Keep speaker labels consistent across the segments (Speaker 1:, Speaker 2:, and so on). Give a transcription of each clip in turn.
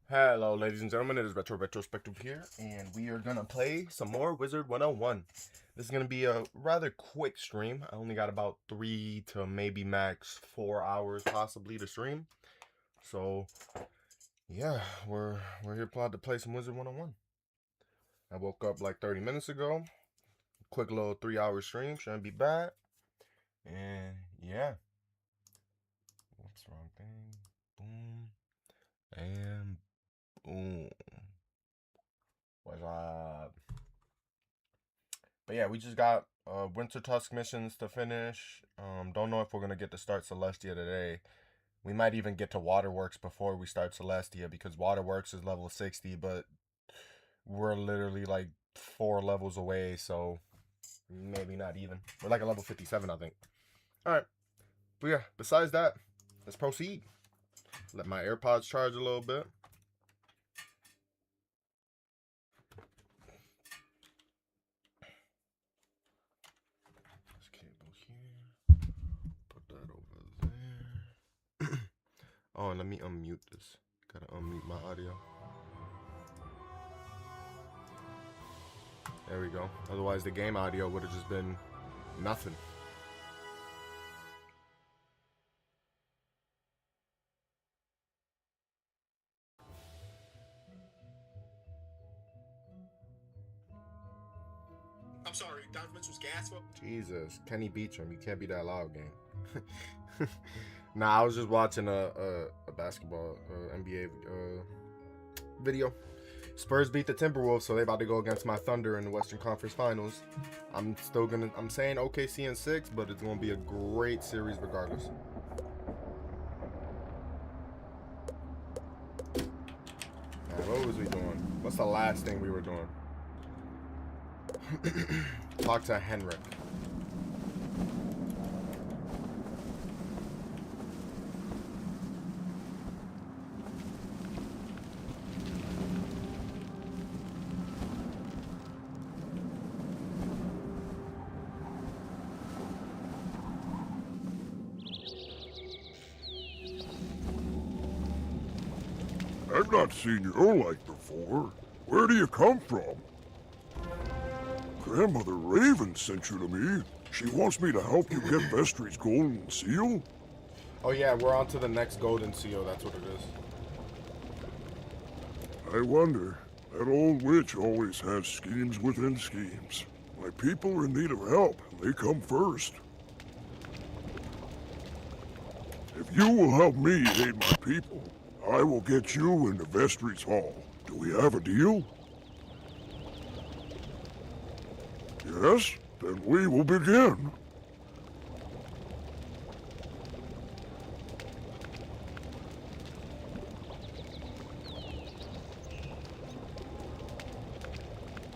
Speaker 1: Hello, ladies and gentlemen. It is Retro Retrospective here, and we are gonna play some more Wizard 101. This is gonna be a rather quick stream. I only got about 3 to maybe max 4 hours possibly to stream. So yeah, we're here plotted to play some Wizard 101. I woke up like 30 minutes ago. Quick little 3 hour stream, shouldn't be bad. And yeah. Whoops, wrong thing. Boom. And boom. What's up? But yeah, we just got Wintertusk missions to finish. Don't know if we're gonna get to start Celestia today. We might even get to Waterworks before we start Celestia because Waterworks is level 60, but we're literally like 4 levels away, so maybe not even. We're like a level 57, I think. Alright. But yeah, besides that, let's proceed. Let my AirPods charge a little bit. Oh, and let me unmute this. Gotta unmute my audio. There we go. Otherwise, the game audio would have just been nothing.
Speaker 2: I'm sorry, Donovan Mitchell's gas for.
Speaker 1: Jesus, Kenny Beachum, you can't be that loud, gang. Nah, I was just watching a basketball NBA video. Spurs beat the Timberwolves, so they about to go against my Thunder in the Western Conference Finals. I'm saying OKC in 6, but it's gonna be a great series regardless. Man, what was we doing? What's the last thing we were doing? Talk to Henrik.
Speaker 3: I've not seen your light before. Where do you come from? Grandmother Raven sent you to me. She wants me to help you get Vestry's golden seal?
Speaker 1: Oh yeah, we're on to the next golden seal, that's what it is.
Speaker 3: I wonder. That old witch always has schemes within schemes. My people are in need of help, and they come first. If you will help me aid my people, I will get you into Vestry's Hall. Do we have a deal? Yes? Then we will begin.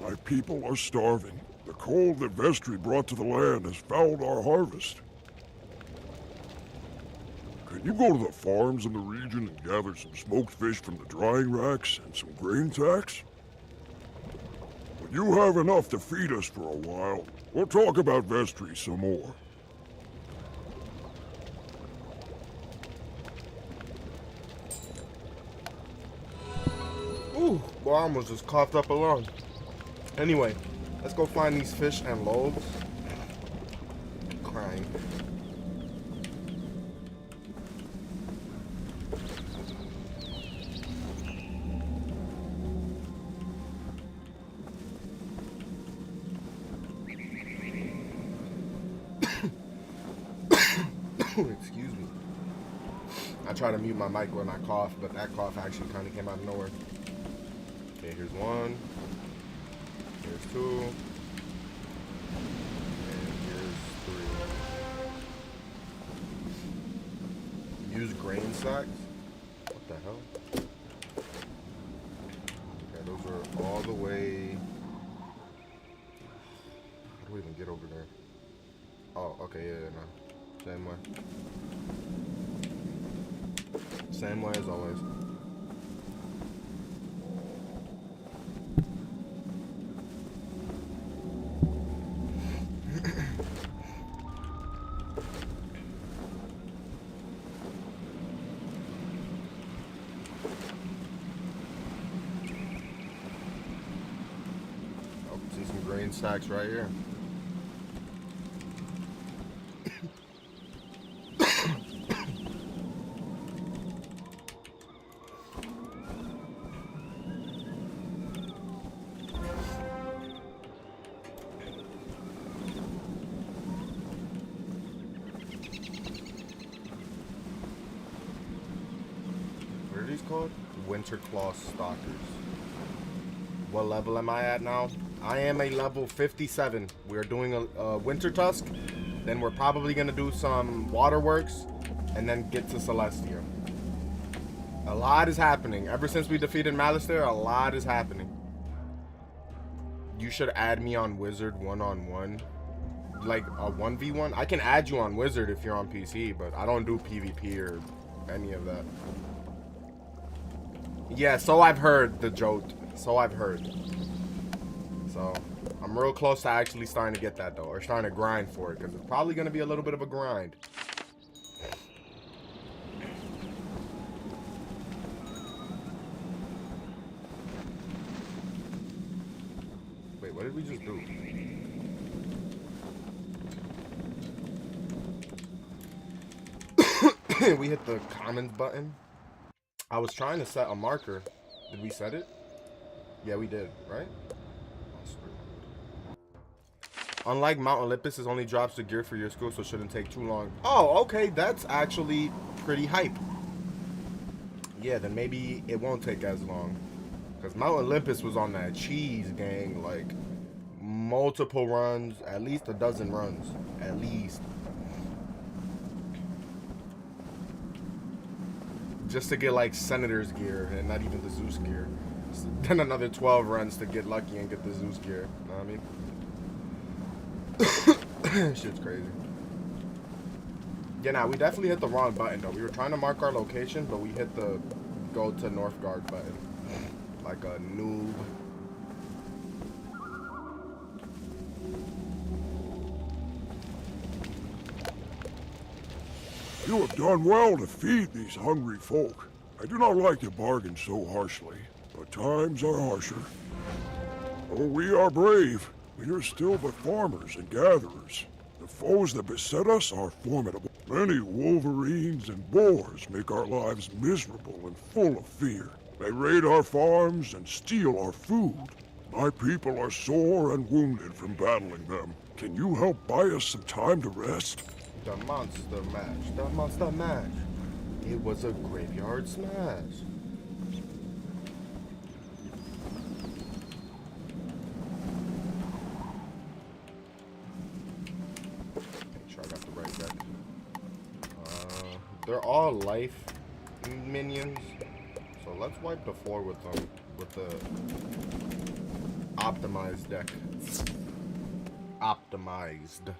Speaker 3: My people are starving. The cold that Vestry brought to the land has fouled our harvest. Can you go to the farms in the region and gather some smoked fish from the drying racks and some grain tacks? When you have enough to feed us for a while, we'll talk about Vestry some more.
Speaker 1: Ooh, boy, I almost just coughed up a lung. Anyway, let's go find these fish and loaves. Crying. Excuse me. I try to mute my mic when I cough, but that cough actually kind of came out of nowhere. Okay, here's one. Here's two. And here's 3. Use grain sacks? What the hell? Okay, those are all the way. How do we even get over there? Oh, okay, yeah, no. Same way. Same way as always. See some grain stacks right here. What are these called? Wintertusk stalkers. What level am I at now? I am a level 57. We're doing a Wintertusk. Then we're probably going to do some waterworks. And then get to Celestia. A lot is happening. Ever since we defeated Malistaire, a lot is happening. You should add me on Wizard one-on-one. Like a 1v1. I can add you on Wizard if you're on PC. But I don't do PvP or any of that. Yeah, so I've heard, the joke. So I've heard. So, I'm real close to actually starting to get that, though. Or starting to grind for it. Because it's probably going to be a little bit of a grind. Wait, what did we just do? We hit the comments button. I was trying to set a marker. Did we set it? Yeah, we did, right? Unlike Mount Olympus, it only drops the gear for your school, so it shouldn't take too long. Oh, okay, that's actually pretty hype. Yeah, then maybe it won't take as long. Because Mount Olympus was on that cheese, gang. Like, multiple runs, at least a dozen runs. At least. Just to get, like, Senator's gear, and not even the Zeus gear. So then another 12 runs to get lucky and get the Zeus gear. You know what I mean? Shit's crazy. Yeah, nah, we definitely hit the wrong button, though. We were trying to mark our location, but we hit the go to Northgard button. Like a noob.
Speaker 3: You have done well to feed these hungry folk. I do not like to bargain so harshly, but times are harsher. Oh, we are brave. We are still but farmers and gatherers. The foes that beset us are formidable. Many wolverines and boars make our lives miserable and full of fear. They raid our farms and steal our food. My people are sore and wounded from battling them. Can you help buy us some time to rest?
Speaker 1: The monster mash. The monster mash. It was a graveyard smash. Make sure I got the right deck. They're all life minions. So let's wipe the floor with them with the optimized deck. Optimized.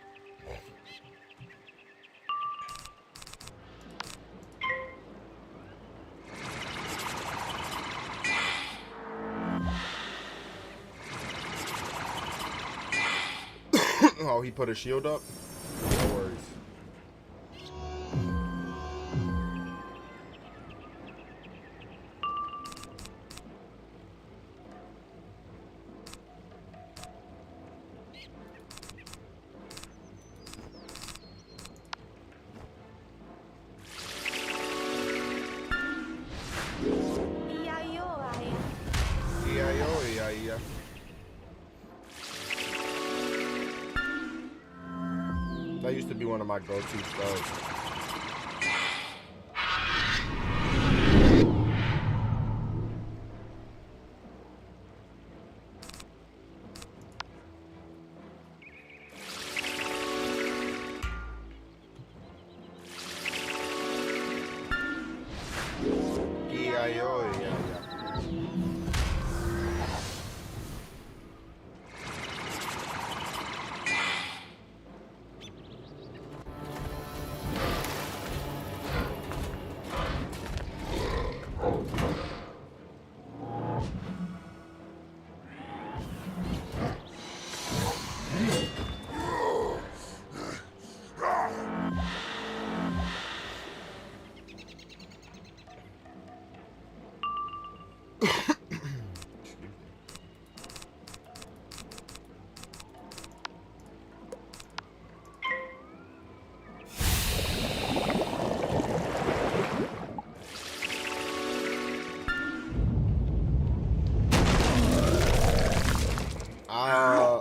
Speaker 1: Oh, he put a shield up? No worries. E-I-O. That used to be one of my go-to spells. E-I-O.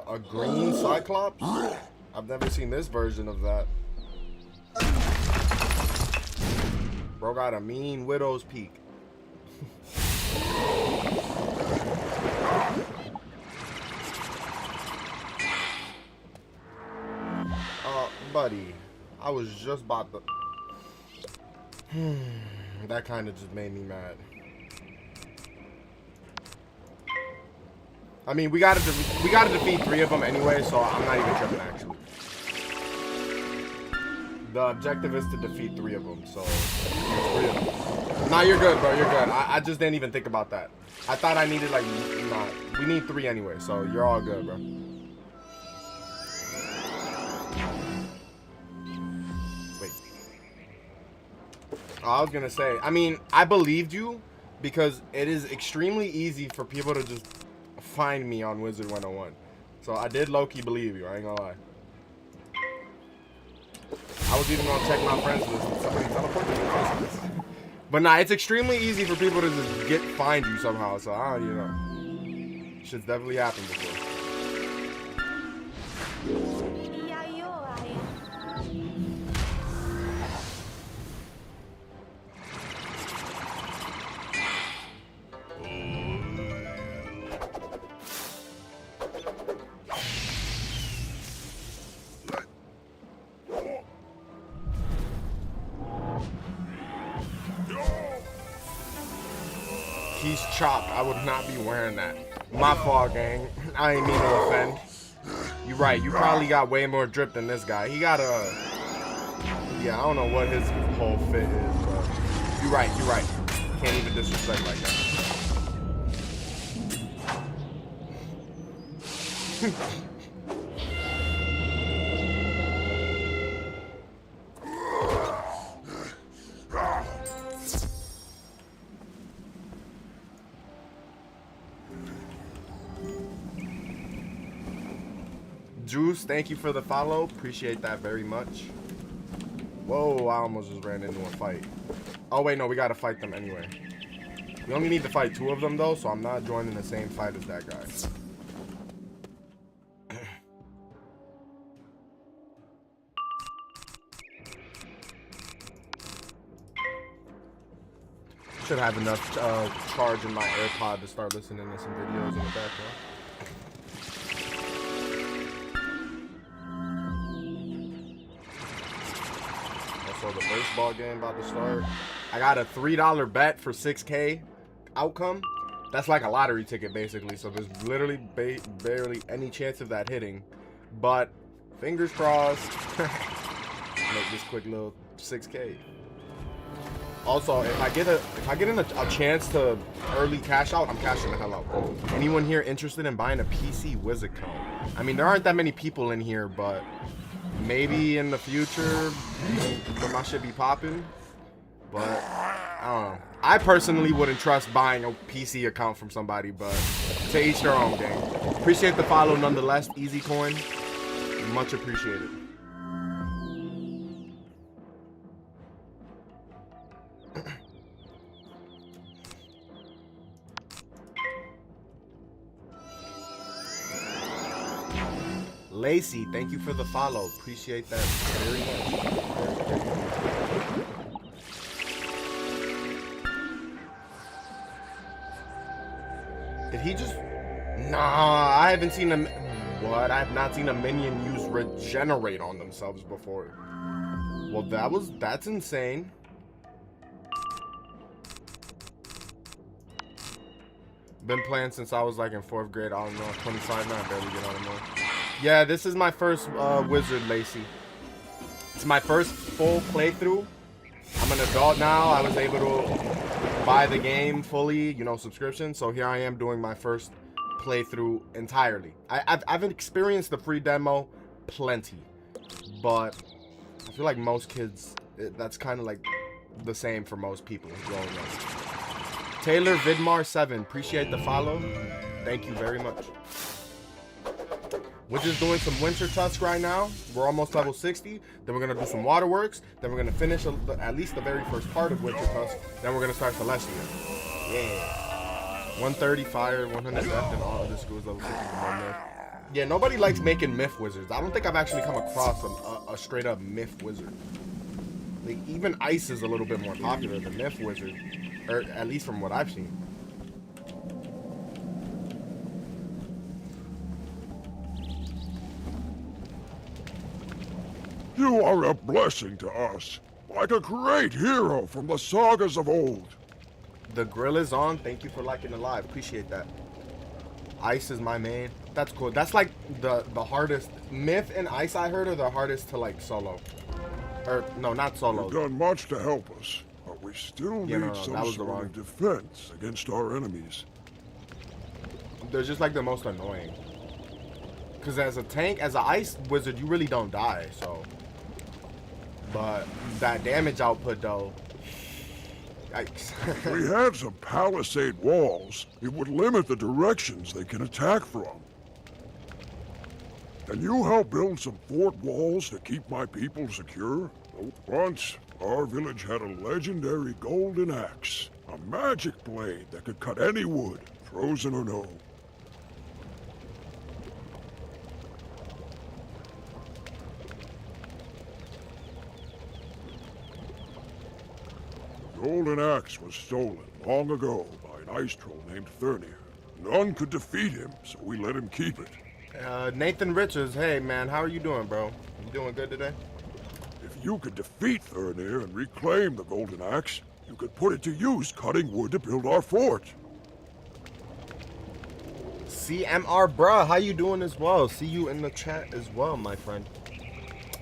Speaker 1: A green Cyclops? I've never seen this version of that. Bro got a mean Widow's Peak. Buddy, I was just about to... That kind of just made me mad. I mean, we gotta defeat 3 of them anyway, so I'm not even tripping, actually. The objective is to defeat 3 of them, so... 3 of them. Nah, you're good, bro, you're good. I just didn't even think about that. I thought I needed, like, nah. We need 3 anyway, so you're all good, bro. Wait. Oh, I was gonna say, I mean, I believed you because it is extremely easy for people to just find me on Wizard 101. So I did low-key believe you, I ain't gonna lie. I was even gonna check my friends list and somebody teleported to my friends list. But nah, it's extremely easy for people to just find you somehow, so I don't, you know. Shit's definitely happened before. He's chopped. I would not be wearing that. My fault, gang. I ain't mean to offend. You're right. You probably got way more drip than this guy. He got a... Yeah, I don't know what his whole fit is, but... You're right. You're right. Can't even disrespect like that. Juice, thank you for the follow. Appreciate that very much. Whoa, I almost just ran into a fight. Oh, wait, no, we gotta fight them anyway. We only need to fight 2 of them, though, so I'm not joining the same fight as that guy. Should have enough charge in my AirPod to start listening to some videos in the background. So the baseball game about to start. I got a $3 bet for 6K outcome. That's like a lottery ticket basically. So there's literally barely any chance of that hitting. But fingers crossed. Make this quick little 6K. Also, if I get a chance to early cash out, I'm cashing the hell out. Anyone here interested in buying a PC Wiz account? I mean, there aren't that many people in here, but maybe in the future, my shit be popping. But I don't know. I personally wouldn't trust buying a PC account from somebody, but to each their own, gang. Appreciate the follow nonetheless, Easy Coin. Much appreciated. Lacey, thank you for the follow. Appreciate that very much. Did he just... Nah, I haven't seen him... What? I have not seen a minion use regenerate on themselves before. Well, that's insane. Been playing since I was like in 4th grade. I don't know, 25 now. I barely get on anymore. Yeah, this is my first Wizard, Lacey. It's my first full playthrough. I'm an adult now. I was able to buy the game fully, you know, subscription. So here I am doing my first playthrough entirely. I've experienced the free demo plenty, but I feel like most kids, that's kind of like the same for most people growing up. Taylor Vidmar 7, appreciate the follow. Thank you very much. We're just doing some Wintertusk right now. We're almost level 60. Then we're going to do some Waterworks. Then we're going to finish at least the very first part of Wintertusk. Then we're going to start Celestia. Yeah. 130 fire, 100 death, and all other schools level 50 from there. Yeah, nobody likes making myth wizards. I don't think I've actually come across a straight up myth wizard. Like, even ice is a little bit more popular than myth wizard, or at least from what I've seen.
Speaker 3: You are a blessing to us, like a great hero from the sagas of old.
Speaker 1: The grill is on. Thank you for liking the live. Appreciate that. Ice is my main. That's cool. That's like the hardest. Myth and ice, I heard, are the hardest to like solo. Or no, not solo.
Speaker 3: You've done much to help us, but we still
Speaker 1: Yeah,
Speaker 3: need
Speaker 1: no,
Speaker 3: some
Speaker 1: that was the
Speaker 3: sort
Speaker 1: wrong-
Speaker 3: of defense against our enemies.
Speaker 1: They're just like the most annoying. Because as a tank, as an ice wizard, you really don't die, so. But that damage output, though. Yikes.
Speaker 3: If we had some palisade walls, it would limit the directions they can attack from. Can you help build some fort walls to keep my people secure? Once, our village had a legendary golden axe, a magic blade that could cut any wood, frozen or no. The golden axe was stolen long ago by an ice troll named Thurnir. None could defeat him, so we let him keep it.
Speaker 1: Nathan Richards, hey man, how are you doing, bro? You doing good today?
Speaker 3: If you could defeat Thurnir and reclaim the golden axe, you could put it to use cutting wood to build our fort.
Speaker 1: CMR, bruh, how you doing as well? See you in the chat as well, my friend.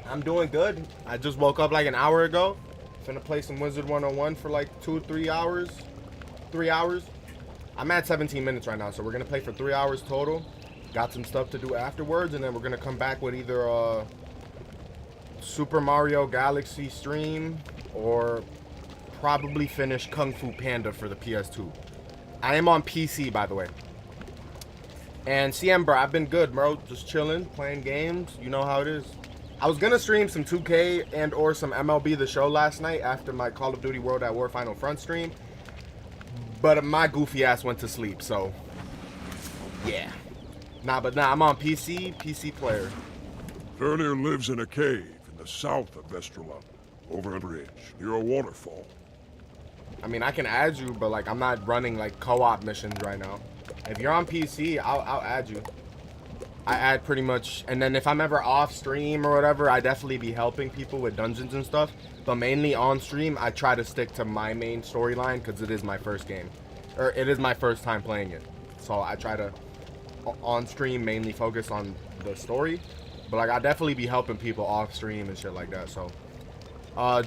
Speaker 1: I'm doing good. I just woke up like an hour ago. Finna play some Wizard 101 for like 2-3 hours. 3 hours. I'm at 17 minutes right now, so we're gonna play for 3 hours total. Got some stuff to do afterwards, and then we're gonna come back with either a Super Mario Galaxy stream or probably finish Kung Fu Panda for the PS2. I am on PC, by the way. And CM, bro, I've been good, bro. Just chilling, playing games. You know how it is. I was gonna stream some 2K and or some MLB The Show last night after my Call of Duty World at War Final Front stream, but my goofy ass went to sleep. So yeah, nah, I'm on PC player.
Speaker 3: Thurnir lives in a cave in the south of Vesterland, over a bridge near a waterfall.
Speaker 1: I mean, I can add you, but like I'm not running like co-op missions right now. If you're on PC, I'll add you. I add pretty much, and then if I'm ever off stream or whatever, I definitely be helping people with dungeons and stuff. But mainly on stream, I try to stick to my main storyline because it is my first game, or it is my first time playing it. So I try to, on stream, mainly focus on the story. But like I definitely be helping people off stream and shit like that. So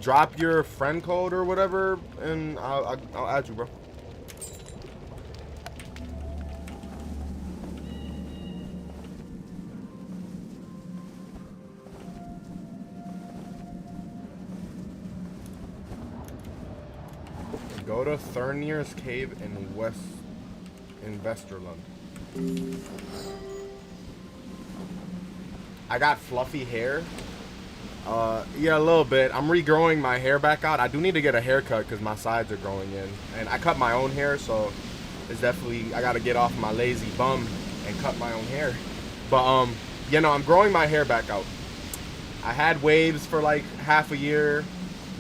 Speaker 1: drop your friend code or whatever, and I'll add you, bro. Go to Thurnir's cave in Vesterland. I got fluffy hair. Yeah, a little bit. I'm regrowing my hair back out. I do need to get a haircut because my sides are growing in. And I cut my own hair, so it's definitely, I gotta get off my lazy bum and cut my own hair. But you know, I'm growing my hair back out. I had waves for like half a year.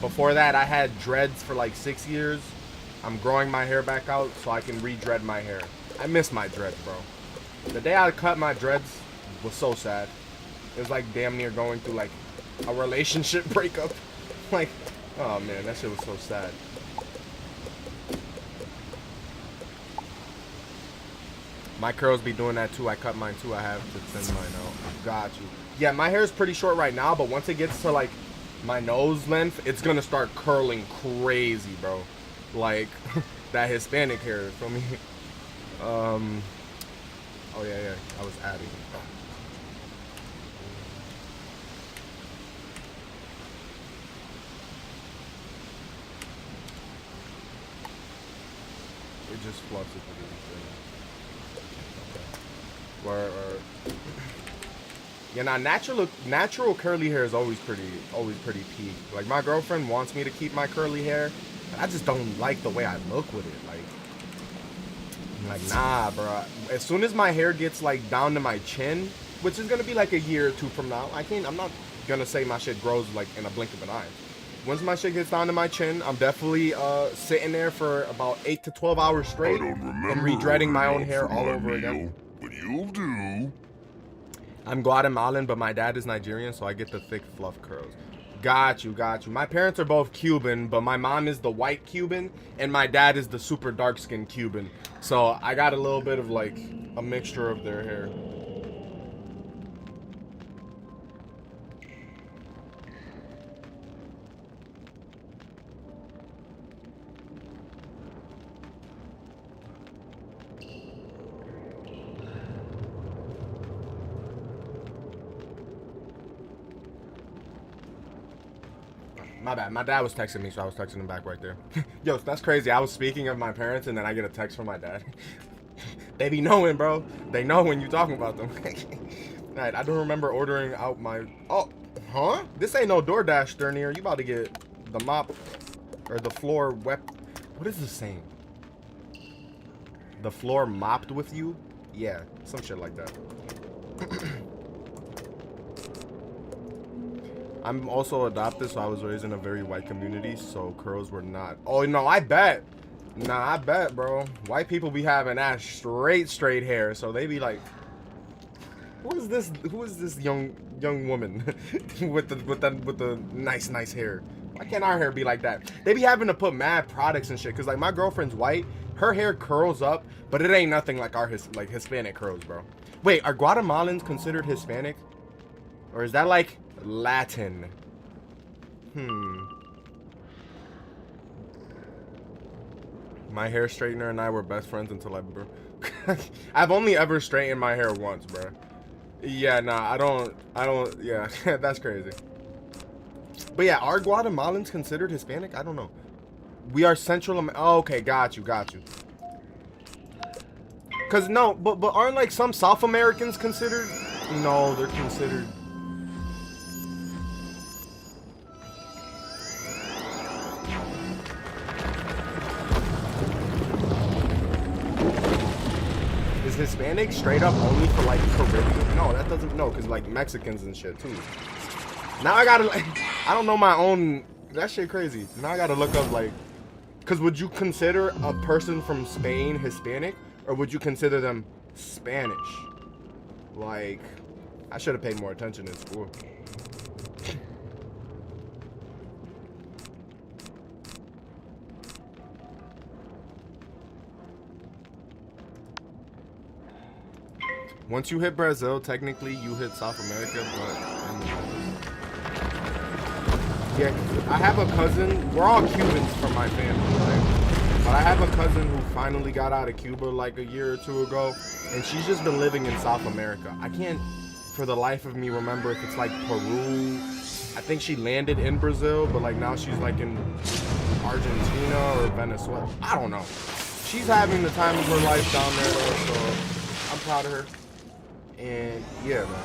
Speaker 1: Before that, I had dreads for like 6 years. I'm growing my hair back out so I can re-dread my hair. I miss my dreads, bro. The day I cut my dreads was so sad. It was like damn near going through like a relationship breakup. Like, oh man, that shit was so sad. My curls be doing that too. I cut mine too. I have to thin mine out. Got you. Yeah, my hair is pretty short right now, but once it gets to like my nose length, it's gonna start curling crazy, bro. Like that Hispanic hair, feel me? Oh yeah, I was adding. It just fluffs it to do anything. Or yeah, nah, natural curly hair is always pretty peak. Like my girlfriend wants me to keep my curly hair, but I just don't like the way I look with it. Like nah, bro. As soon as my hair gets like down to my chin, which is gonna be like a year or two from now. I'm not gonna say my shit grows like in a blink of an eye. Once my shit gets down to my chin, I'm definitely sitting there for about 8 to 12 hours straight and re-dreading my own hair all over again.
Speaker 3: But you'll do.
Speaker 1: I'm Guatemalan, but my dad is Nigerian, so I get the thick fluff curls. Got you. My parents are both Cuban, but my mom is the white Cuban, and my dad is the super dark-skinned Cuban. So I got a little bit of like a mixture of their hair. My bad. My dad was texting me, so I was texting him back right there. Yo, that's crazy. I was speaking of my parents, and then I get a text from my dad. They be knowing, bro. They know when you talking about them. Alright, I don't remember ordering out my... Oh, huh? This ain't no DoorDash, Dernier. You about to get the mop or the floor wet. What is this saying? The floor mopped with you? Yeah, some shit like that. I'm also adopted, so I was raised in a very white community, so curls were not. Oh, no, I bet. Nah, I bet, bro. White people be having that straight hair, so they be like, who is this young woman with the nice hair? Why can't our hair be like that? They be having to put mad products and shit, cause like my girlfriend's white, her hair curls up, but it ain't nothing like our Hispanic curls, bro. Wait, are Guatemalans considered Hispanic? Or is that like Latin? My hair straightener and I were best friends until I've only ever straightened my hair once, bro. Yeah, nah, I don't, yeah, that's crazy. But yeah, are Guatemalans considered Hispanic? I don't know. We are oh, okay, got you. Cause no, but aren't like some South Americans considered? No, they're considered. Is Hispanic straight up only for like Caribbean? No, that doesn't, no, cause like Mexicans and shit too. Now I gotta, like, I don't know my own, that shit crazy. Now I gotta look up like, cause would you consider a person from Spain Hispanic? Or would you consider them Spanish? Like, I should have paid more attention in school. Once you hit Brazil, technically you hit South America, but yeah, I have a cousin. We're all Cubans from my family, right? But I have a cousin who finally got out of Cuba like a year or two ago, and she's just been living in South America. I can't, for the life of me, remember if it's like Peru. I think she landed in Brazil, but like now she's like in Argentina or Venezuela. I don't know. She's having the time of her life down there, though, so I'm proud of her. And yeah, man.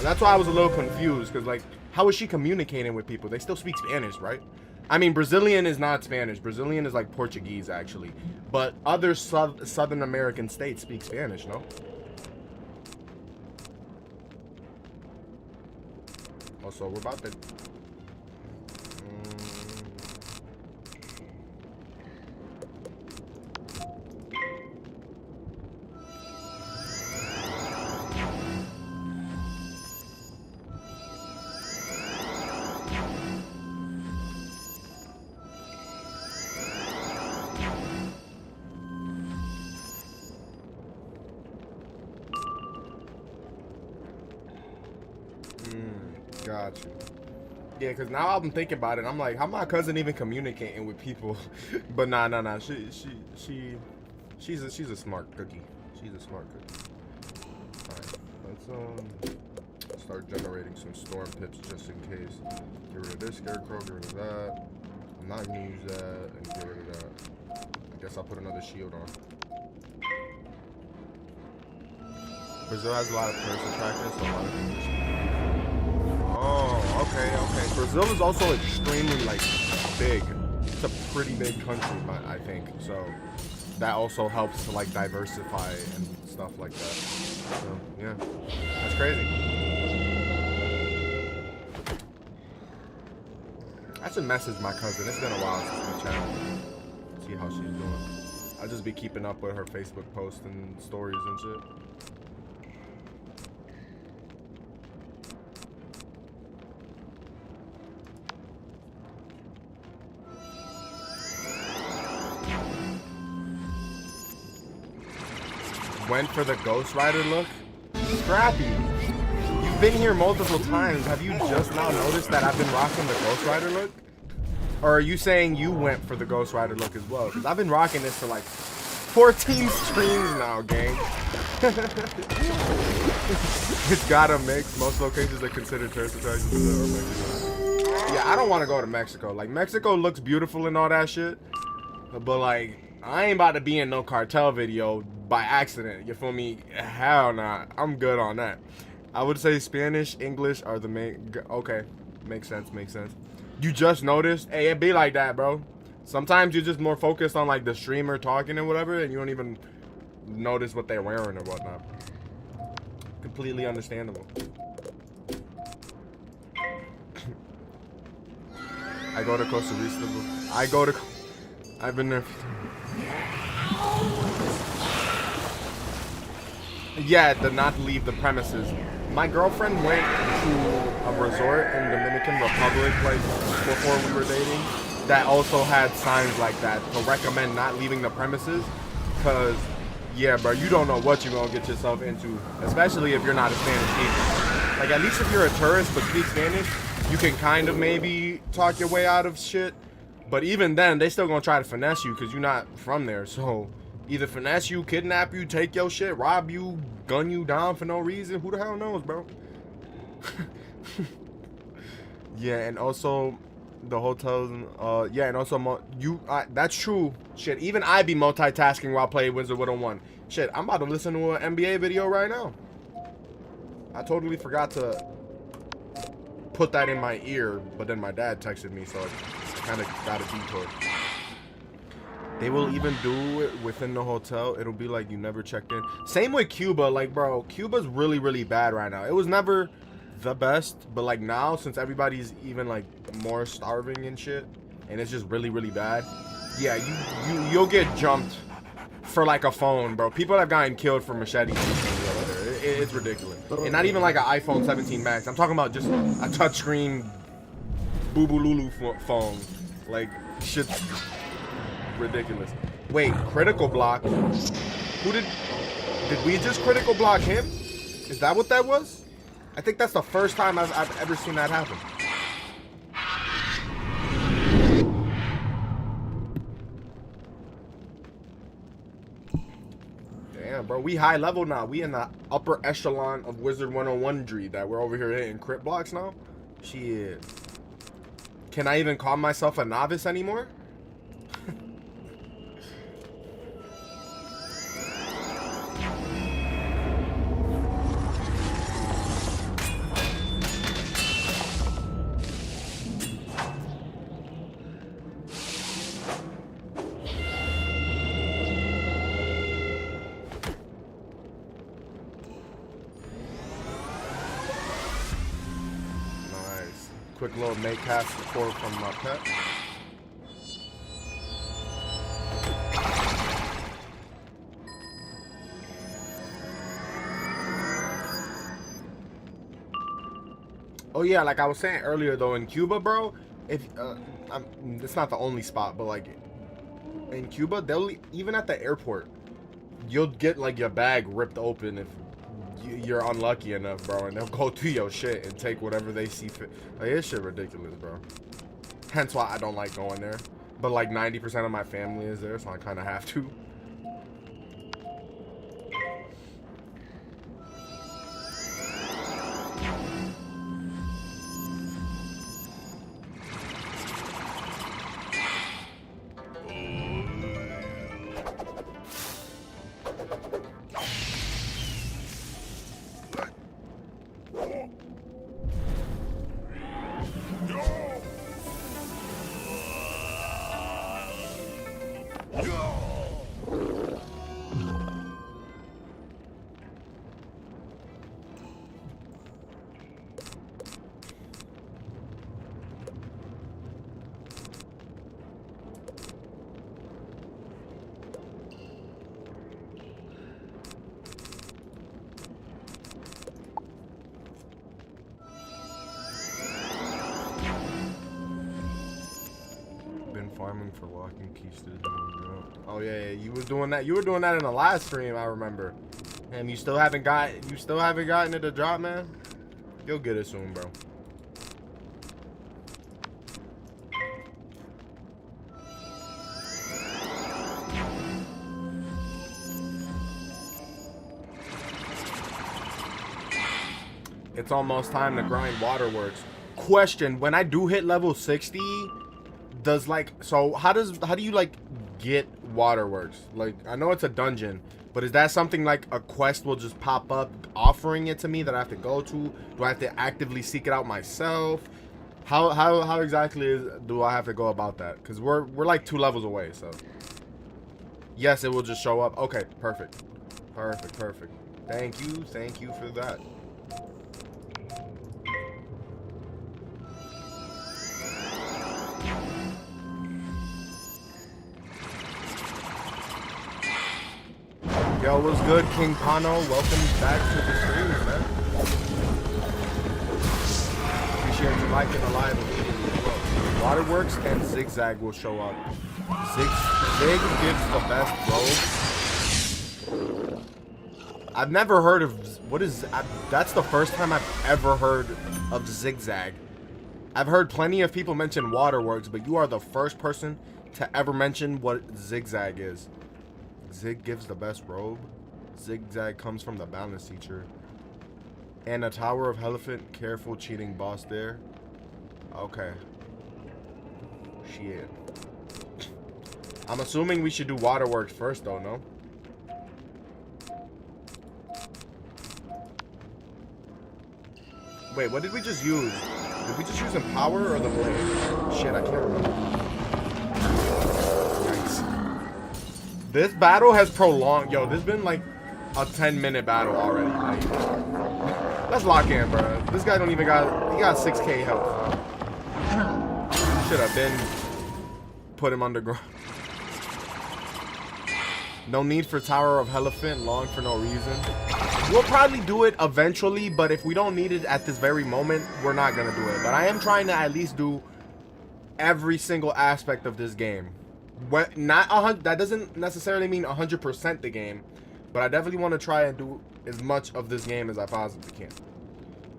Speaker 1: That's why I was a little confused, because like, how is she communicating with people? They still speak Spanish, right? I mean, Brazilian is not Spanish. Brazilian is like Portuguese, actually. But other Southern American states speak Spanish, no? Also, we're about to... Got you. Yeah, because now I'm thinking about it. I'm like, how my cousin even communicating with people? But nah. She's a smart cookie. She's a smart cookie. Alright, let's start generating some storm pips just in case. Get rid of this scarecrow, get rid of that. I'm not gonna use that, and get rid of that. I guess I'll put another shield on. Brazil has a lot of tourist attractions, so a lot of English people. Oh, okay. Brazil is also extremely, like, big. It's a pretty big country, I think. So that also helps to, like, diversify and stuff like that. So, yeah. That's crazy. I should message my cousin. It's been a while since we chatted. See how she's doing. I'll just be keeping up with her Facebook posts and stories and shit. Went for the Ghost Rider look? Scrappy, you've been here multiple times. Have you just now noticed that I've been rocking the Ghost Rider look? Or are you saying you went for the Ghost Rider look as well? Because I've been rocking this for like 14 streams now, gang. It's got a mix. Most locations are considered tourist attractions or Mexico. Yeah, I don't want to go to Mexico. Like, Mexico looks beautiful and all that shit. But, like, I ain't about to be in no cartel video by accident. You feel me? Hell nah. I'm good on that. I would say Spanish, English are the main. Okay. Makes sense. Makes sense. You just noticed? Hey, it be like that, bro. Sometimes you're just more focused on, like, the streamer talking and whatever, and you don't even notice what they're wearing or whatnot. Completely understandable. I go to Costa Rica. I've been there. Yeah, to not leave the premises. My girlfriend went to a resort in Dominican Republic like before we were dating that also had signs like that to recommend not leaving the premises. Cause yeah, bro, you don't know what you're gonna get yourself into, especially if you're not a Spanish speaker. Like, at least if you're a tourist but speak Spanish, you can kind of maybe talk your way out of shit. But even then, they still gonna try to finesse you because you're not from there. So either finesse you, kidnap you, take your shit, rob you, gun you down for no reason. Who the hell knows, bro? Yeah, and also the hotels. Yeah, and also that's true. Shit, even I be multitasking while playing Wizard 101. Shit, I'm about to listen to an NBA video right now. I totally forgot to put that in my ear, but then my dad texted me, so I kind of got a detour. They will even do it within the hotel. It'll be like you never checked in. Same with Cuba. Like, bro, Cuba's really, really bad right now. It was never the best, but like now, since everybody's even like more starving and shit, and it's just really, really bad. Yeah, you'll get jumped for like a phone, bro. People have gotten killed for machetes. It's ridiculous. And not even like an iPhone 17 Max. I'm talking about just a touchscreen boo-boo lulu phone. Like, shit's ridiculous. Wait, critical block? Did we just critical block him? Is that what that was? I think that's the first time I've ever seen that happen. Damn, bro, we high level now. We in the upper echelon of Wizard 101 that we're over here hitting crit blocks now. Shit. Can I even call myself a novice anymore? Quick little make cast support from my pet. Oh yeah, like I was saying earlier though, in Cuba, bro, if it's not the only spot, but like in Cuba, they'll even at the airport, you'll get like your bag ripped open if you're unlucky enough, bro, and they'll go through your shit and take whatever they see fit. Like, this shit ridiculous, bro. Hence why I don't like going there. But like 90% of my family is there, so I kind of have to. farming for walking keys to the jungle. Oh yeah, you was doing that. You were doing that in the last stream, I remember. And you still haven't gotten it to drop, man. You'll get it soon, bro. It's almost time to grind waterworks. Question: when I do hit level 60, does like how do you like get waterworks? Like, I know it's a dungeon, but is that something like a quest will just pop up offering it to me that I have to go to? Do I have to actively seek it out myself? How exactly do I have to go about that? Because we're like 2 levels away, so yes, it will just show up. Okay, perfect. Thank you for that. Yo, what's good, King Pano? Welcome back to the stream, man. Appreciate you liking the live immediately as well. Waterworks and Zigzag will show up. Zig gives the best robe. I've never heard of that's the first time I've ever heard of Zigzag. I've heard plenty of people mention Waterworks, but you are the first person to ever mention what Zigzag is. Zig gives the best robe. Zigzag comes from the balance teacher. And a Tower of Elephant. Careful cheating boss there. Okay. Shit. I'm assuming we should do Waterworks first though, no? Wait, what did we just use? Did we just use Empower or the blade? Shit, I can't remember. This battle has prolonged. Yo, this has been like a 10-minute battle already. Like, let's lock in, bro. This guy don't even got. He got 6k health. Should have been put him underground. No need for Tower of Elephant. Long for no reason. We'll probably do it eventually, but if we don't need it at this very moment, we're not gonna do it. But I am trying to at least do every single aspect of this game. Not 100. That doesn't necessarily mean 100% the game, but I definitely want to try and do as much of this game as I possibly can.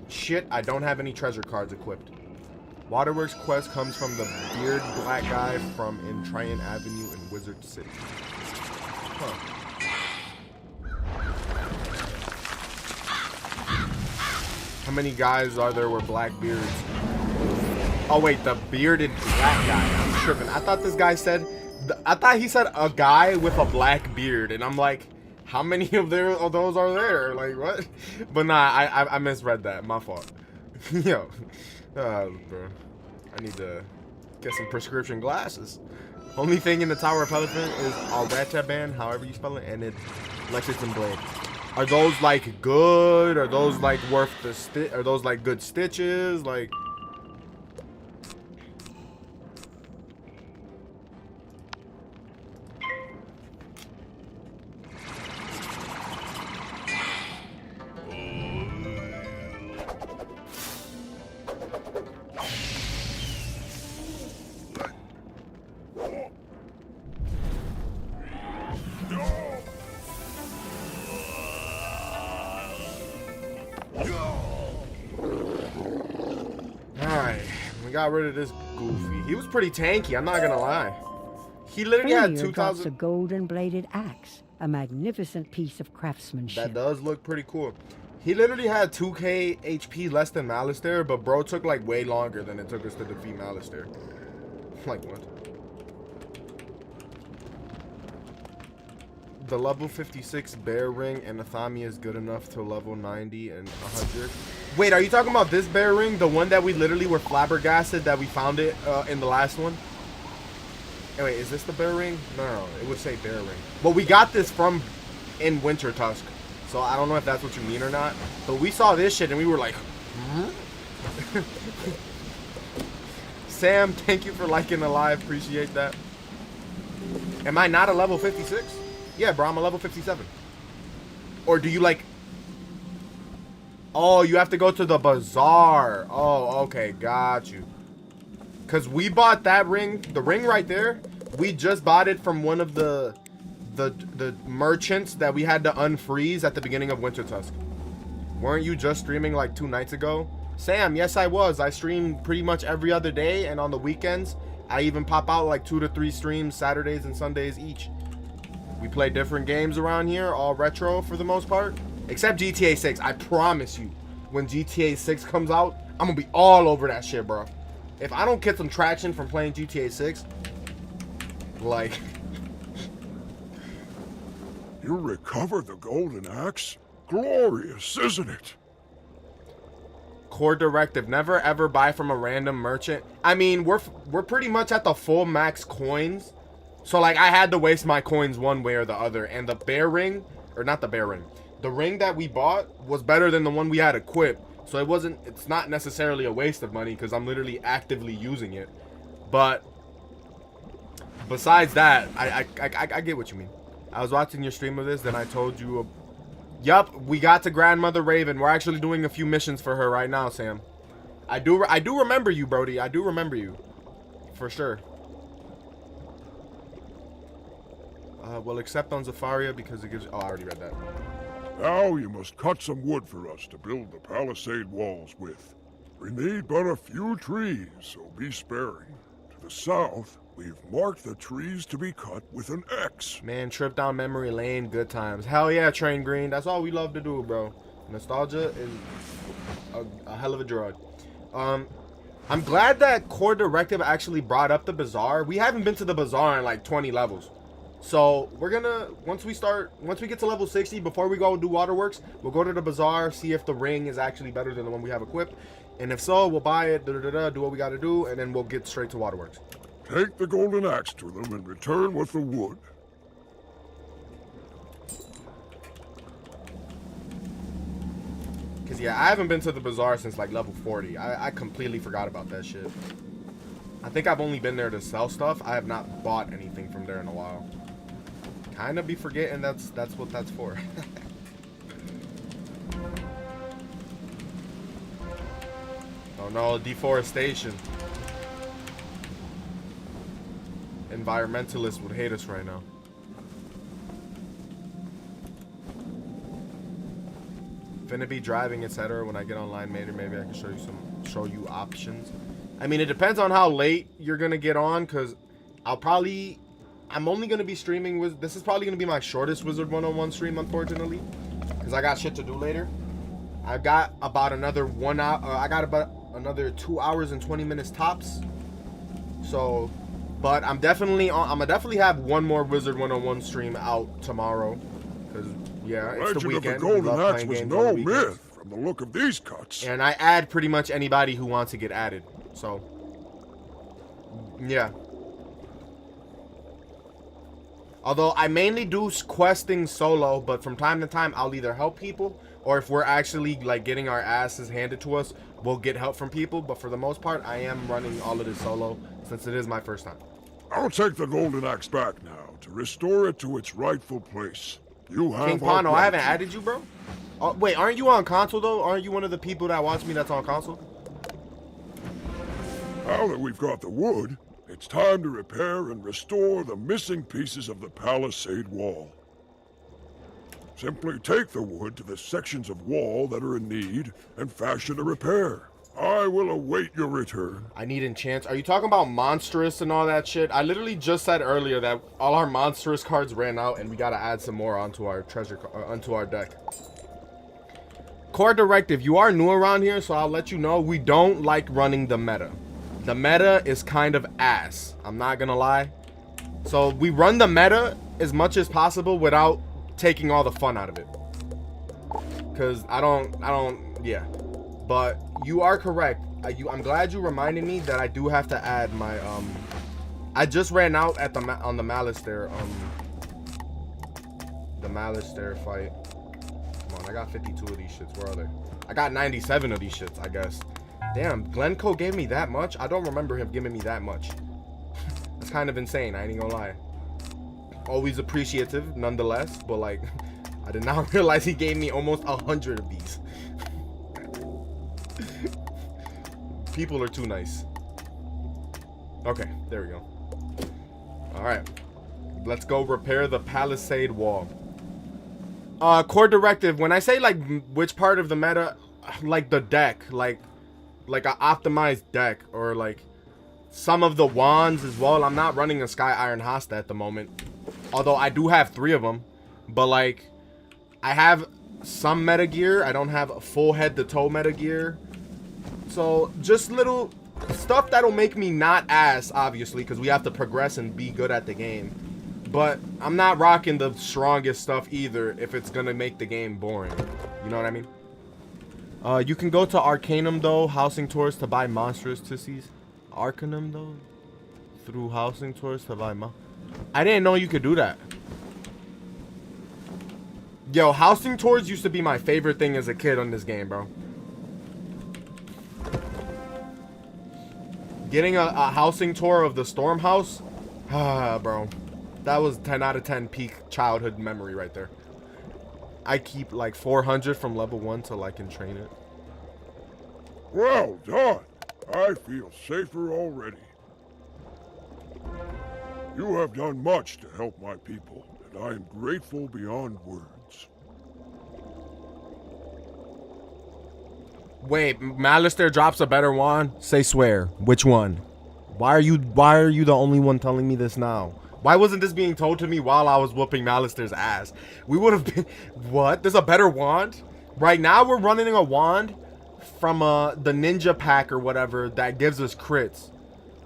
Speaker 1: Shit, I don't have any treasure cards equipped. Waterworks quest comes from the beard black guy from Triton Avenue in Wizard City. Huh. How many guys are there with black beards? Oh wait, the bearded black guy. I'm tripping. I thought this guy said. I thought he said a guy with a black beard, and I'm like, how many of those are there? Like, what? But nah, I misread that. My fault. Yo, bro, I need to get some prescription glasses. Only thing in the Tower of Elephant is Alrataban, however you spell it, and it Lexington Blade. Are those like good? Are those like worth the Are those like good stitches? Like. Got rid of this goofy. He was pretty tanky, I'm not gonna lie. He literally had 2,000.
Speaker 4: A golden bladed axe, a magnificent piece of craftsmanship.
Speaker 1: That does look pretty cool. He literally had 2k HP less than Malistaire, but bro took like way longer than it took us to defeat Malistaire. Like what? The level 56 bear ring and Athami is good enough to level 90 and 100. Wait, are you talking about this bear ring? The one that we literally were flabbergasted that we found it in the last one? Hey, wait, is this the bear ring? No, it would say bear ring. But we got this from in Wintertusk. So I don't know if that's what you mean or not. But we saw this shit and we were like, hmm? Sam, thank you for liking the live. Appreciate that. Am I not a level 56? Yeah, bro, I'm a level 57. Or do you like... Oh, you have to go to the bazaar. Oh, okay, got you. Because we bought that ring, the ring right there. We just bought it from one of the merchants that we had to unfreeze at the beginning of Wintertusk. Weren't you just streaming like 2 nights ago? Sam, yes I was. I stream pretty much every other day, and on the weekends, I even pop out like 2 to 3 streams Saturdays and Sundays each. We play different games around here, all retro for the most part. Except GTA 6. I promise you, when GTA 6 comes out, I'm gonna be all over that shit, bro. If I don't get some traction from playing GTA 6, like...
Speaker 3: You recovered the golden axe? Glorious, isn't it?
Speaker 1: Core directive, never ever buy from a random merchant. I mean, we're pretty much at the full max coins. So like I had to waste my coins one way or the other. And the bear ring, or not the bear ring, the ring that we bought was better than the one we had equipped. So it's not necessarily a waste of money because I'm literally actively using it. But besides that, I get what you mean. I was watching your stream of this, then I told you, yup, we got to Grandmother Raven. We're actually doing a few missions for her right now, Sam. I do remember you, Brody. I do remember you. For sure. Well, except on Zafaria because it gives... Oh, I already read that.
Speaker 3: Now you must cut some wood for us to build the palisade walls with. We need but a few trees, so be sparing. To the south, we've marked the trees to be cut with an X.
Speaker 1: Man, trip down memory lane, good times. Hell yeah, Train Green. That's all we love to do, bro. Nostalgia is a hell of a drug. I'm glad that Core Directive actually brought up the bazaar. We haven't been to the bazaar in like 20 levels. So we're gonna, once we get to level 60, before we go do waterworks, we'll go to the bazaar, see if the ring is actually better than the one we have equipped. And if so, we'll buy it, do what we gotta do, and then we'll get straight to waterworks.
Speaker 3: Take the golden axe to them and return with the wood.
Speaker 1: Cause yeah, I haven't been to the bazaar since like level 40. I completely forgot about that shit. I think I've only been there to sell stuff. I have not bought anything from there in a while. Kinda be forgetting that's what that's for. Oh no, deforestation. Environmentalists would hate us right now. Finna be driving, etc. When I get online later, maybe I can show you options. I mean, it depends on how late you're gonna get on, cause I'm only gonna be streaming with. This is probably gonna be my shortest Wizard 101 stream, unfortunately, cause I got shit to do later. I've got about another 1 hour. I got about another 2 hours and 20 minutes tops. So, but I'm definitely gonna definitely have one more Wizard 101 stream out tomorrow, cause yeah, it's the weekend.
Speaker 3: Of the golden axe was no myth from the look of these cuts.
Speaker 1: And I add pretty much anybody who wants to get added. So, yeah. Although I mainly do questing solo, but from time to time I'll either help people, or if we're actually like getting our asses handed to us, we'll get help from people. But for the most part, I am running all of this solo since it is my first time.
Speaker 3: I'll take the golden axe back now to restore it to its rightful place. You have
Speaker 1: King Pano, I haven't added you, bro. Oh, wait, aren't you on console though? Aren't you one of the people that watch me that's on console?
Speaker 3: Now that we've got the wood, it's time to repair and restore the missing pieces of the palisade wall. Simply take the wood to the sections of wall that are in need and fashion a repair. I will await your return.
Speaker 1: I need enchants. Are you talking about monstrous and all that shit? I literally just said earlier that all our monstrous cards ran out and we gotta add some more onto our onto our deck. Core directive, you are new around here, so I'll let you know we don't like running the meta. The meta is kind of ass. I'm not gonna lie. So we run the meta as much as possible without taking all the fun out of it. Cause I don't, yeah. But you are correct. I'm glad you reminded me that I do have to add my, I just ran out at on the Malice there, the Malice there fight. Come on, I got 52 of these shits. Where are they? I got 97 of these shits, I guess. Damn, Glencoe gave me that much? I don't remember him giving me that much. That's kind of insane, I ain't gonna lie. Always appreciative, nonetheless, but like, I did not realize he gave me almost 100 of these. People are too nice. Okay, there we go. All right. Let's go repair the palisade wall. Core directive. When I say like which part of the meta, like the deck, like a optimized deck, or like some of the wands as well. I'm not running a Sky Iron Hosta at the moment, although I do have 3 of them. But like, I have some meta gear. I don't have full head to toe meta gear. So just little stuff that'll make me not ass, obviously, because we have to progress and be good at the game. But I'm not rocking the strongest stuff either if it's gonna make the game boring. You know what I mean? You can go to Arcanum though, housing tours to buy monstrous tussies. Arcanum though? Through housing tours to buy I didn't know you could do that. Yo, housing tours used to be my favorite thing as a kid on this game, bro. Getting a housing tour of the Storm House? Ah, bro. That was 10 out of 10 peak childhood memory right there. I keep like 400 from level 1 till I can train it.
Speaker 3: Well done. I feel safer already. You have done much to help my people, and I am grateful beyond words.
Speaker 1: Wait, Malister drops a better wand? Say swear. Which one? Why are you the only one telling me this now? Why wasn't this being told to me while I was whooping Malister's ass? We would have been... What? There's a better wand? Right now we're running a wand from the ninja pack or whatever that gives us crits.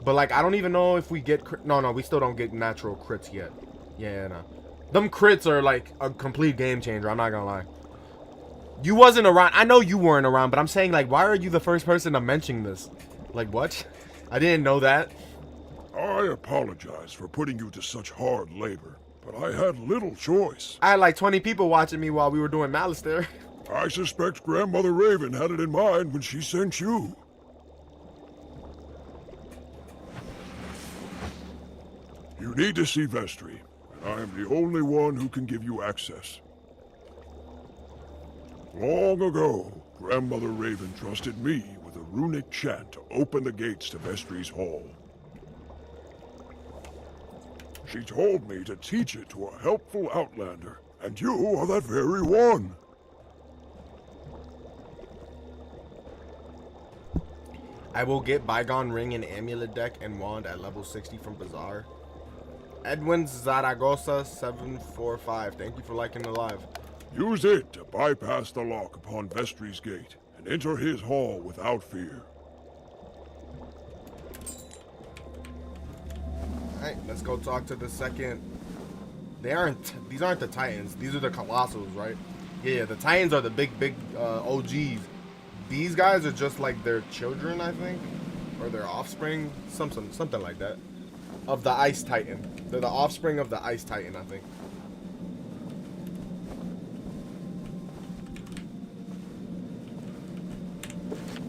Speaker 1: But like, I don't even know if we get... No, we still don't get natural crits yet. Yeah, no. Them crits are like a complete game changer, I'm not gonna lie. You wasn't around. I know you weren't around, but I'm saying like, why are you the first person to mention this? Like, what? I didn't know that.
Speaker 3: I apologize for putting you to such hard labor, but I had little choice.
Speaker 1: I had like 20 people watching me while we were doing Malister.
Speaker 3: I suspect Grandmother Raven had it in mind when she sent you. You need to see Vestry, and I am the only one who can give you access. Long ago, Grandmother Raven trusted me with a runic chant to open the gates to Vestry's hall. She told me to teach it to a helpful outlander, and you are that very one.
Speaker 1: I will get Bygone Ring and Amulet deck and wand at level 60 from Bazaar. Edwin Zaragoza 745. Thank you for liking the live.
Speaker 3: Use it to bypass the lock upon Vestry's gate and enter his hall without fear.
Speaker 1: Alright, let's go talk to the second. These aren't the Titans. These are the Colossals, right? Yeah, the Titans are the big OGs. These guys are just like their children, I think. Or their offspring. Something like that. Of the Ice Titan. They're the offspring of the Ice Titan, I think.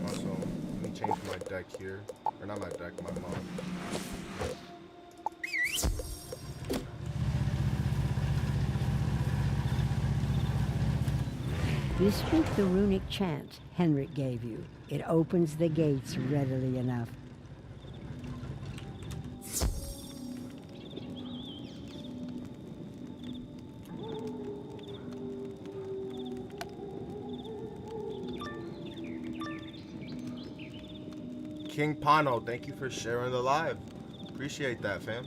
Speaker 1: Also, let me change my deck here. Or not my deck, my mod.
Speaker 4: You speak the runic chant Henrik gave you. It opens the gates readily enough.
Speaker 1: King Pano, thank you for sharing the live. Appreciate that, fam.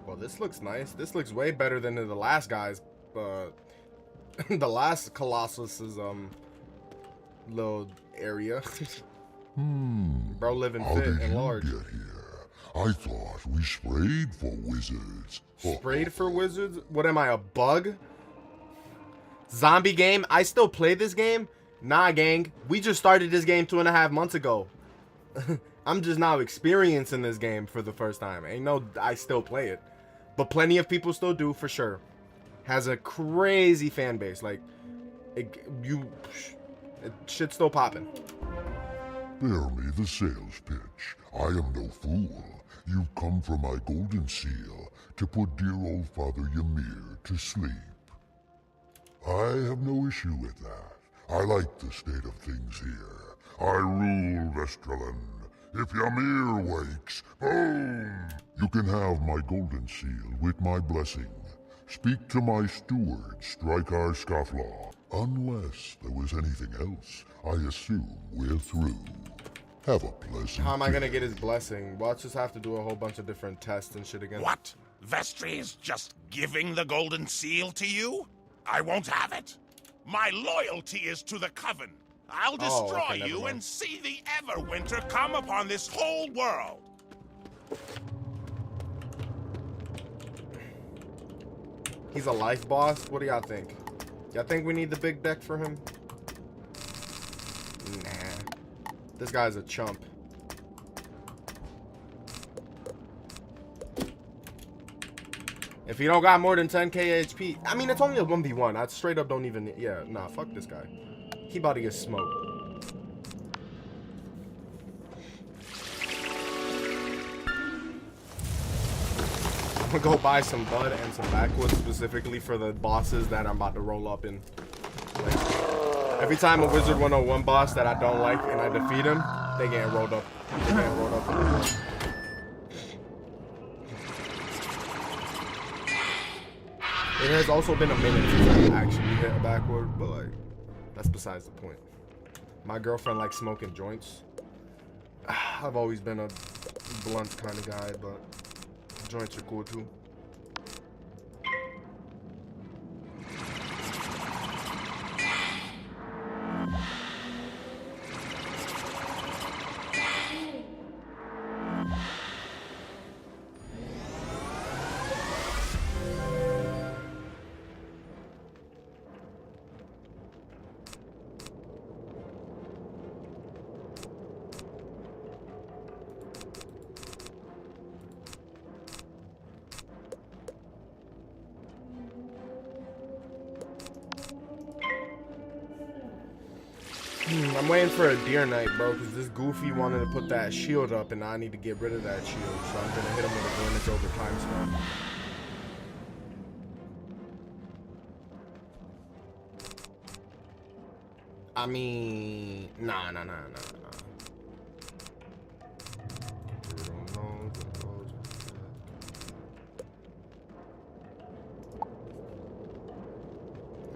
Speaker 1: Well, this looks nice. This looks way better than the last guy's. The last Colossus's little area. Bro, living
Speaker 5: How
Speaker 1: fit
Speaker 5: did
Speaker 1: and
Speaker 5: you
Speaker 1: large.
Speaker 5: get here? I thought we sprayed for wizards.
Speaker 1: Sprayed for wizards? What am I, a bug? Zombie game? I still play this game? Nah, gang. We just started this game 2.5 months ago. I'm just now experiencing this game for the first time. Ain't no, I still play it. But plenty of people still do, for sure. Has a crazy fan base. Like, shit's still popping.
Speaker 5: Bear me the sales pitch. I am no fool. You've come for my golden seal to put dear old Father Ymir to sleep. I have no issue with that. I like the state of things here. I rule Vestraland. If Ymir wakes, boom! You can have my golden seal with my blessing. Speak to my steward, Strykar Scofflaw. Unless there was anything else, I assume we're through. Have a pleasant
Speaker 1: How am I gonna
Speaker 5: day.
Speaker 1: get his blessing? We'll just have to do a whole bunch of different tests and shit again.
Speaker 6: What? Vestry is just giving the golden seal to you? I won't have it. My loyalty is to the Coven. I'll destroy
Speaker 1: okay, never
Speaker 6: you
Speaker 1: mind.
Speaker 6: and see the Everwinter come upon this whole world.
Speaker 1: He's a life boss? What do y'all think? Y'all think we need the big deck for him? Nah. This guy's a chump. If he don't got more than 10k HP, I mean, it's only a 1v1. I straight up don't even, yeah, nah, fuck this guy. He about to get smoked. I'm gonna go buy some bud and some backwoods specifically for the bosses that I'm about to roll up in. Like, every time a Wizard 101 boss that I don't like and I defeat him, they getting rolled up. They getting rolled up. It has also been a minute since I actually hit a backward, but like, that's besides the point. My girlfriend likes smoking joints. I've always been a blunt kind of guy, but joints are cool too. I'm waiting for a deer night, bro, because this goofy wanted to put that shield up, and I need to get rid of that shield, so I'm gonna hit him with a damage over time spell. I mean, nah.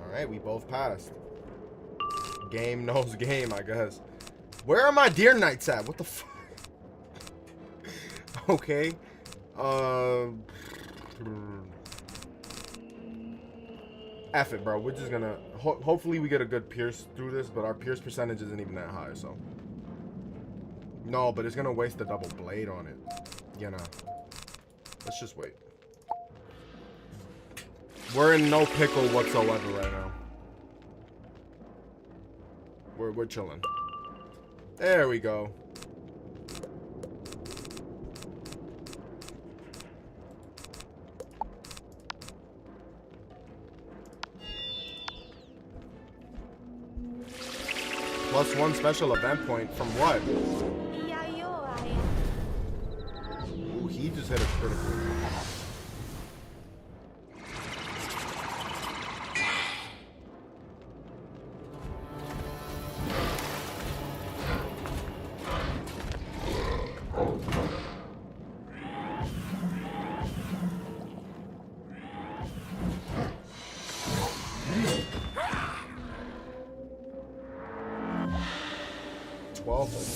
Speaker 1: Alright, we both passed. Game knows game, I guess. Where are my deer knights at? What the fuck? Okay. F it, bro. We're just gonna... hopefully we get a good pierce through this, but our pierce percentage isn't even that high, so... No, but it's gonna waste the double blade on it. You know. Let's just wait. We're in no pickle whatsoever right now. We're chilling. There we go. +1 special event point from what? Ooh, he just hit a critical.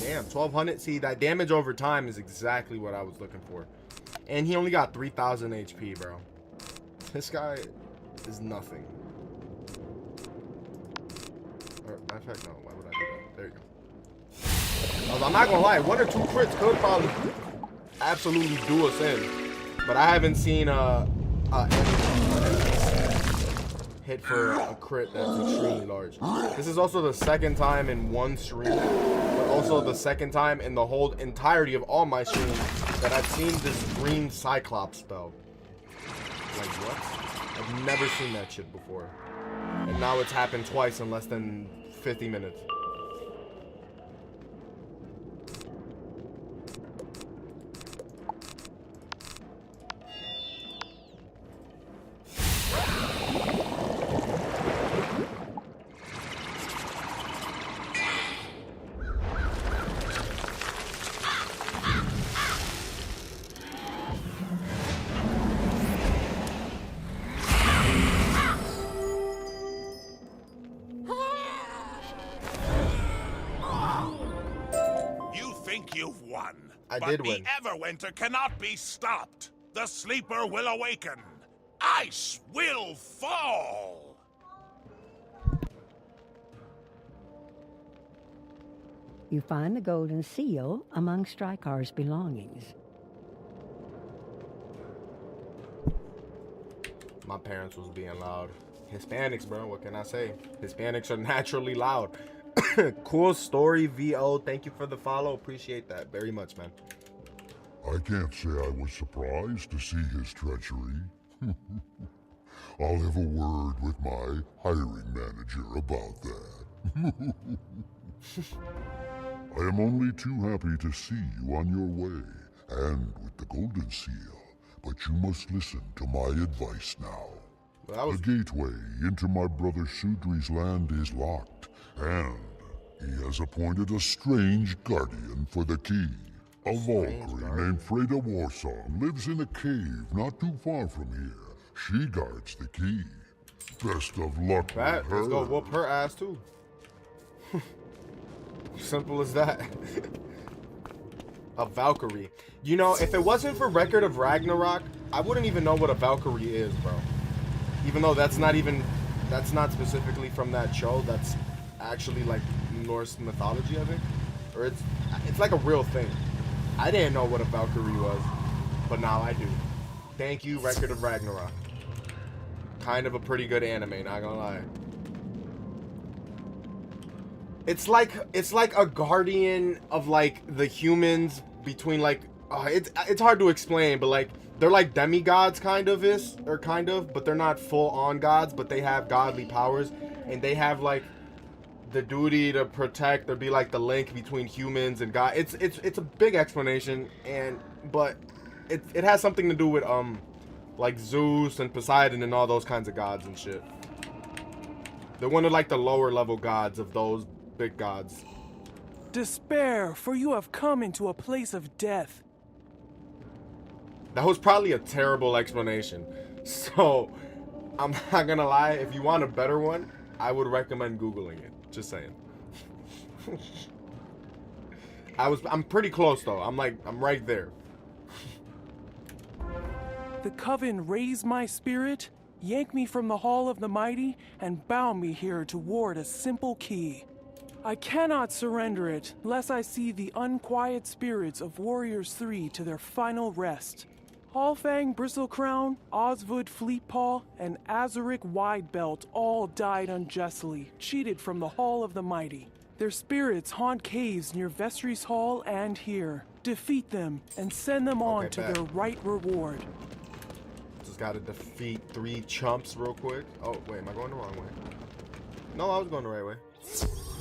Speaker 1: Damn, 1200. See, that damage over time is exactly what I was looking for. And he only got 3000 HP, bro. This guy is nothing. Or, matter of fact, no. Why would I do that? There you go. I'm not gonna lie. 1 or 2 crits could probably absolutely do us in. But I haven't seen hit for a crit that's extremely large. This is also the second time in one stream, but also the second time in the whole entirety of all my streams that I've seen this green Cyclops spell. Like, what? I've never seen that shit before. And now it's happened twice in less than 50 minutes.
Speaker 6: won.
Speaker 1: I
Speaker 6: but
Speaker 1: did
Speaker 6: the
Speaker 1: win.
Speaker 6: Everwinter cannot be stopped. The sleeper will awaken. Ice will fall.
Speaker 4: You find the golden seal among Strykar's belongings.
Speaker 1: My parents was being loud. Hispanics, bro. What can I say? Hispanics are naturally loud. Cool story, VO. Thank you for the follow. Appreciate that very much, man.
Speaker 5: I can't say I was surprised to see his treachery. I'll have a word with my hiring manager about that. I am only too happy to see you on your way, and with the golden seal, but you must listen to my advice now.
Speaker 1: Well,
Speaker 5: The gateway into my brother Sudri's land is locked, and he has appointed a strange guardian for the key. A Valkyrie named Freda Warsong lives in a cave not too far from here. She guards the key. Best of luck
Speaker 1: that,
Speaker 5: with her.
Speaker 1: let's go whoop her ass too. Simple as that. A Valkyrie. You know, if it wasn't for Record of Ragnarok, I wouldn't even know what a Valkyrie is, bro. Even though that's not specifically from that show. That's actually like Norse mythology, I think. Or it's like a real thing. I didn't know what a Valkyrie was, but now I do. Thank you, Record of Ragnarok. Kind of a pretty good anime, not gonna lie. It's like a guardian of like the humans between like it's hard to explain, but like they're like demigods kind of, but they're not full on gods, but they have godly powers, and they have like the duty to protect or be like the link between humans and God. It's a big explanation, but it has something to do with like Zeus and Poseidon and all those kinds of gods and shit. They're one of like the lower level gods of those big gods.
Speaker 7: Despair, for you have come into a place of death.
Speaker 1: That was probably a terrible explanation. So I'm not gonna lie, if you want a better one, I would recommend Googling it. Just saying. I'm pretty close though. I'm right there.
Speaker 7: The Coven raise my spirit, yank me from the Hall of the Mighty, and bound me here to ward a simple key. I cannot surrender it, lest I see the unquiet spirits of Warriors 3 to their final rest. Hallfang Bristlecrown, Osvud Fleetpaw, and Azuric Widebelt all died unjustly, cheated from the Hall of the Mighty. Their spirits haunt caves near Vestry's Hall and here. Defeat them, and send them on to their right reward.
Speaker 1: Just gotta defeat 3 chumps real quick. Oh, wait, am I going the wrong way? No, I was going the right way.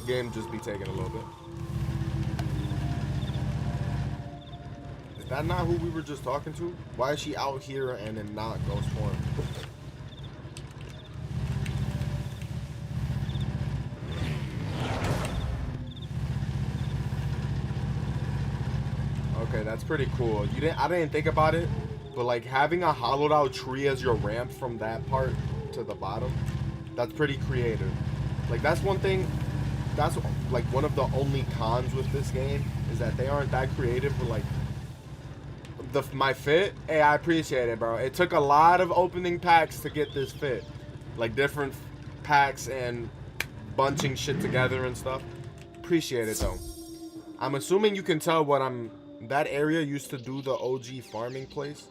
Speaker 1: Game just be taking a little bit. Is that not who we were just talking to? Why is she out here and then not Ghost form? Okay, that's pretty cool. I didn't think about it, but like having a hollowed out tree as your ramp from that part to the bottom, that's pretty creative. Like that's one thing. That's like one of the only cons with this game is that they aren't that creative for like my fit. Hey, I appreciate it, bro. It took a lot of opening packs to get this fit, like different packs and bunching shit together and stuff. Appreciate it though. I'm assuming you can tell what that area used to do the OG farming place.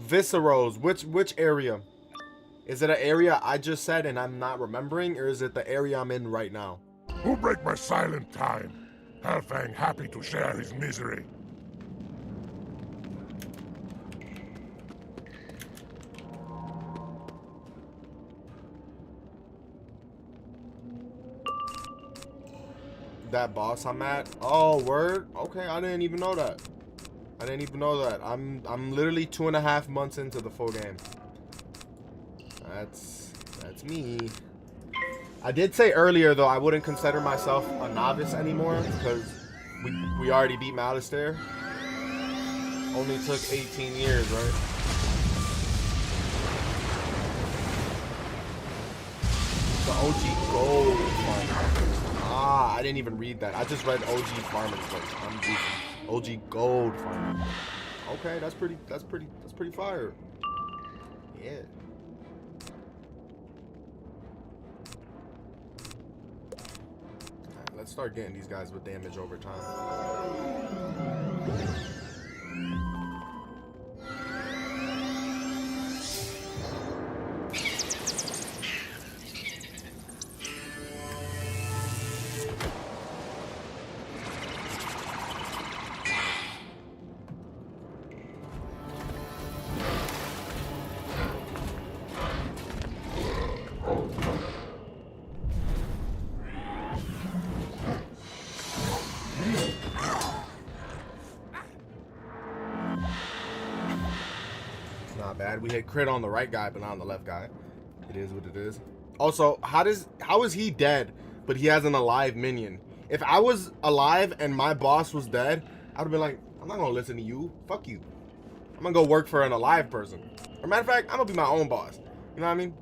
Speaker 1: Visceros, which area? Is it an area I just said and I'm not remembering, or is it the area I'm in right now?
Speaker 3: Who break my silent time? Halfang happy to share his misery.
Speaker 1: That boss I'm at? Oh, word? Okay, I didn't even know that. I'm literally 2.5 months into the full game. That's me. I did say earlier though I wouldn't consider myself a novice anymore because we already beat Malistaire. Only took 18 years, right? The OG gold farming. Ah, I didn't even read that. I just read OG farming place. I'm goofy. OG gold farmer. Okay, that's pretty fire. Yeah. Alright, let's start getting these guys with damage over time. Not bad. We hit crit on the right guy, but not on the left guy. It is what it is. Also, how is he dead, but he has an alive minion? If I was alive and my boss was dead, I'd have been like, I'm not gonna listen to you. Fuck you. I'm gonna go work for an alive person. Or matter of fact, I'm gonna be my own boss. You know what I mean?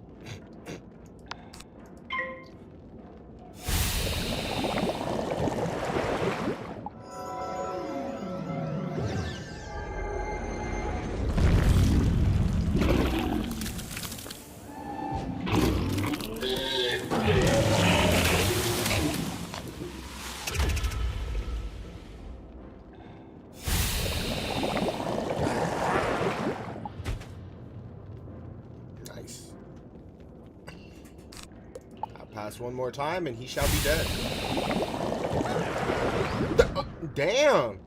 Speaker 1: Pass one more time and he shall be dead. Damn!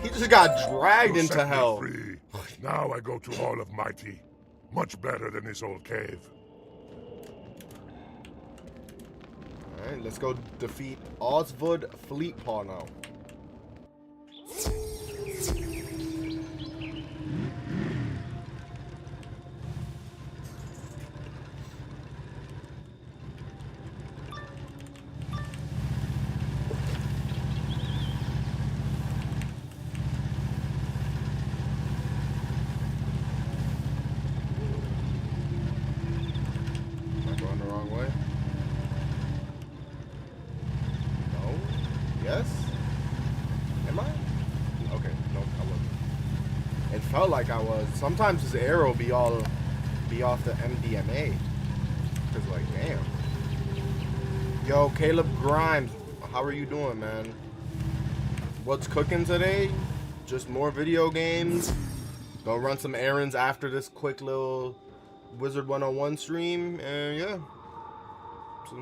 Speaker 1: He just got dragged into hell.
Speaker 3: Free. Now I go to Hall of Mighty. Much better than this old cave.
Speaker 1: Alright, let's go defeat Osvud Fleetpaw now. Yes? Am I? Okay, nope, I wasn't. It felt like I was. Sometimes his arrow be off the MDMA. Cause like, damn. Yo, Caleb Grimes, how are you doing, man? What's cooking today? Just more video games. Go run some errands after this quick little Wizard 101 stream, and yeah. It's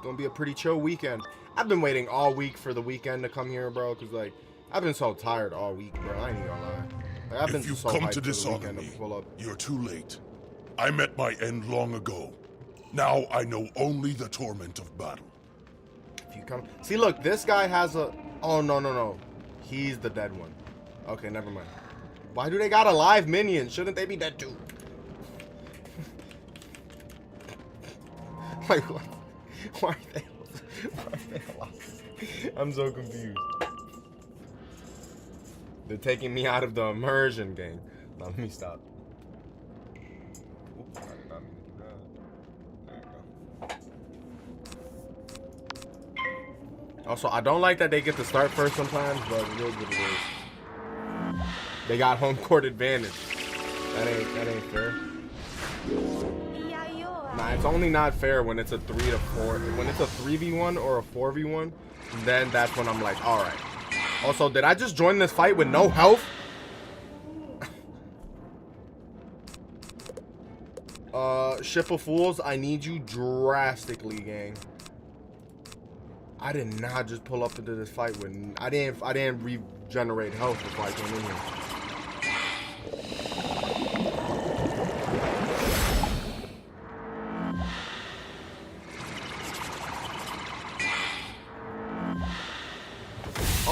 Speaker 1: gonna be a pretty chill weekend. I've been waiting all week for the weekend to come here, bro, because, like, I've been so tired all week, bro. I ain't even gonna lie. Like, I've been
Speaker 6: If you've
Speaker 1: so
Speaker 6: come
Speaker 1: hyped
Speaker 6: to
Speaker 1: for the
Speaker 6: dishonor
Speaker 1: weekend
Speaker 6: me,
Speaker 1: to pull up.
Speaker 6: you're too late. I met my end long ago. Now I know only the torment of battle.
Speaker 1: If you come... See, look, this guy has a... Oh, no. He's the dead one. Okay, never mind. Why do they got a live minion? Shouldn't they be dead, too? Like, what? Why are they alive? I'm so confused. They're taking me out of the immersion game. Now, let me stop. Oops, I did not mean to do that. There you go. Also, I don't like that they get to start first sometimes, but it is what it is. They got home court advantage. That ain't fair. Nah, it's only not fair when it's a 3 to 4. When it's a 3v1 or a 4v1, then that's when I'm like, alright. Also, did I just join this fight with no health? Ship of Fools, I need you drastically, gang. I did not just pull up into this fight with... I didn't regenerate health before I came in here.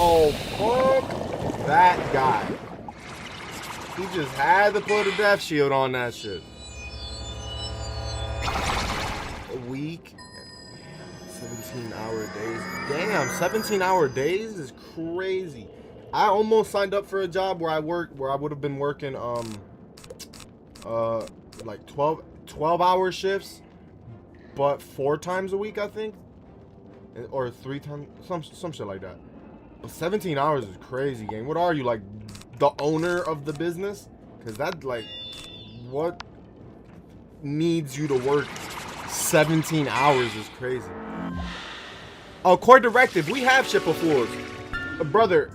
Speaker 1: Oh, fuck that guy. He just had to put a death shield on that shit. A week. 17-hour days. Damn, 17-hour days is crazy. I almost signed up for a job where I would have been working like 12-hour shifts, but 4 times a week, I think. Or 3 times, some shit like that. 17 hours is crazy, gang. What are you, like, the owner of the business? Because that, like, what needs you to work 17 hours is crazy. Oh, core directive. We have ship of fools. Brother,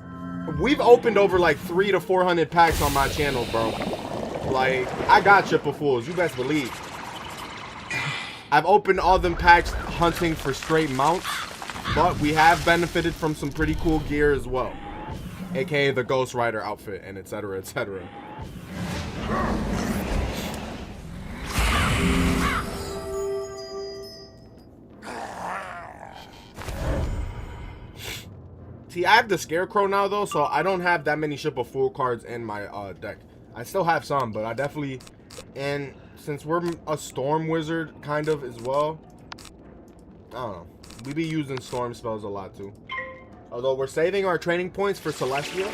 Speaker 1: we've opened over, like, 300 to 400 packs on my channel, bro. Like, I got ship of fools. You best believe. I've opened all them packs hunting for straight mounts. But we have benefited from some pretty cool gear as well, aka the Ghost Rider outfit and etc, etc. See, I have the Scarecrow now though, so I don't have that many Ship of Fool cards in my deck. I still have some, but I definitely, and since we're a Storm Wizard kind of as well, I don't know. We be using storm spells a lot too. Although we're saving our training points for Celestial.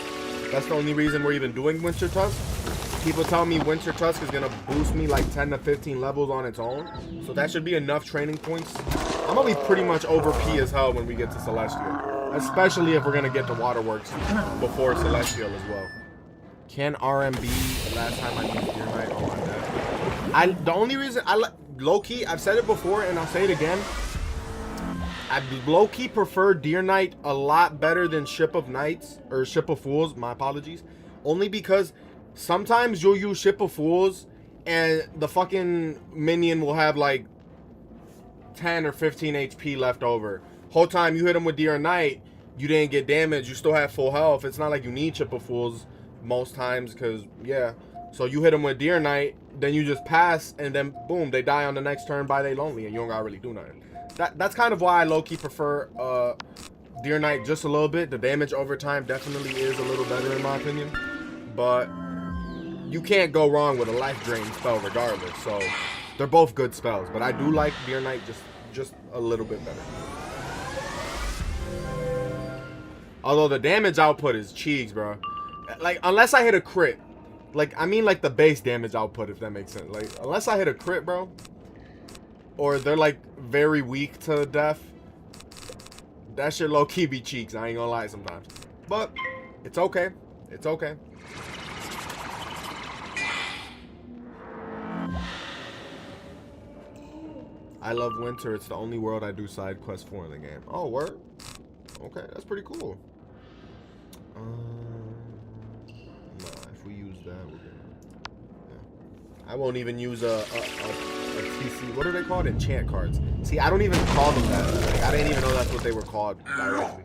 Speaker 1: That's the only reason we're even doing Wintertusk. People tell me Wintertusk is gonna boost me like 10 to 15 levels on its own. So that should be enough training points. I'm gonna be pretty much over P as hell when we get to Celestial. Especially if we're gonna get to Waterworks before Celestial as well. Can RMB last time I used Deer Knight? Oh my god. The only reason low-key, I've said it before and I'll say it again. I low-key prefer Deer Knight a lot better than Ship of Knights, or Ship of Fools, my apologies. Only because sometimes you'll use Ship of Fools and the fucking minion will have like 10 or 15 HP left over. Whole time you hit him with Deer Knight, you didn't get damage, you still have full health. It's not like you need Ship of Fools most times, because, yeah. So you hit him with Deer Knight, then you just pass, and then boom, they die on the next turn by they lonely, and you don't gotta really do nothing. That's kind of why I low-key prefer Deer Knight just a little bit. The damage over time definitely is a little better in my opinion. But you can't go wrong with a life drain spell regardless. So they're both good spells. But I do like Deer Knight just a little bit better. Although the damage output is cheeks, bro. Like, unless I hit a crit. Like, I mean like the base damage output, if that makes sense. Like, unless I hit a crit, bro. Or they're like very weak to death. That shit low-key be cheeks, I ain't gonna lie sometimes. But it's okay. It's okay. I love winter. It's the only world I do side quest for in the game. Oh, word? Okay, that's pretty cool. Nah, if we use that, we're gonna... Yeah. I won't even use a TC. What are they called? Enchant cards. See, I don't even call them that. Like, I didn't even know that's what they were called directly.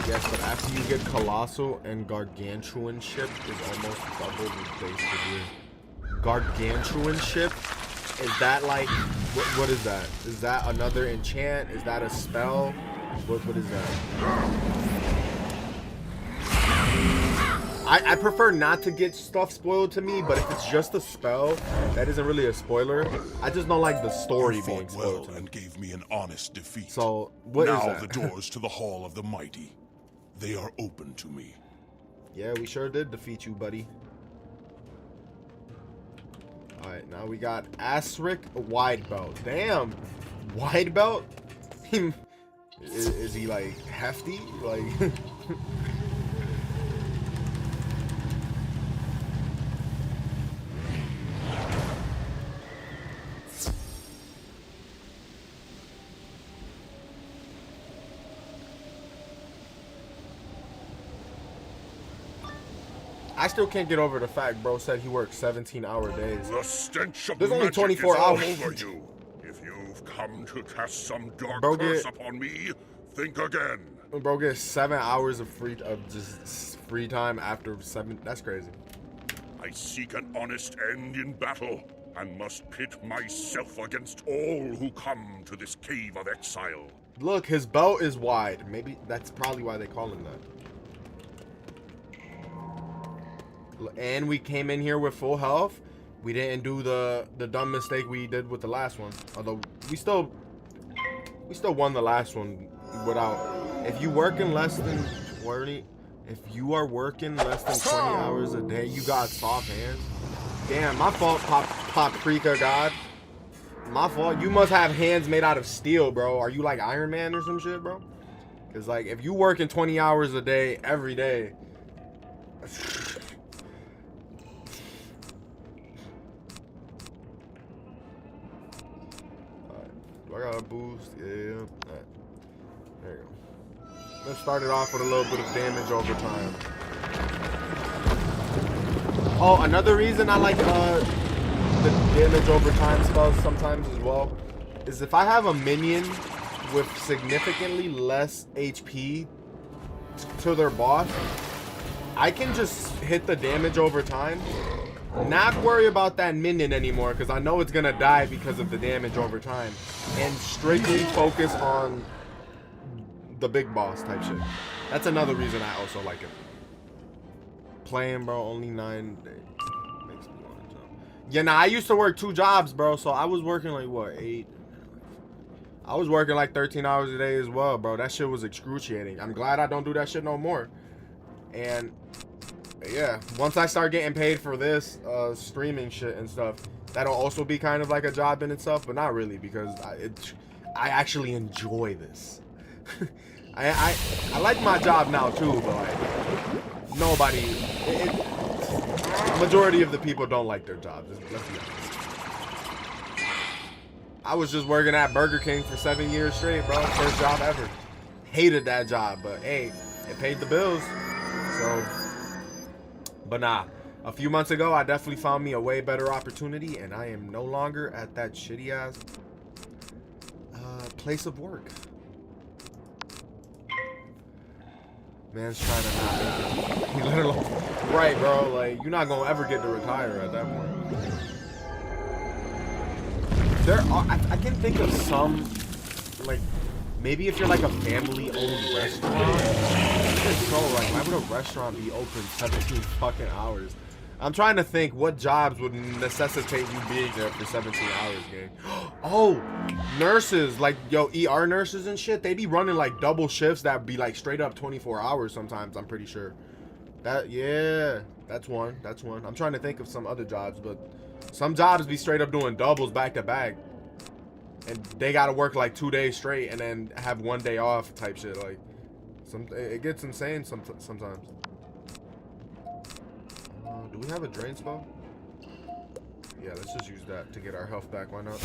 Speaker 1: Yes, but after you get Colossal and Gargantuan Ship is almost double the base gear. Gargantuan Ship? Is that like, what is that? Is that another enchant? Is that a spell? What is that? I prefer not to get stuff spoiled to me, but if it's just a spell, that isn't really a spoiler. I just don't like the story being spoiled to me.
Speaker 6: And gave me an honest defeat.
Speaker 1: So, what is that?
Speaker 6: Now the doors to the Hall of the Mighty, they are open to me.
Speaker 1: Yeah, we sure did defeat you, buddy. Alright, now we got Asric Wide Belt. Damn! Wide Belt? Is he like hefty? Like... I still can't get over the fact bro said he works 17-hour days.
Speaker 3: The stench of
Speaker 1: There's only
Speaker 3: magic
Speaker 1: 24
Speaker 3: is all
Speaker 1: hours.
Speaker 3: over you. If you've come to cast some dark
Speaker 1: Bro,
Speaker 3: curse upon me, think again.
Speaker 1: Bro gets 7 hours of free time after 7. That's crazy.
Speaker 3: I seek an honest end in battle, and must pit myself against all who come to this cave of exile.
Speaker 1: Look, his belt is wide. Maybe that's probably why they call him that. And we came in here with full health. We didn't do the dumb mistake we did with the last one. Although we still won the last one without. If you working less than 20, if you are working less than 20 hours a day, you got soft hands. Damn, my fault, Paprika God. My fault. You must have hands made out of steel, bro. Are you like Iron Man or some shit, bro? Because, like, if you working 20 hours a day, every day... Alright. Do I got a boost? Yeah. Alright. There you go. Let's start it off with a little bit of damage over time. Oh, another reason I like, the damage over time spells sometimes as well is if I have a minion with significantly less HP to their boss, I can just hit the damage over time, not worry about that minion anymore because I know it's gonna die because of the damage over time, and strictly focus on the big boss type shit. That's another reason I also like it. Playing, bro, only 9 days. Makes me want to jump. Yeah, nah, I used to work 2 jobs, bro, so I was working like, what, 8? I was working like 13 hours a day as well, bro. That shit was excruciating. I'm glad I don't do that shit no more. And, yeah, once I start getting paid for this, streaming shit and stuff, that'll also be kind of like a job in itself, but not really, because I actually enjoy this. I like my job now, too, but, like, nobody... majority of the people don't like their jobs. Let's be honest. I was just working at Burger King for 7 years straight, bro. First job ever. Hated that job, but hey, it paid the bills. So, but nah. A few months ago, I definitely found me a way better opportunity, and I am no longer at that shitty ass place of work. Man's trying to not make it. He literally, right, bro. Like, you're not gonna ever get to retire at that point. There are, I can think of some, like, maybe if you're like a family-owned restaurant. It's so like, why would a restaurant be open 17 fucking hours? I'm trying to think what jobs would necessitate you being there for 17 hours, gang. Oh, nurses, like, yo, ER nurses and shit, they be running like double shifts that be like straight up 24 hours sometimes, I'm pretty sure. That, yeah, that's one. I'm trying to think of some other jobs, but some jobs be straight up doing doubles back to back. And they gotta work like 2 days straight and then have 1 day off type shit. Like, it gets insane sometimes. Do we have a drain spell? Yeah, let's just use that to get our health back. Why not?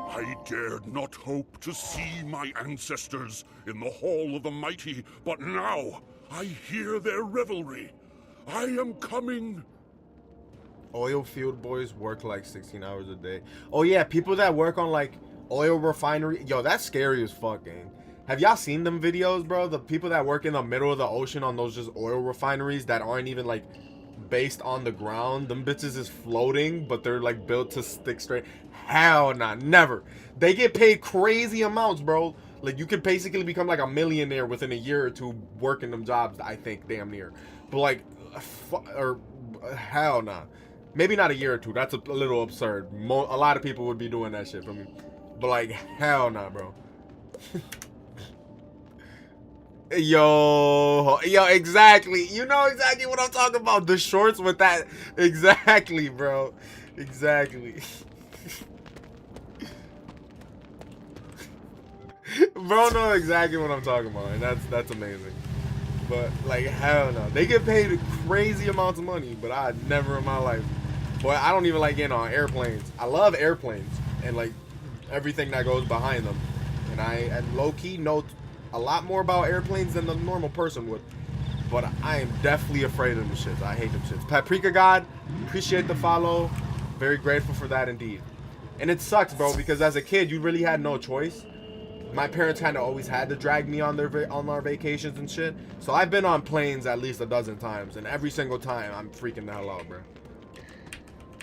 Speaker 3: I dared not hope to see my ancestors in the Hall of the Mighty, but now I hear their revelry. I am coming.
Speaker 1: Oil field boys work like 16 hours a day. Oh yeah, people that work on like oil refinery. Yo, that's scary as fuck, gang. Have y'all seen them videos, bro? The people that work in the middle of the ocean on those just oil refineries that aren't even like based on the ground. Them bitches is floating, but they're like built to stick straight. Hell nah, never. They get paid crazy amounts, bro. Like, you could basically become like a millionaire within a year or two working them jobs, I think, damn near. But like, hell nah. Maybe not a year or two. That's a little absurd. A lot of people would be doing that shit for me. But like, hell nah, bro. Yo, exactly. You know exactly what I'm talking about. The shorts with that. Exactly, bro. Exactly. Bro know exactly what I'm talking about, and that's amazing. But like, hell no. They get paid crazy amounts of money, but I never in my life. Boy, I don't even like getting on airplanes. I love airplanes and like everything that goes behind them. And I low-key know a lot more about airplanes than the normal person would. But I am definitely afraid of them shits. I hate them shits. Paprika God, appreciate the follow. Very grateful for that indeed. And it sucks, bro, because as a kid, you really had no choice. My parents kind of always had to drag me on our vacations and shit. So I've been on planes at least a dozen times. And every single time, I'm freaking the hell out, bro.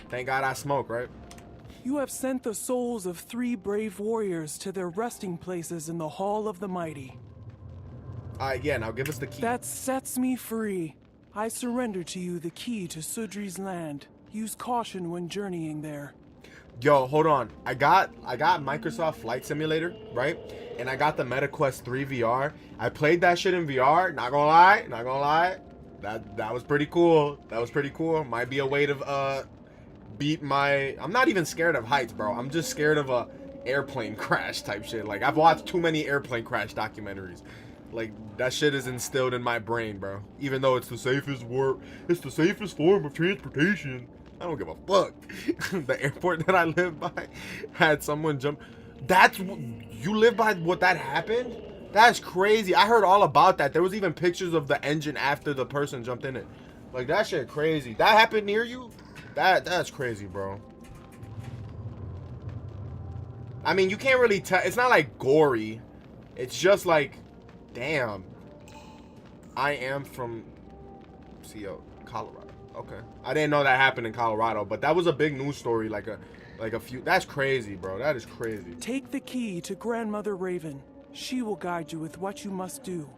Speaker 1: Thank God I smoke, right?
Speaker 7: You have sent the souls of 3 brave warriors to their resting places in the Hall of the Mighty.
Speaker 1: Yeah, now give us the key.
Speaker 7: That sets me free. I surrender to you the key to Sudri's land. Use caution when journeying there.
Speaker 1: Yo, hold on. I got Microsoft Flight Simulator, right? And I got the MetaQuest 3 VR. I played that shit in VR. Not gonna lie. That was pretty cool. That was pretty cool. Might be a way to beat my. I'm not even scared of heights, bro. I'm just scared of a airplane crash type shit. Like, I've watched too many airplane crash documentaries. Like, that shit is instilled in my brain, bro. Even though it's the safest form of transportation. I don't give a fuck. The airport that I live by had someone jump. You live by what that happened? That's crazy. I heard all about that. There was even pictures of the engine after the person jumped in it. Like, that shit crazy. That happened near you? That's crazy, bro. I mean, you can't really tell. It's not like gory. It's just like, damn. I am from Colorado. Okay. I didn't know that happened in Colorado, but that was a big news story like a few. That's crazy, bro. That is crazy.
Speaker 7: Take the key to Grandmother Raven. She will guide you with what you must do.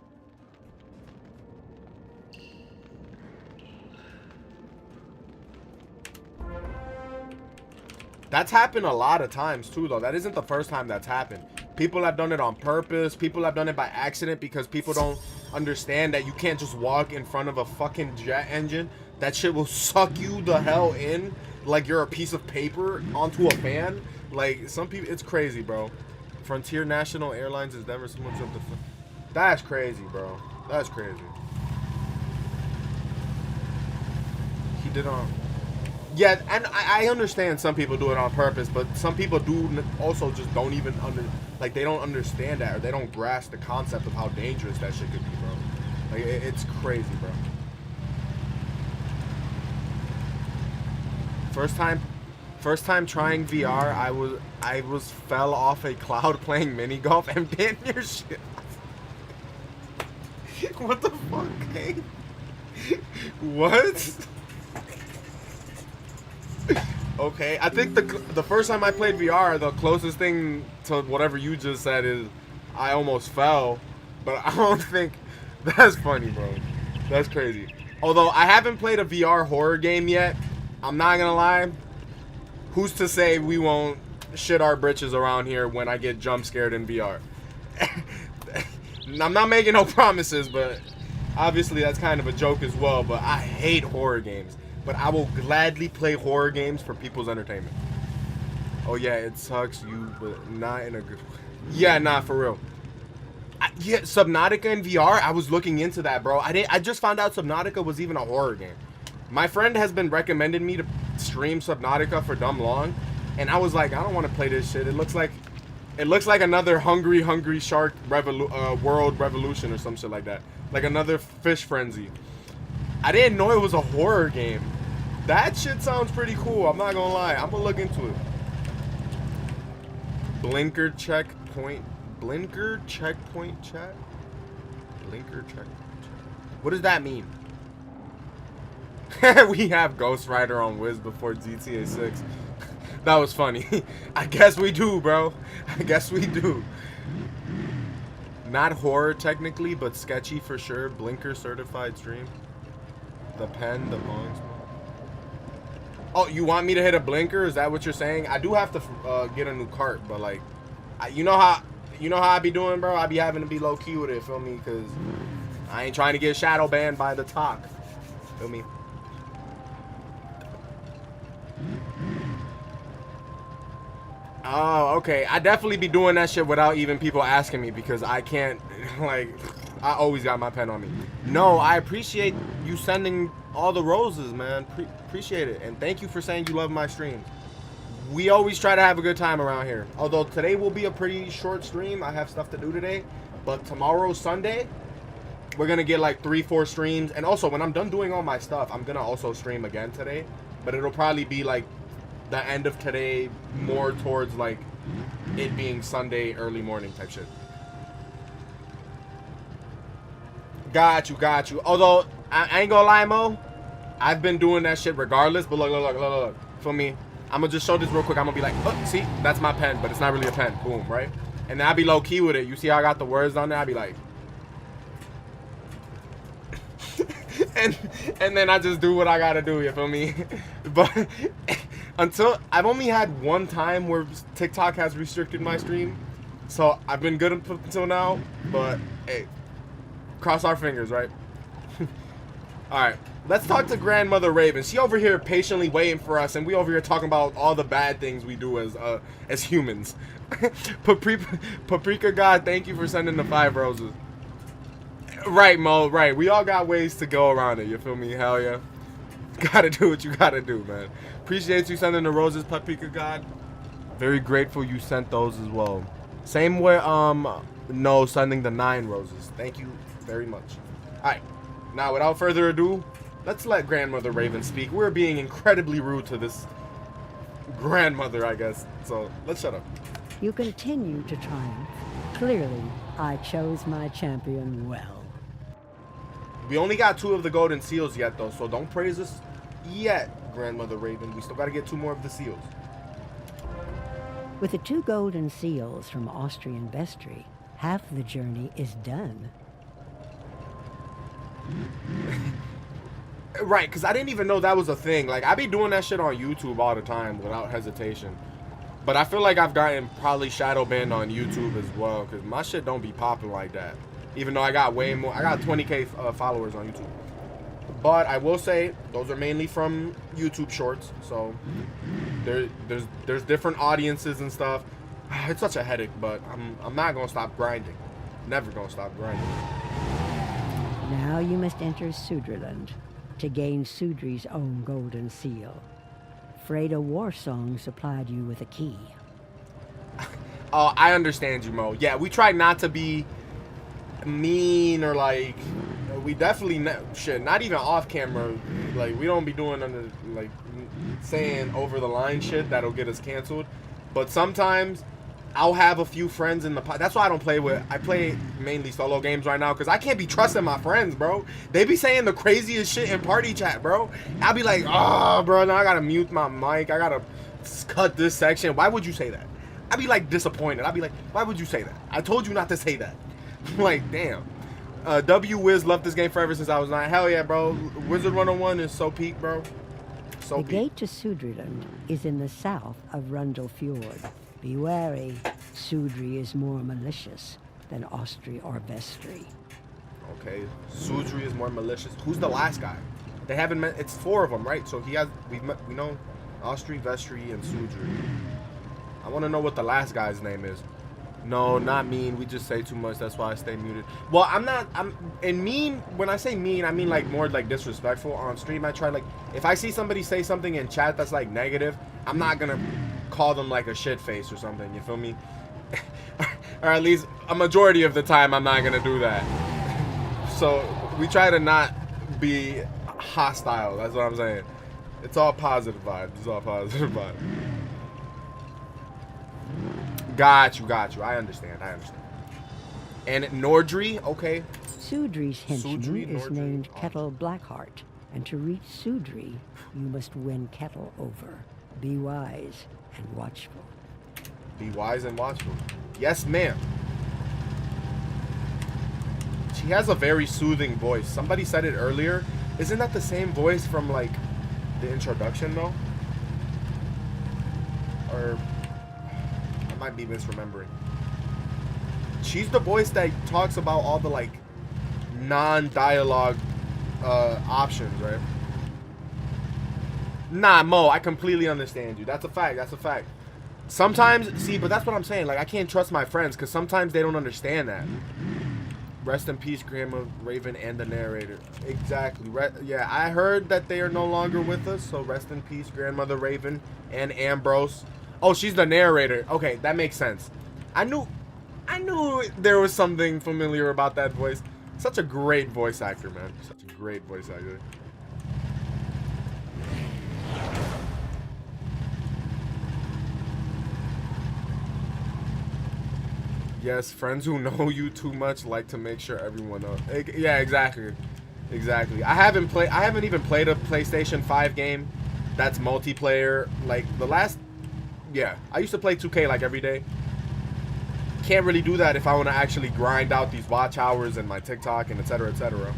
Speaker 1: That's happened a lot of times too, though. That isn't the first time that's happened. People have done it on purpose. People have done it by accident because people don't understand that you can't just walk in front of a fucking jet engine. That shit will suck you the hell in like you're a piece of paper onto a fan. Like, some people, it's crazy, bro. Frontier National Airlines is never someone jumped the. That's crazy, bro. That's crazy. He did on. Yeah, and I understand some people do it on purpose, but some people do also just don't even they don't understand that, or they don't grasp the concept of how dangerous that shit could be, bro. Like, it's crazy, bro. First time trying VR, I was fell off a cloud playing mini golf and damn near shit. What the fuck, hey? What? Okay, I think the first time I played VR, the closest thing to whatever you just said is I almost fell, but I don't think that's funny, bro. That's crazy. Although I haven't played a VR horror game yet, I'm not gonna lie. Who's to say we won't shit our britches around here when I get jump scared in VR? I'm not making no promises, but obviously that's kind of a joke as well. But I hate horror games. But I will gladly play horror games for people's entertainment. Oh yeah, it sucks you, but not in a good way. Yeah, nah, for real. Yeah, Subnautica in VR, I was looking into that, bro. I just found out Subnautica was even a horror game. My friend has been recommending me to stream Subnautica for dumb long, and I was like, I don't want to play this shit. It looks like another Hungry Shark World Revolution or some shit like that. Like another Fish Frenzy. I didn't know it was a horror game. That shit sounds pretty cool. I'm not gonna lie. I'm gonna look into it. Blinker checkpoint chat? Blinker checkpoint chat. What does that mean? We have Ghost Rider on Wiz before GTA 6. That was funny. I guess we do, bro. I guess we do. Not horror technically, but sketchy for sure. Blinker certified stream. The pen, the bongs. Oh, you want me to hit a blinker? Is that what you're saying? I do have to get a new cart, but like, you know how I be doing, bro. I be having to be low key with it, feel me? Cause I ain't trying to get shadow banned by the talk, feel me? Oh, okay. I definitely be doing that shit without even people asking me because I can't, like, I always got my pen on me. No, I appreciate you sending all the roses, man. Appreciate it. And thank you for saying you love my streams. We always try to have a good time around here. Although today will be a pretty short stream. I have stuff to do today. But tomorrow, Sunday, we're going to get like 3-4 streams. And also, when I'm done doing all my stuff, I'm going to also stream again today. But it'll probably be like the end of today, more towards like it being Sunday early morning type shit. Got you. Although I ain't gonna lie, Mo, I've been doing that shit regardless. But look. For me, I'm gonna just show this real quick. I'm gonna be like, oh, see, that's my pen, but it's not really a pen. Boom, right? And then I'll be low key with it. You see how I got the words on there? I'll be like, and then I just do what I gotta do. You feel me? But until I've only had one time where TikTok has restricted my stream, so I've been good until now. But hey, cross our fingers, right? All right, let's talk to Grandmother Raven. She over here patiently waiting for us, and we over here talking about all the bad things we do as humans. Paprika God, thank you for sending the 5 roses. Right, Mo. Right, we all got ways to go around it. You feel me? Hell yeah. Gotta do what you gotta do, man. Appreciate you sending the roses, Paprika God. Very grateful you sent those as well. Same with no sending the 9 roses. Thank you very much. All right. Now, without further ado, let's let Grandmother Raven speak. We're being incredibly rude to this grandmother, I guess. So, let's shut up.
Speaker 4: You continue to triumph. Clearly, I chose my champion well.
Speaker 1: We only got 2 of the golden seals yet, though, so don't praise us yet, Grandmother Raven. We still got to get 2 more of the seals.
Speaker 4: With the 2 golden seals from Austrian Vestry, half the journey is done.
Speaker 1: Right, because I didn't even know that was a thing. Like, I be doing that shit on YouTube all the time without hesitation. But I feel like I've gotten probably shadow banned on YouTube as well, because my shit don't be popping like that. Even though I got way more, I got 20K followers on YouTube. But I will say, those are mainly from YouTube shorts. So, there's different audiences and stuff. It's such a headache, but I'm not going to stop grinding. Never going to stop grinding.
Speaker 4: Now you must enter Sudriland to gain Sudri's own golden seal. Freda Warsong supplied you with a key.
Speaker 1: Oh, I understand you, Mo. Yeah, we try not to be mean or like, we definitely not even off camera. Like, we don't be doing under, like, saying over the line shit that'll get us canceled. But sometimes I'll have a few friends in the that's why I don't play with. I play mainly solo games right now because I can't be trusting my friends, bro. They be saying the craziest shit in party chat, bro. I'll be like, oh, bro, now I gotta mute my mic. I gotta cut this section. Why would you say that? I'd be like disappointed. I'd be like, why would you say that? I told you not to say that. I'm like, damn. W Wiz loved this game forever since I was 9. Hell yeah, bro. Wizard 101 is so peak, bro. So
Speaker 4: The
Speaker 1: peak.
Speaker 4: gate to Sudriland is in the south of Rundle Fjord. Be wary, Sudri is more malicious than Austri or Vestry.
Speaker 1: Okay, Sudri is more malicious. Who's the last guy? They haven't met. It's 4 of them, right? So he has. We know Austri, Vestry, and Sudri. I want to know what the last guy's name is. No, not mean. We just say too much. That's why I stay muted. Well, and mean, when I say mean, I mean like more like disrespectful. On stream, I try like, if I see somebody say something in chat that's like negative, I'm not gonna call them like a shit face or something. You feel me? Or at least a majority of the time, I'm not gonna do that. So we try to not be hostile. That's what I'm saying. It's all positive vibes. It's all positive vibes. Got you. I understand. And Nordry, okay.
Speaker 4: Sudri's henchman
Speaker 1: Sudri,
Speaker 4: is
Speaker 1: Nordri,
Speaker 4: named
Speaker 1: awesome.
Speaker 4: Kettle Blackheart, and to reach Sudri, you must win Kettle over. Be wise and watchful.
Speaker 1: Be wise and watchful. Yes, ma'am. She has a very soothing voice. Somebody said it earlier. Isn't that the same voice from like the introduction though? Or I might be misremembering. She's the voice that talks about all the like non-dialogue options, right? Nah, Mo, I completely understand you. That's a fact. Sometimes, see, but that's what I'm saying. Like, I can't trust my friends because sometimes they don't understand that. Rest in peace, Grandma Raven and the narrator. Exactly. Yeah, I heard that they are no longer with us, so rest in peace, Grandmother Raven and Ambrose. Oh, she's the narrator. Okay, that makes sense. I knew there was something familiar about that voice. Such a great voice actor, man. Such a great voice actor. Yes, friends who know you too much like to make sure everyone knows. Yeah, exactly. I haven't even played a PlayStation 5 game that's multiplayer. Like the last, yeah, I used to play 2K like every day. Can't really do that if I want to actually grind out these watch hours and my TikTok and etc. etc.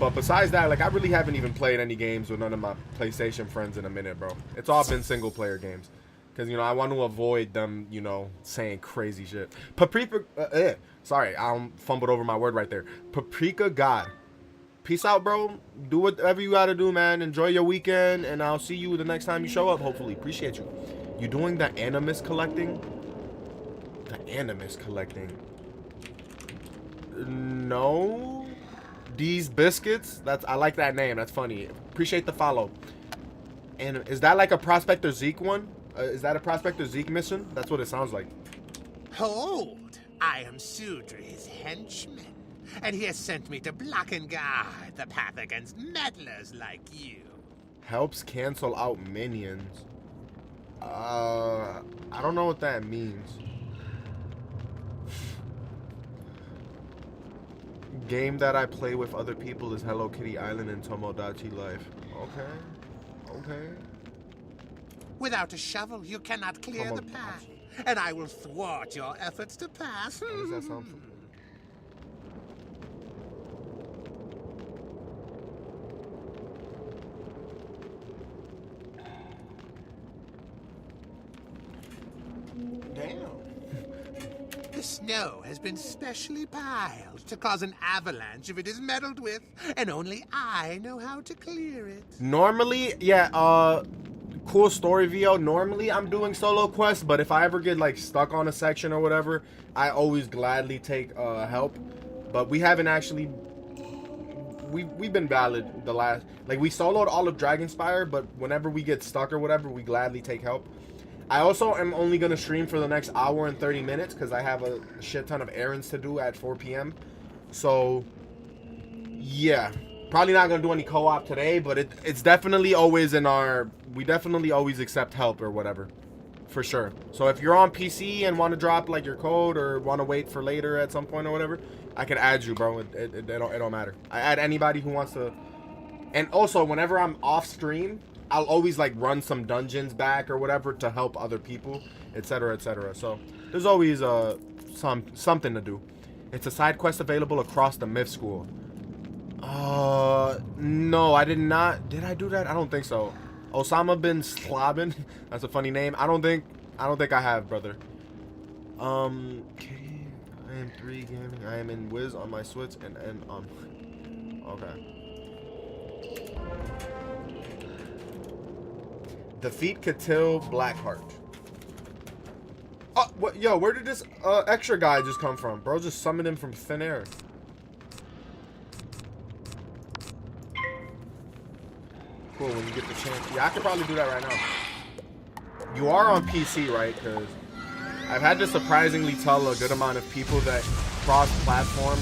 Speaker 1: But besides that, like I really haven't even played any games with none of my PlayStation friends in a minute, bro. It's all been single player games. Because, you know, I want to avoid them, you know, saying crazy shit. Paprika, sorry, I fumbled over my word right there. Paprika God. peace out, bro. Do whatever you gotta do, man. Enjoy your weekend, and I'll see you the next time you show up, hopefully. Appreciate you. You doing the animus collecting? The animus collecting. No. These biscuits? I like that name. That's funny. Appreciate the follow. And is that like a Prospector Zeke one? Is that a Prospector Zeke mission? That's what it sounds like.
Speaker 8: Hold! I am Sudri's henchman, and he has sent me to block and guard the path against meddlers like you.
Speaker 1: Helps cancel out minions. I don't know what that means. Game that I play with other people is Hello Kitty Island and Tomodachi Life. Okay.
Speaker 8: Without a shovel, you cannot clear the path, and I will thwart your efforts to pass.
Speaker 1: How does that sound familiar? Damn.
Speaker 8: The snow has been specially piled to cause an avalanche if it is meddled with, and only I know how to clear it.
Speaker 1: Normally, yeah, cool story, VO. Normally, I'm doing solo quests, but if I ever get, like, stuck on a section or whatever, I always gladly take help. But we haven't actually... We've been valid the last... Like, we soloed all of Dragonspire, but whenever we get stuck or whatever, we gladly take help. I also am only going to stream for the next hour and 30 minutes because I have a shit ton of errands to do at 4 p.m. So, yeah. Probably not going to do any co-op today, but it's definitely always in our... We definitely always accept help or whatever. For sure. So if you're on PC and want to drop, like, your code or want to wait for later at some point or whatever, I can add you, bro. It don't matter. I add anybody who wants to... And also, whenever I'm off stream... I'll always like run some dungeons back or whatever to help other people, etc., etc. So there's always something to do. It's a side quest available across the myth school. No, I did not. Did I do that? I don't think so. Osama bin Slabin. That's a funny name. I don't think I have, brother. Okay. I am 3 gaming. I am in Wiz on my Switch and on. Okay. Defeat Catil Blackheart. Oh, what? Yo, where did this extra guy just come from? Bro just summoned him from thin air. Cool, when you get the chance. Yeah, I could probably do that right now. You are on PC, right? Because I've had to surprisingly tell a good amount of people that cross-platform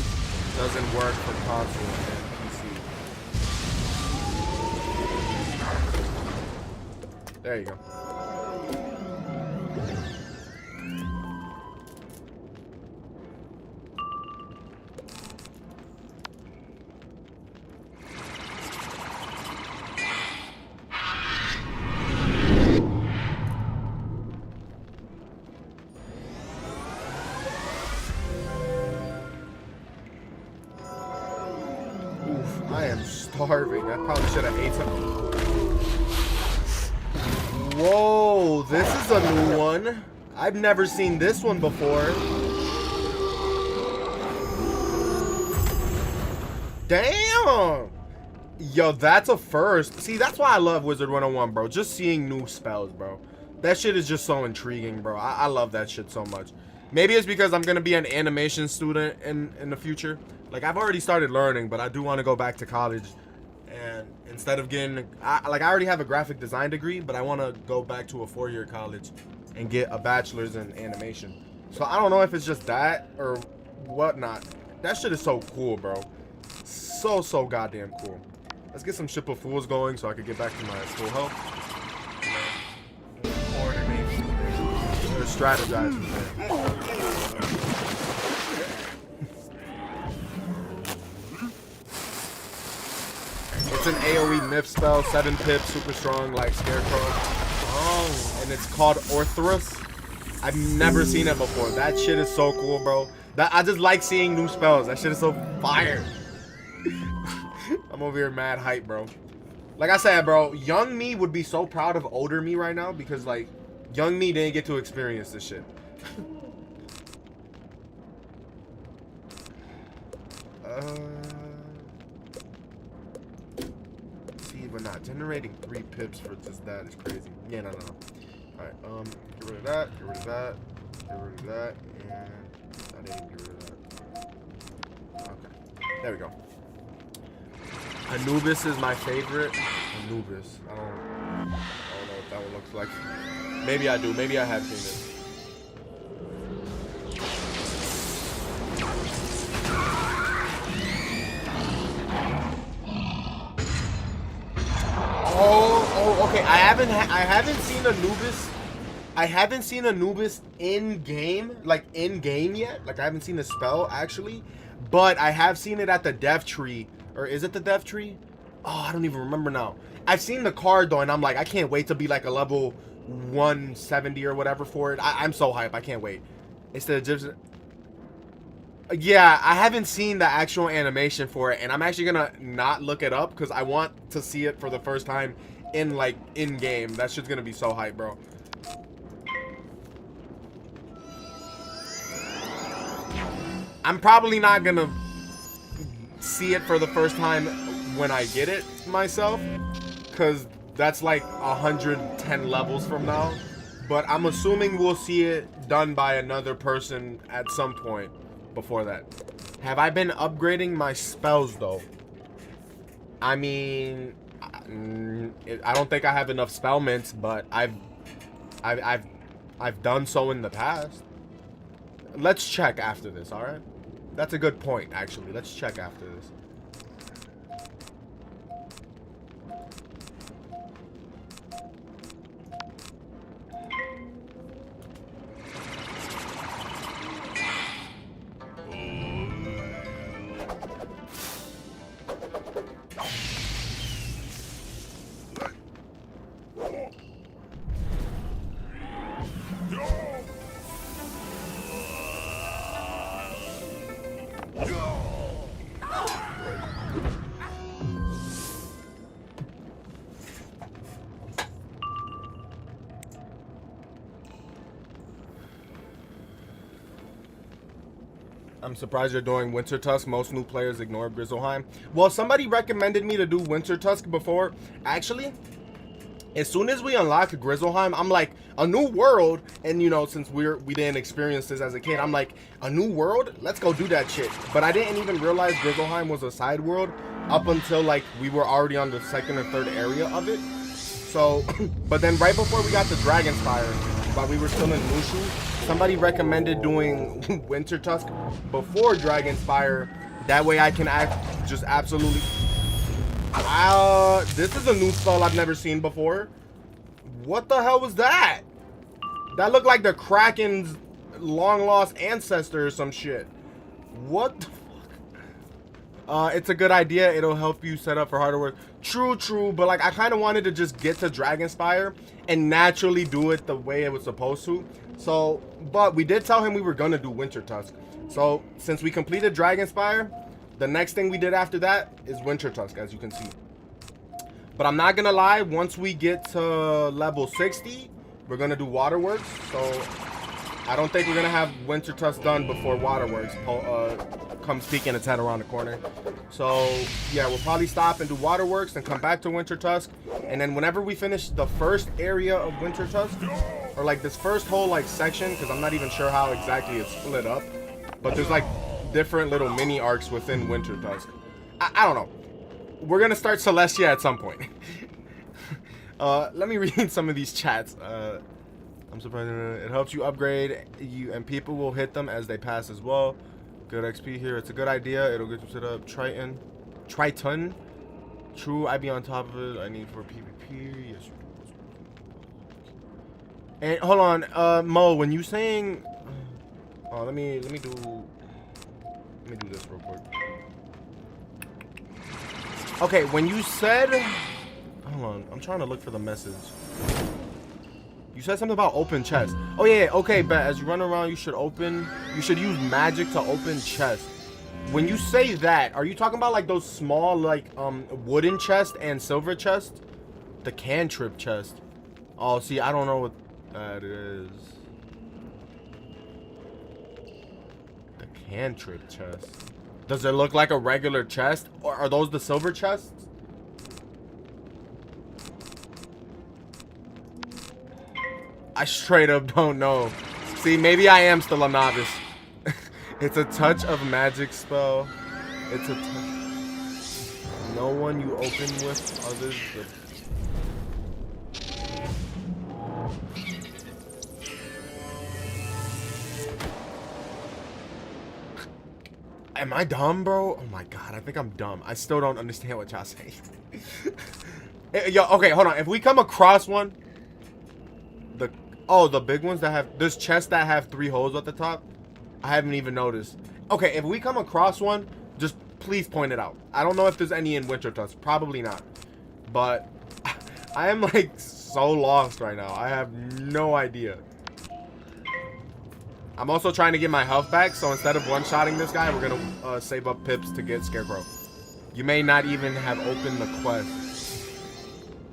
Speaker 1: doesn't work for console and PC. There you go. Oof, I am starving. I probably should have ate something. Whoa, this is a new one. I've never seen this one before. Damn! Yo, that's a first. See, that's why I love Wizard 101, bro. Just seeing new spells, bro. That shit is just so intriguing, bro. I love that shit so much. Maybe it's because I'm going to be an animation student in the future. Like, I've already started learning, but I do want to go back to college. And instead of getting, I already have a graphic design degree, but I want to go back to a 4-year college and get a bachelor's in animation. So I don't know if it's just that or whatnot. That shit is so cool, bro. So goddamn cool. Let's get some Ship of Fools going so I can get back to my full health. Or strategize from there. It's an AoE myth spell, 7 pips, super strong, like Scarecrow. Oh, and it's called Orthrus. I've never seen it before. That shit is so cool, bro. I just like seeing new spells. That shit is so fire. I'm over here mad hype, bro. Like I said, bro, young me would be so proud of older me right now because, like, young me didn't get to experience this shit. but not generating 3 pips for just that is crazy. Yeah, no. Alright, get rid of that, get rid of that, get rid of that, and I didn't get rid of that. Okay, there we go. Anubis is my favorite. Anubis. I don't know what that one looks like. Maybe I do. Maybe I have seen it. Oh, okay. I haven't seen Anubis. I haven't seen Anubis in game, like in game yet. Like I haven't seen the spell actually, but I have seen it at the dev tree. Or is it the dev tree? Oh, I don't even remember now. I've seen the card though, and I'm like, I can't wait to be like a level 170 or whatever for it. I'm so hyped. I can't wait. It's the Egyptian. Yeah, I haven't seen the actual animation for it, and I'm actually gonna not look it up because I want to see it for the first time in like in game. That shit's gonna be so hype, bro. I'm probably not gonna see it for the first time when I get it myself, because that's like 110 levels from now. But I'm assuming we'll see it done by another person at some point before that. Have I been upgrading my spells though? I mean, I don't think I have enough spell mints, but I've done so in the past. Let's check after this, all right? That's a good point, actually. Let's check after this. I'm surprised you're doing Wintertusk. Most new players ignore Grizzleheim. Well, somebody recommended me to do Wintertusk before. Actually, as soon as we unlock Grizzleheim, I'm like, a new world. And you know, since we didn't experience this as a kid, I'm like, a new world? Let's go do that shit. But I didn't even realize Grizzleheim was a side world up until like we were already on the second or third area of it. So, but then right before we got to Dragonspire, while we were still in Mushu, somebody recommended doing Wintertusk before Dragonspire. That way I can just absolutely... this is a new spell I've never seen before. What the hell was that? That looked like the Kraken's long-lost ancestor or some shit. What the fuck? It's a good idea. It'll help you set up for harder work. True, but like I kind of wanted to just get to Dragonspire and naturally do it the way it was supposed to. So, but we did tell him we were gonna do Wintertusk. So, since we completed Dragonspire, the next thing we did after that is Wintertusk, as you can see. But I'm not gonna lie, once we get to level 60, we're gonna do Waterworks. So, I don't think we're gonna have Wintertusk done before Waterworks comes peeking its head around the corner. So, yeah, we'll probably stop and do Waterworks and come back to Wintertusk. And then whenever we finish the first area of Wintertusk, or like this first whole like section, because I'm not even sure how exactly it's split up, but there's like different little mini arcs within Wintertusk. I don't know. We're gonna start Celestia at some point. Let me read some of these chats. I'm surprised it helps you upgrade you, and people will hit them as they pass as well. Good XP here. It's a good idea. It'll get you set up. Triton. True. I be on top of it. I need for PvP. Yes. And hold on, Mo. When you saying, oh, let me do this real quick. Okay, when you said, hold on, I'm trying to look for the message. You said something about open chest. Oh yeah, okay, but as you run around, you should use magic to open chests. When you say that, are you talking about like those small like wooden chest and silver chest? The cantrip chest. Oh, see, I don't know what that is. The cantrip chest. Does it look like a regular chest? Or are those the silver chests? I straight up don't know. See, maybe I am still a novice. It's a touch of magic spell. It's a touch. No one you open with others but... Am I dumb, bro? Oh my god, I think I'm dumb. I still don't understand what y'all say. Yo, okay, hold on. If we come across one, the big ones that have, there's chests that have 3 holes at the top. I haven't even noticed. Okay, if we come across one, just please point it out. I don't know if there's any in Wintertusk. Probably not. But I am like so lost right now. I have no idea. I'm also trying to get my health back, so instead of one-shotting this guy, we're gonna save up pips to get Scarecrow. You may not even have opened the quest.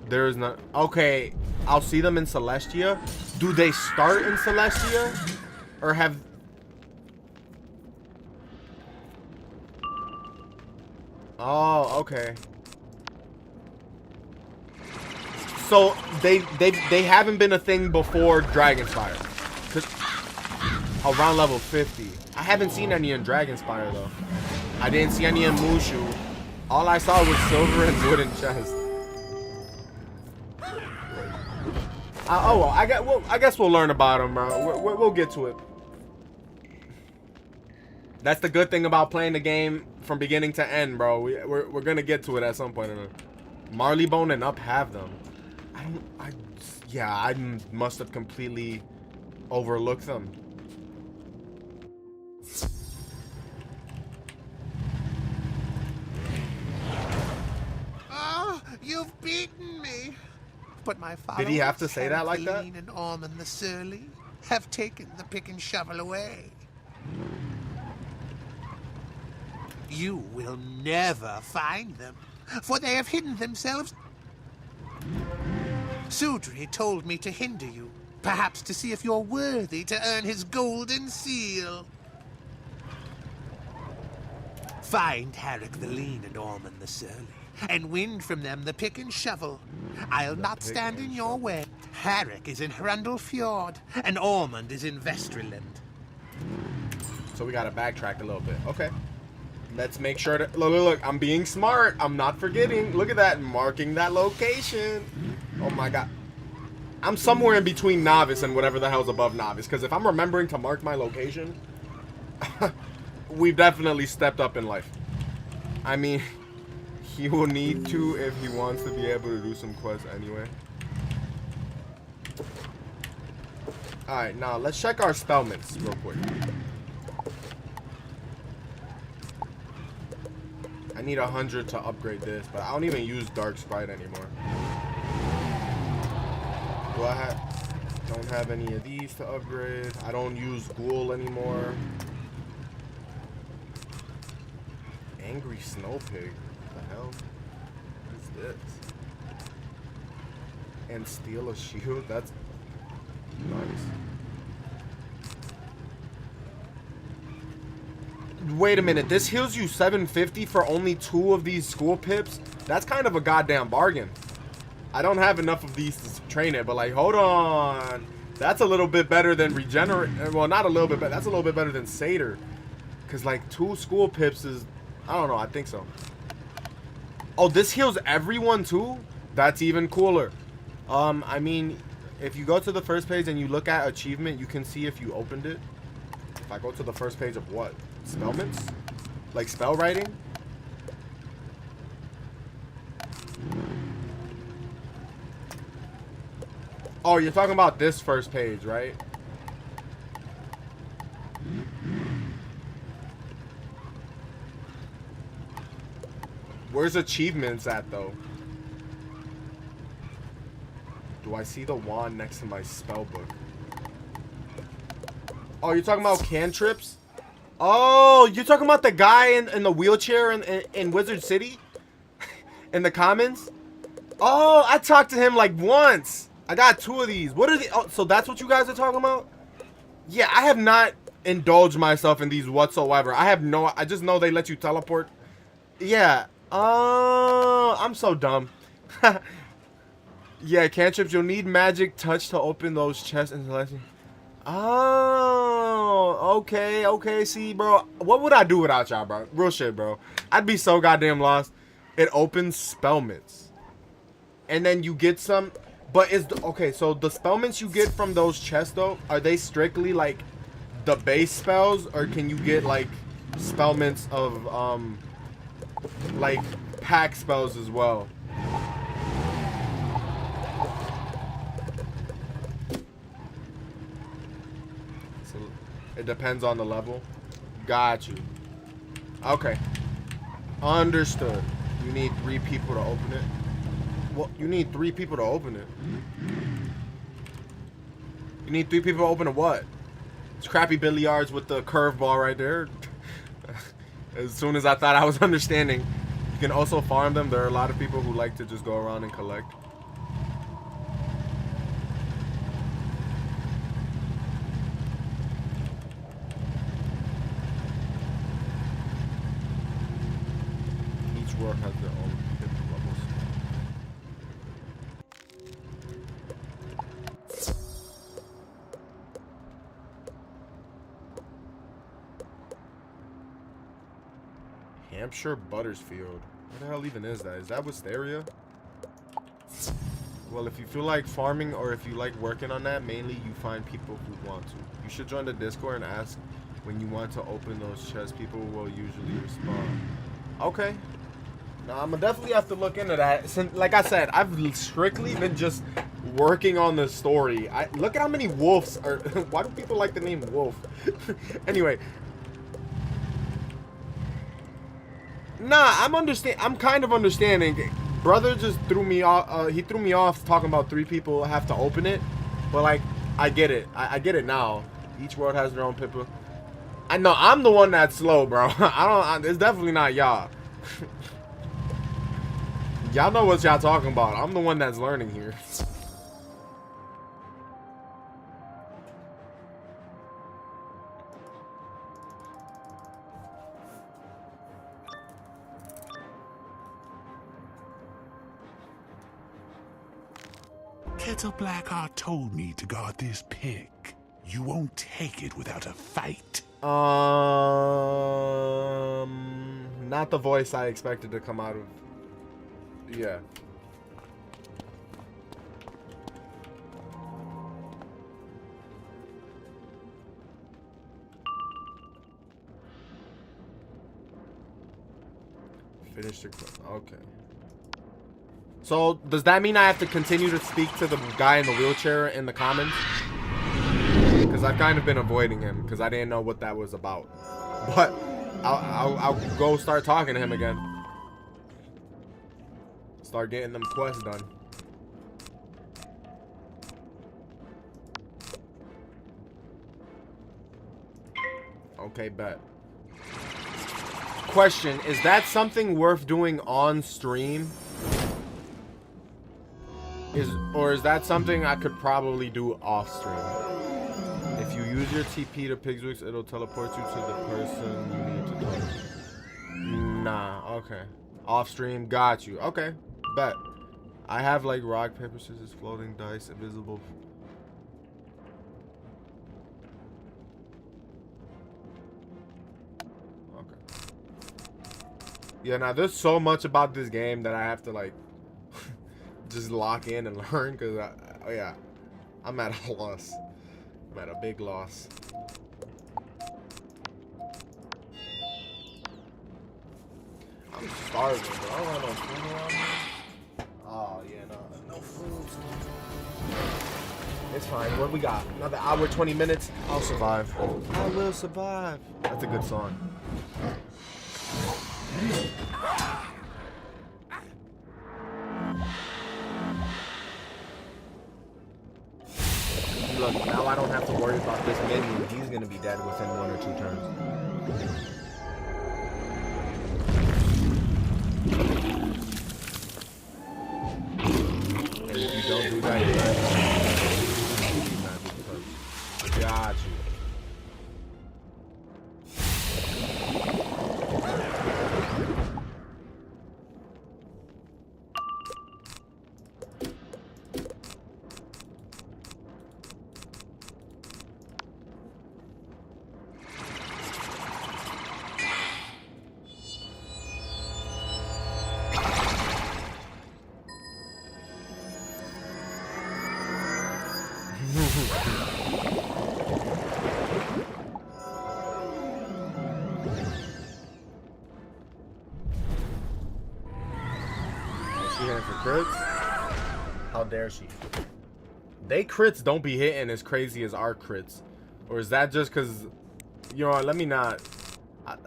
Speaker 1: There is not. Okay, I'll see them in Celestia. Do they start in Celestia, or have? Oh, okay. So they haven't been a thing before Dragonspire. 'Cause around level 50. I haven't seen any in Dragonspire though. I didn't see any in Mushu. All I saw was silver and wooden chests. Oh well, I guess we'll learn about them, bro. We'll get to it. That's the good thing about playing the game from beginning to end, bro. We're gonna get to it at some point. Marleybone and Up have them. I must have completely overlooked them.
Speaker 8: Oh, you've beaten me. But my followers,
Speaker 1: did he have to say that like that?
Speaker 8: And Ormond the Surly have taken the pick and shovel away. You will never find them, for they have hidden themselves. Sudri told me to hinder you, perhaps to see if you're worthy to earn his golden seal. Find Harrick the Lean and Ormond the Surly, and win from them the pick and shovel. I'll not stand in your way. Harrick is in Hrundle Fjord, and Ormond is in Vesterland.
Speaker 1: So we gotta backtrack a little bit. Okay. Let's make sure to look, I'm being smart. I'm not forgetting. Look at that, marking that location. Oh my god. I'm somewhere in between novice and whatever the hell's above novice, because if I'm remembering to mark my location, we've definitely stepped up in life. I mean, he will need to if he wants to be able to do some quests anyway. Alright, now let's check our spellments real quick. I need 100 to upgrade this, but I don't even use Dark Sprite anymore. Do I don't have any of these to upgrade. I don't use Ghoul anymore. Angry Snow Pig. What the hell? What is this? And steal a shield? That's nice. Wait a minute, this heals you 750 for only 2 of these school pips? That's kind of a goddamn bargain. I don't have enough of these to train it, but like, hold on. That's a little bit better than regenerate. Well, not a little bit, but that's a little bit better than Satyr. Because like 2 school pips is, I don't know, I think so. Oh, this heals everyone too? That's even cooler. I mean, if you go to the first page and you look at achievement, you can see if you opened it. If I go to the first page of what? Spellments? Like spell writing? Oh, you're talking about this first page, right? Where's achievements at, though? Do I see the wand next to my spell book? Oh, you're talking about cantrips? Oh, you're talking about the guy in the wheelchair in Wizard City? In the commons? Oh, I talked to him like once. I got 2 of these. What are the... Oh, so that's what you guys are talking about? Yeah, I have not indulged myself in these whatsoever. I have no... I just know they let you teleport. Yeah. I'm so dumb. Yeah, cantrips. You'll need magic touch to open those chests and oh, okay, okay. See, bro, what would I do without y'all, bro? Real shit, bro. I'd be so goddamn lost. It opens spellments, and then you get some. But is okay? So the spellments you get from those chests, though, are they strictly like the base spells, or can you get like spellments of like pack spells as well? It depends on the level. Got you. Okay. Understood. You need 3 people to open it. Well, you need 3 people to open it. You need 3 people to open it what? It's crappy billiards with the curveball right there. As soon as I thought I was understanding. You can also farm them. There are a lot of people who like to just go around and collect. World has their own different levels. Hampshire Buttersfield. What the hell even is that? Is that Wisteria? Well, if you feel like farming or if you like working on that, mainly you find people who want to. You should join the Discord and ask when you want to open those chests. People will usually respond. Okay. Now, I'm gonna definitely have to look into that. Since, like I said, I've strictly been just working on the story. Look at how many wolves are. Why do people like the name Wolf? Anyway. Nah, I'm kind of understanding. Brother just threw me off. He threw me off talking about 3 people have to open it. But like, I get it. I get it now. Each world has their own people. I know I'm the one that's slow, bro. It's definitely not y'all. Y'all know what y'all talking about. I'm the one that's learning here.
Speaker 6: Kettle Blackheart told me to guard this pick. You won't take it without a fight.
Speaker 1: Not the voice I expected to come out of. Yeah. Finish the okay. So does that mean I have to continue to speak to the guy in the wheelchair in the comments? Because I've kind of been avoiding him because I didn't know what that was about. But I'll go start talking to him again. Start getting them quests done. Okay, bet. Question, is that something worth doing on stream? Or is that something I could probably do off stream? If you use your TP to Pigswicks, it'll teleport you to the person you need to talk to. Nah, okay. Off stream, got you. Okay, bet. I have like rock, paper, scissors, floating dice, invisible. Okay. Yeah, now there's so much about this game that I have to like just lock in and learn because oh yeah, I'm at a loss. I'm at a big loss. I'm starving, bro. I don't have no food around here. Oh yeah, no food. It's fine. What we got? Another hour, 20 minutes. I'll survive. I will survive. That's a good song. Look, now I don't have to worry about this minion. He's gonna be dead within 1 or 2 turns. And if you don't do that, you're right. Got you. she hitting for crits? How dare she? They crits don't be hitting as crazy as our crits. Or is that just because, you know what, let me not.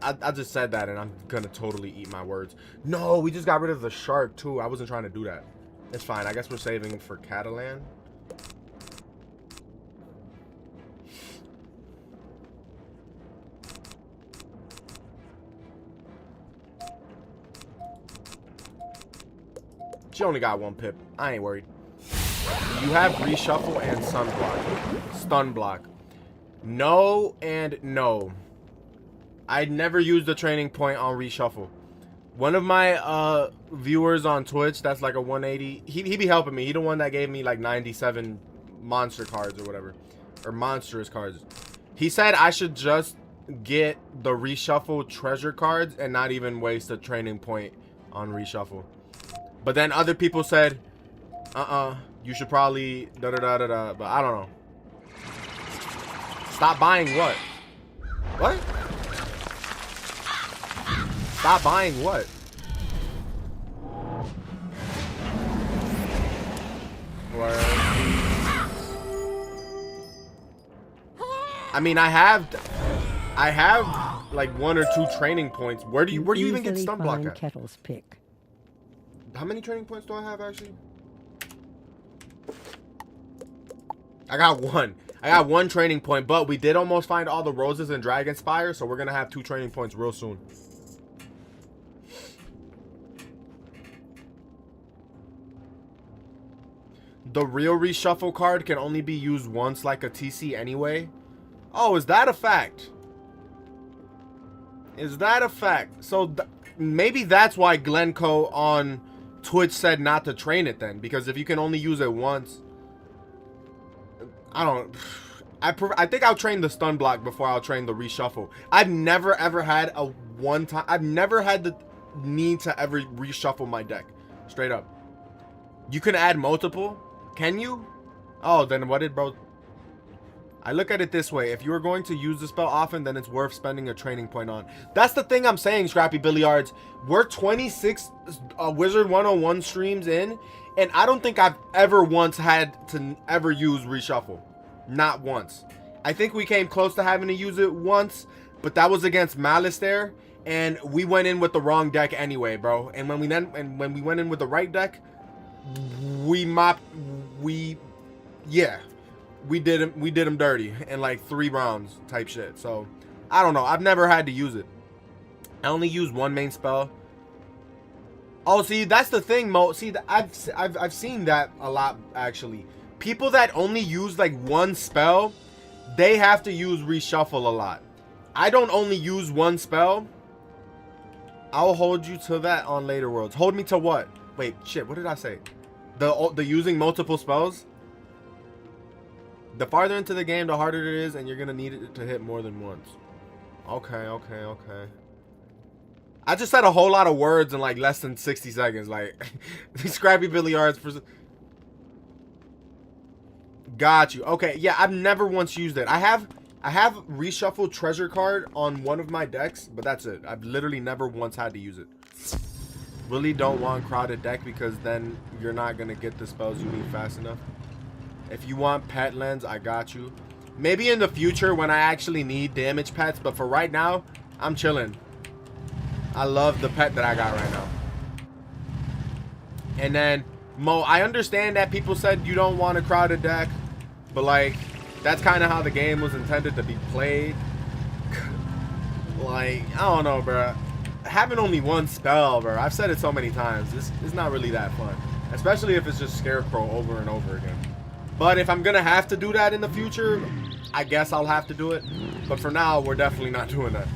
Speaker 1: I just said that and I'm gonna totally eat my words. No, we just got rid of the shark too. I wasn't trying to do that. It's fine. I guess we're saving for Catalan. She only got 1 pip. I ain't worried. You have reshuffle and sunblock. Stun block. No and no. I never used the training point on reshuffle. One of my viewers on Twitch, that's like a 180. He be helping me. He the one that gave me like 97 monster cards or whatever. Or monstrous cards. He said I should just get the reshuffle treasure cards and not even waste a training point on reshuffle. But then other people said, you should probably da-da-da-da-da. But I don't know. Stop buying what? What? Stop buying what? I mean, I have like 1 or 2 training points. Where do you even get stun block at?
Speaker 4: Kettle's pick.
Speaker 1: How many training points do I have actually? I got 1. I got 1 training point, but we did almost find all the roses in Dragonspire, so we're gonna have 2 training points real soon. The real reshuffle card can only be used once like a TC anyway. Oh, is that a fact? Is that a fact? So maybe that's why Glencoe on Twitch said not to train it then, because if you can only use it once, I think I'll train the stun block before I'll train the reshuffle. I've never ever had a one-time. I've never had the need to ever reshuffle my deck. Straight up. You can add multiple. Can you? Oh, then what did bro? I look at it this way. If you are going to use the spell often, then it's worth spending a training point on. That's the thing I'm saying, Scrappy Billiards. We're 26 Wizard 101 streams in, and I don't think I've ever once had to ever use reshuffle. Not once. I think we came close to having to use it once, but that was against Malice there, and we went in with the wrong deck anyway, bro. And when we went in with the right deck, we did him dirty in like 3 rounds type shit. So I don't know. I've never had to use it. I only use 1 main spell. Oh, see, that's the thing, Mo. See, I've seen that a lot actually. People that only use like 1 spell, they have to use reshuffle a lot. I don't only use 1 spell. I'll hold you to that on later worlds. Hold me to what? Wait, shit. What did I say? The using multiple spells. The farther into the game, the harder it is, and you're gonna need it to hit more than once. Okay. I just said a whole lot of words in like less than 60 seconds. Like, Scrappy Billiards for. Got you. Okay, yeah, I've never once used it. I have reshuffle treasure card on one of my decks, but that's it. I've literally never once had to use it. Really don't want crowded deck because then you're not gonna get the spells you need fast enough. If you want pet lens, I got you. Maybe in the future when I actually need damage pets, but for right now, I'm chilling. I love the pet that I got right now. And then, Mo, I understand that people said you don't want a crowded deck, but like, that's kind of how the game was intended to be played. Like, I don't know, bro. Having only 1 spell, bro, I've said it so many times, it's not really that fun. Especially if it's just Scarecrow over and over again. But if I'm gonna have to do that in the future, I guess I'll have to do it. But for now, we're definitely not doing that.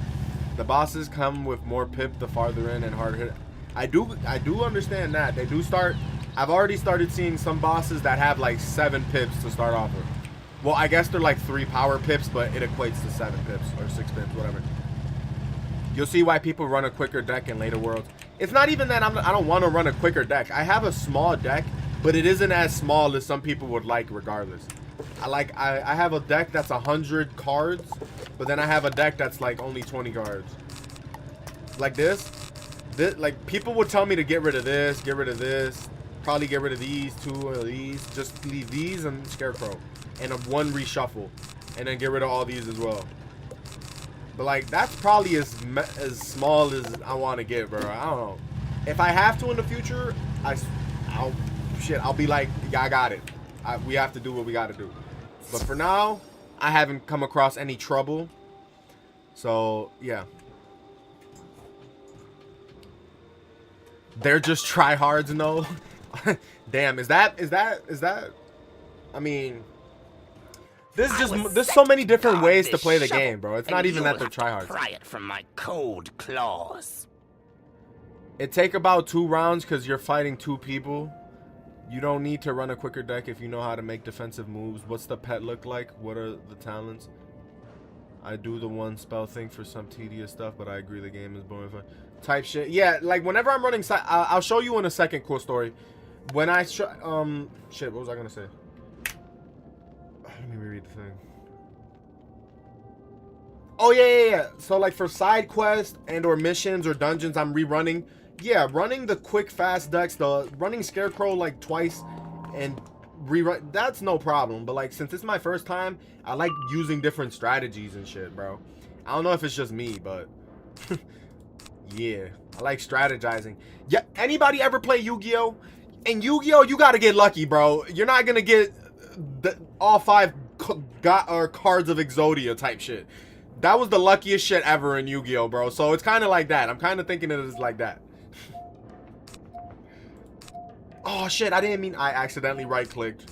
Speaker 1: The bosses come with more pip the farther in and harder hit. I do understand that. They do start. I've already started seeing some bosses that have like 7 pips to start off with. Well, I guess they're like 3 power pips, but it equates to 7 pips or 6 pips, whatever. You'll see why people run a quicker deck in later worlds. It's not even that I don't want to run a quicker deck. I have a small deck, but it isn't as small as some people would like regardless. I have a deck that's 100 cards, but then I have a deck that's like only 20 cards. Like this. this, like, people would tell me to get rid of this, probably get rid of these, 2 of these, just leave these and Scarecrow, and a 1 reshuffle, and then get rid of all these as well. But like, that's probably as small as I want to get, bro. I don't know. If I have to in the future, I'll be like, yeah, I got it. We have to do what we got to do. But for now, I haven't come across any trouble. So yeah. They're just tryhards, no. Damn, is that? I mean, there's so many different ways to play the game, bro. It's not even that they're tryhards.
Speaker 9: Pry it from my cold claws.
Speaker 1: It take about 2 rounds because you're fighting 2 people. You don't need to run a quicker deck if you know how to make defensive moves. What's the pet look like? What are the talents? I do the 1 spell thing for some tedious stuff, but I agree the game is boring fun. Type shit. Yeah, like whenever I'm running side, I'll show you in a second. Cool story. When I shit, what was I gonna say? Let me reread the thing. Oh yeah. So like for side quests and or missions or dungeons I'm rerunning, yeah, running the quick fast decks, running Scarecrow like twice and rerun, that's no problem. But like, since it's my first time, I like using different strategies and shit, bro. I don't know if it's just me, but yeah, I like strategizing. Yeah, anybody ever play Yu-Gi-Oh? In Yu-Gi-Oh, you gotta get lucky, bro. You're not gonna get all 5 cards of Exodia type shit. That was the luckiest shit ever in Yu-Gi-Oh, bro. So it's kind of like that. I'm kind of thinking it is like that. Oh shit, I didn't mean, I accidentally right-clicked.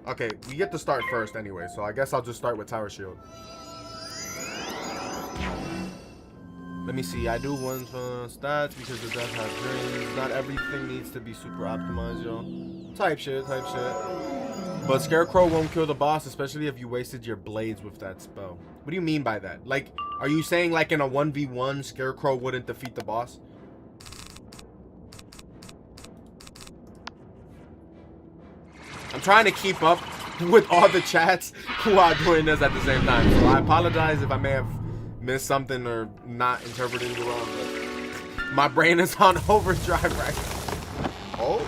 Speaker 1: Okay, we get to start first anyway, so I guess I'll just start with Tower Shield. Let me see, I do 1 stats because it does have drains. Not everything needs to be super optimized, yo. Type shit. But Scarecrow won't kill the boss, especially if you wasted your blades with that spell. What do you mean by that? Like, are you saying like in a 1v1, Scarecrow wouldn't defeat the boss? I'm trying to keep up with all the chats who are doing this at the same time. So I apologize if I may have missed something or not interpreted it wrong, but my brain is on overdrive right now. Oh,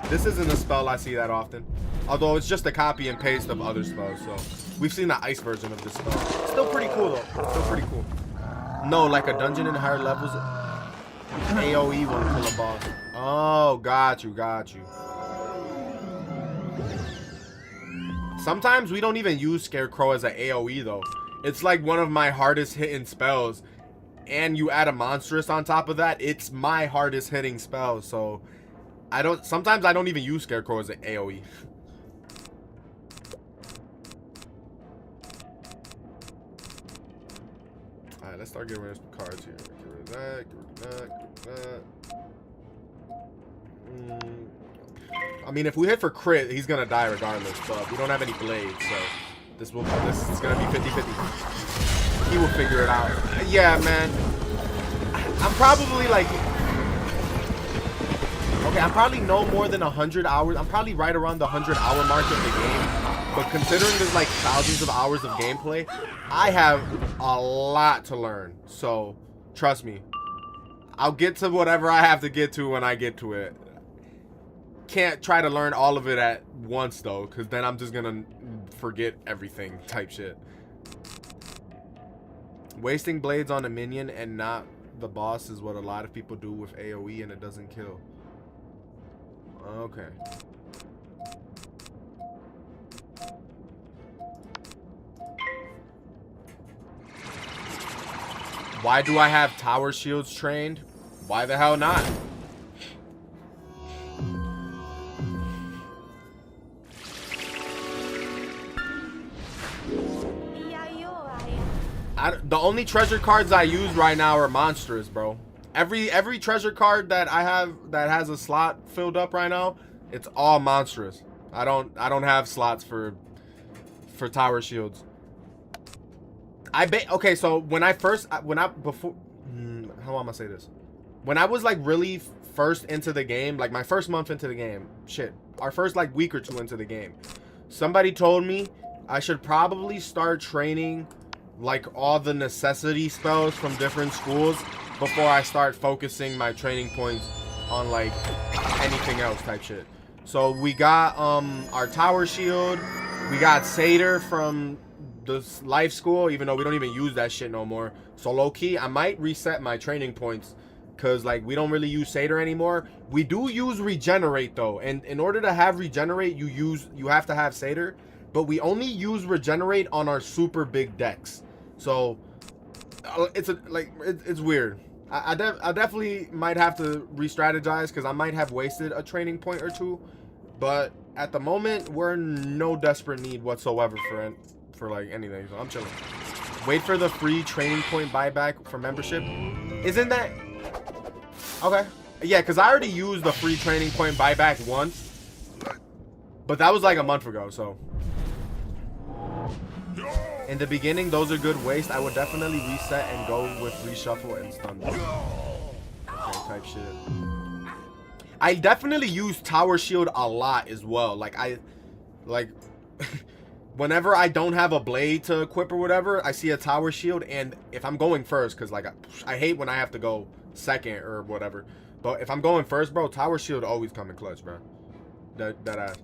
Speaker 1: this isn't a spell I see that often. Although it's just a copy and paste of other spells, so we've seen the ice version of this spell. Still pretty cool though. Still pretty cool. No, like a dungeon in higher levels, AoE won't kill a boss. Oh, got you. Sometimes we don't even use Scarecrow as an AoE though. It's like one of my hardest hitting spells, and you add a monstrous on top of that, it's my hardest hitting spell. So sometimes I don't even use Scarecrow as an AoE. Alright, let's start getting rid of some cards here. Get rid of that. I mean, if we hit for crit, he's gonna die regardless, but we don't have any blades, so this is gonna be 50-50. He will figure it out. Yeah, man. I'm probably like, okay, I'm probably no more than 100 hours. I'm probably right around the 100-hour mark of the game. But considering there's like thousands of hours of gameplay, I have a lot to learn. So trust me, I'll get to whatever I have to get to when I get to it. Can't try to learn all of it at once though, because then I'm just gonna forget everything type shit. Wasting blades on a minion and not the boss is what a lot of people do with AoE, and it doesn't kill. Okay. Why do I have tower shields trained? Why the hell not? The only treasure cards I use right now are monstrous, bro. Every treasure card that I have that has a slot filled up right now, it's all monstrous. I don't have slots for tower shields. Okay, so when I how am I say this? When I was like really first into the game, like my first month into the game, our first like week or two into the game, somebody told me I should probably start training like all the necessity spells from different schools before I start focusing my training points on like anything else type shit. So we got our tower shield. We got Satyr from the life school, even though we don't even use that shit no more. So low key, I might reset my training points because like we don't really use Satyr anymore. We do use regenerate though, and in order to have regenerate, you have to have Satyr, but we only use regenerate on our super big decks. So it's weird. I definitely might have to re-strategize because I might have wasted a training point or two, but at the moment we're in no desperate need whatsoever for like anything, so I'm chilling. Wait for the free training point buyback for membership. Isn't that okay? Yeah, because I already used the free training point buyback once, but that was like a month ago. So in the beginning, those are good waste. I would definitely reset and go with reshuffle and stun. Okay, type shit. I definitely use tower shield a lot as well. Like whenever I don't have a blade to equip or whatever, I see a tower shield, and if I'm going first, because like I hate when I have to go second or whatever, but if I'm going first, bro, tower shield always come in clutch, bro. That ass.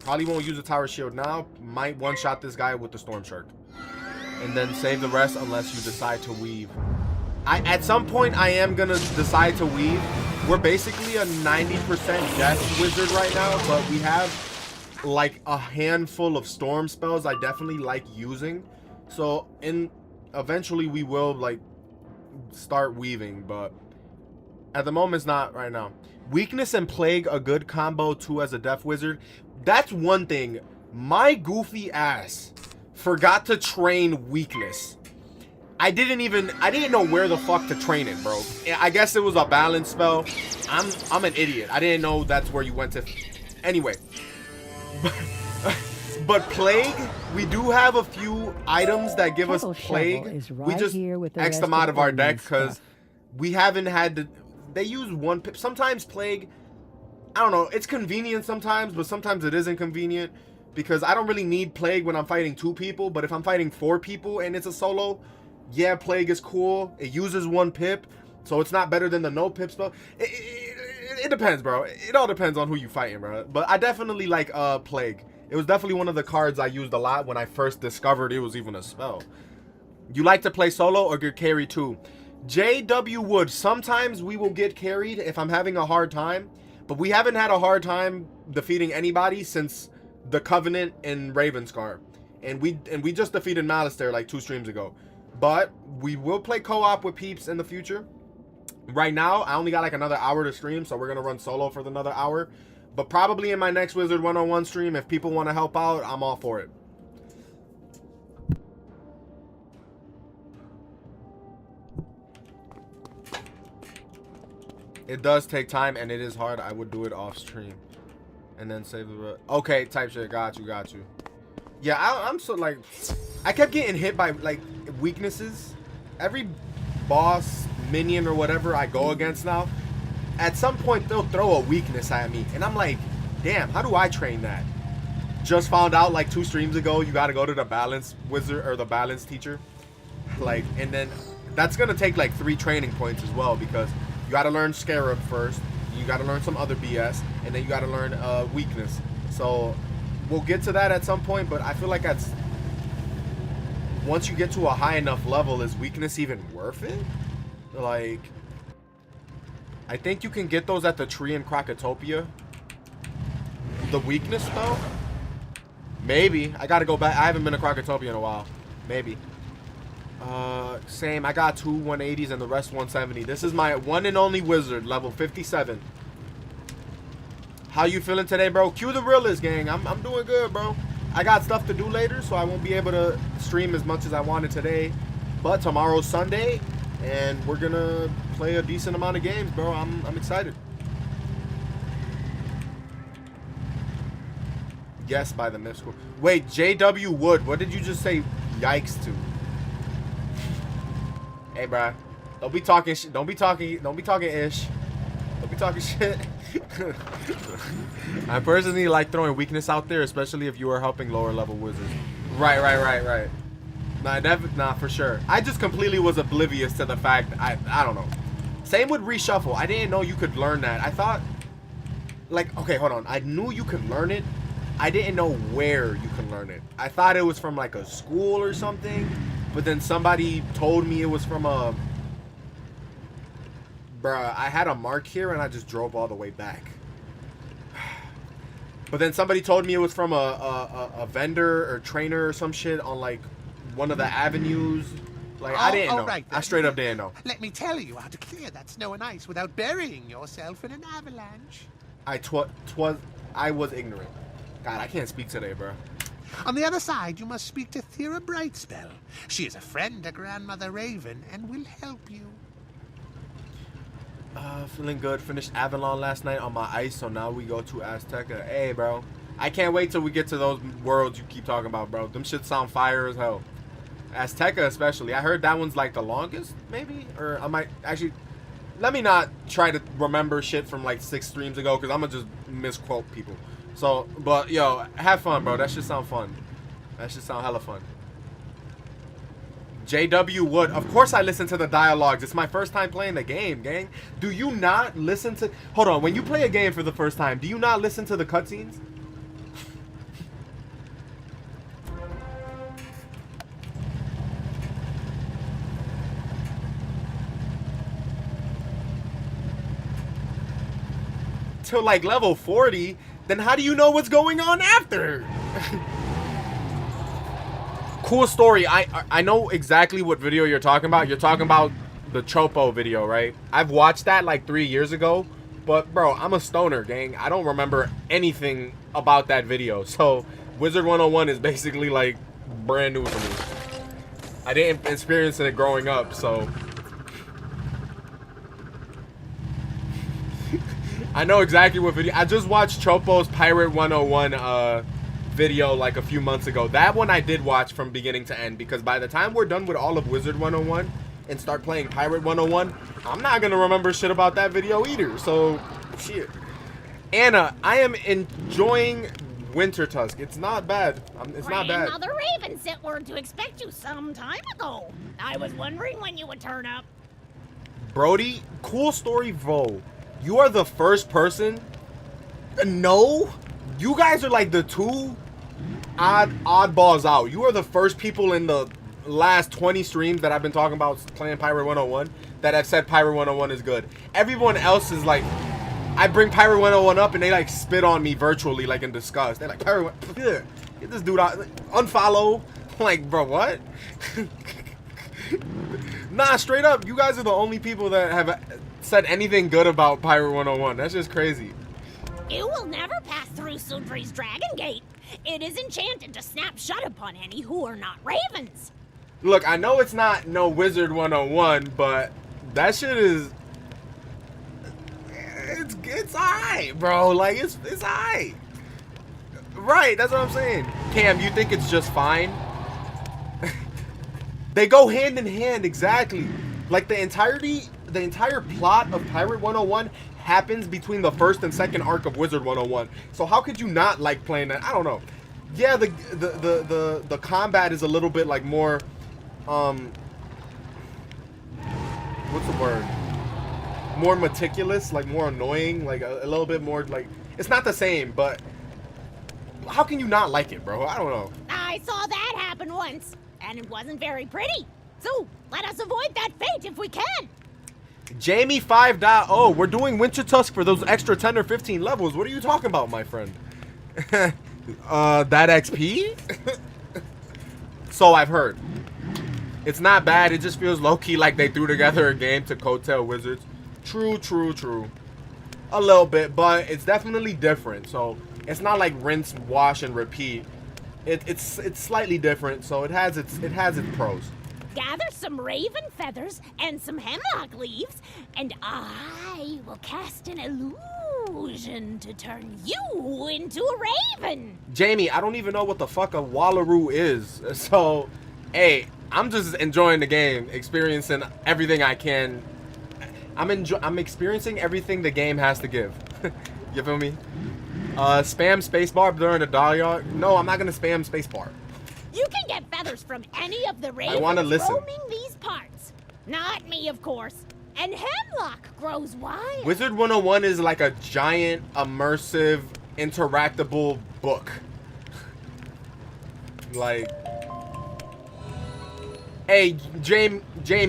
Speaker 1: Probably won't use a tower shield now. Might one-shot this guy with the storm shark, and then save the rest unless you decide to weave. At some point I am gonna decide to weave. We're basically a 90% death wizard right now, but we have like a handful of storm spells I definitely like using. So eventually we will like start weaving, but at the moment it's not right now. Weakness and plague, a good combo too as a death wizard. That's one thing. My goofy ass forgot to train weakness. I didn't know where the fuck to train it, bro. I guess it was a balance spell. I'm an idiot. I didn't know that's where you went to. Anyway. But plague, we do have a few items that give us plague. We just X them out of our deck because we haven't had to. They use one pip. Sometimes plague, I don't know, it's convenient sometimes, but sometimes it isn't convenient because I don't really need plague when I'm fighting 2 people, but if I'm fighting 4 people and it's a solo, yeah, plague is cool. It uses 1 pip, so it's not better than the no pip spell. It depends, bro. It all depends on who you fighting, bro. But I definitely like plague. It was definitely one of the cards I used a lot when I first discovered it was even a spell. You like to play solo or get carried too? JW Wood, sometimes we will get carried if I'm having a hard time, but we haven't had a hard time defeating anybody since the Covenant and Ravenscar, and we just defeated Malistaire like 2 streams ago. But we will play co-op with peeps in the future. Right now I only got like another hour to stream, so we're gonna run solo for another hour, but probably in my next Wizard 101 stream, if people want to help out, I'm all for it. It does take time and it is hard. I would do it off stream and then save the okay type shit. Got you. Yeah, I'm so like, I kept getting hit by like weaknesses. Every boss, minion, or whatever I go against now, at some point they'll throw a weakness at me, and I'm like, damn, how do I train that? Just found out like 2 streams ago you got to go to the balance wizard or the balance teacher, like, and then that's gonna take like 3 training points as well, because you got to learn Scarab first, you got to learn some other BS, and then you got to learn weakness. So we'll get to that at some point, but I feel like that's, once you get to a high enough level, is weakness even worth it? Like, I think you can get those at the tree in Krakatopia. The weakness spell? Maybe. I gotta go back. I haven't been to Krakatopia in a while. Maybe. Same. I got 2 180s and the rest 170. This is my one and only wizard, level 57. How you feeling today, bro? Cue the realist, gang. I'm doing good, bro. I got stuff to do later, so I won't be able to stream as much as I wanted today. But tomorrow's Sunday, and we're gonna play a decent amount of games, bro. I'm excited. Yes, by the myth school. Wait, JW Wood, what did you just say yikes to? Hey, bro. Don't be talking ish. Don't be talking shit. I personally like throwing weakness out there, especially if you are helping lower level wizards. Right. Nah, for sure. I just completely was oblivious to the fact. I don't know. Same with reshuffle. I didn't know you could learn that. I thought, like, okay, hold on. I knew you could learn it. I didn't know where you could learn it. I thought it was from like a school or something, but then somebody told me it was from a. Bruh, I had a mark here and I just drove all the way back. But then somebody told me it was from a vendor or trainer or some shit on like one of the avenues. Like, I didn't know.
Speaker 8: Right,
Speaker 1: I straight up didn't know.
Speaker 8: Let me tell you how to clear that snow and ice without burying yourself in an avalanche.
Speaker 1: I was ignorant. God, I can't speak today, bro.
Speaker 8: On the other side, you must speak to Thera Brightspell. She is a friend to Grandmother Raven and will help you.
Speaker 1: Feeling good. Finished Avalon last night on my ice, so now we go to Azteca. Hey, bro. I can't wait till we get to those worlds you keep talking about, bro. Them shit sound fire as hell. Azteca especially. I heard that one's like the longest, maybe? Or I might actually... Let me not try to remember shit from like 6 streams ago, because I'm going to just misquote people. So, but yo, have fun, bro. That should sound fun. That should sound hella fun. JW Wood. Of course I listen to the dialogues. It's my first time playing the game, gang. Do you not listen to... Hold on. When you play a game for the first time, do you not listen to the cutscenes? Till like level 40, then how do you know what's going on after? Cool story. I know exactly what video you're talking about. You're talking about the Chopo video, right? I've watched that like 3 years ago, but bro, I'm a stoner, gang. I don't remember anything about that video. So Wizard 101 is basically like brand new for me. I didn't experience it growing up, so I know exactly what video. I just watched Chopo's Pirate 101 video like a few months ago. That one I did watch from beginning to end, because by the time we're done with all of Wizard 101 and start playing Pirate 101, I'm not gonna remember shit about that video either. So shit. Anna, I am enjoying Wintertusk. It's not bad. It's not bad.
Speaker 10: Grandmother Raven sent word to expect you some time ago. I was wondering when you would turn up.
Speaker 1: Brody, cool story, Vo. You are the first person. No, you guys are like the two oddballs out. You are the first people in the last 20 streams that I've been talking about playing Pirate 101 that have said Pirate 101 is good. Everyone else is like, I bring Pirate 101 up and they like spit on me virtually, like in disgust. They're like, Pirate, get this dude out, unfollow. I'm like, bro, what? Nah, straight up, you guys are the only people that have said anything good about Pirate 101. That's just crazy.
Speaker 10: You will never pass through Sudri's Dragon Gate. It is enchanted to snap shut upon any who are not ravens.
Speaker 1: Look, I know it's not no Wizard 101, but that shit is... It's alright, bro. Like, it's alright. Right, that's what I'm saying. Cam, you think it's just fine? They go hand in hand, exactly. Like, the entire plot of Pirate 101 happens between the first and second arc of Wizard 101. So how could you not like playing that? I don't know. Yeah, the combat is a little bit like more what's the word? More meticulous, like more annoying, like a little bit more like, it's not the same, but how can you not like it, bro? I don't know.
Speaker 10: I saw that happen once, and it wasn't very pretty. So let us avoid that fate if we can.
Speaker 1: Jamie 5.0, we're doing Wintertusk for those extra 10 or 15 levels. What are you talking about, my friend? That XP? So I've heard. It's not bad. It just feels low-key like they threw together a game to coattail Wizards. True, true, true. A little bit, but it's definitely different. So it's not like rinse, wash, and repeat. It's slightly different. So it has its pros.
Speaker 10: Gather some raven feathers and some hemlock leaves, and I will cast an illusion to turn you into a raven.
Speaker 1: Jamie, I don't even know what the fuck a Wallaroo is. So, hey, I'm just enjoying the game, experiencing everything I can. I'm experiencing everything the game has to give. You feel me? Spam spacebar during the dialogue. No, I'm not gonna spam spacebar.
Speaker 10: You can get feathers from any of the ravens
Speaker 1: wanna listen.
Speaker 10: roaming these parts. Not me, of course. And hemlock grows wild.
Speaker 1: Wizard 101 is like a giant, immersive, interactable book. Like, hey, Jamie,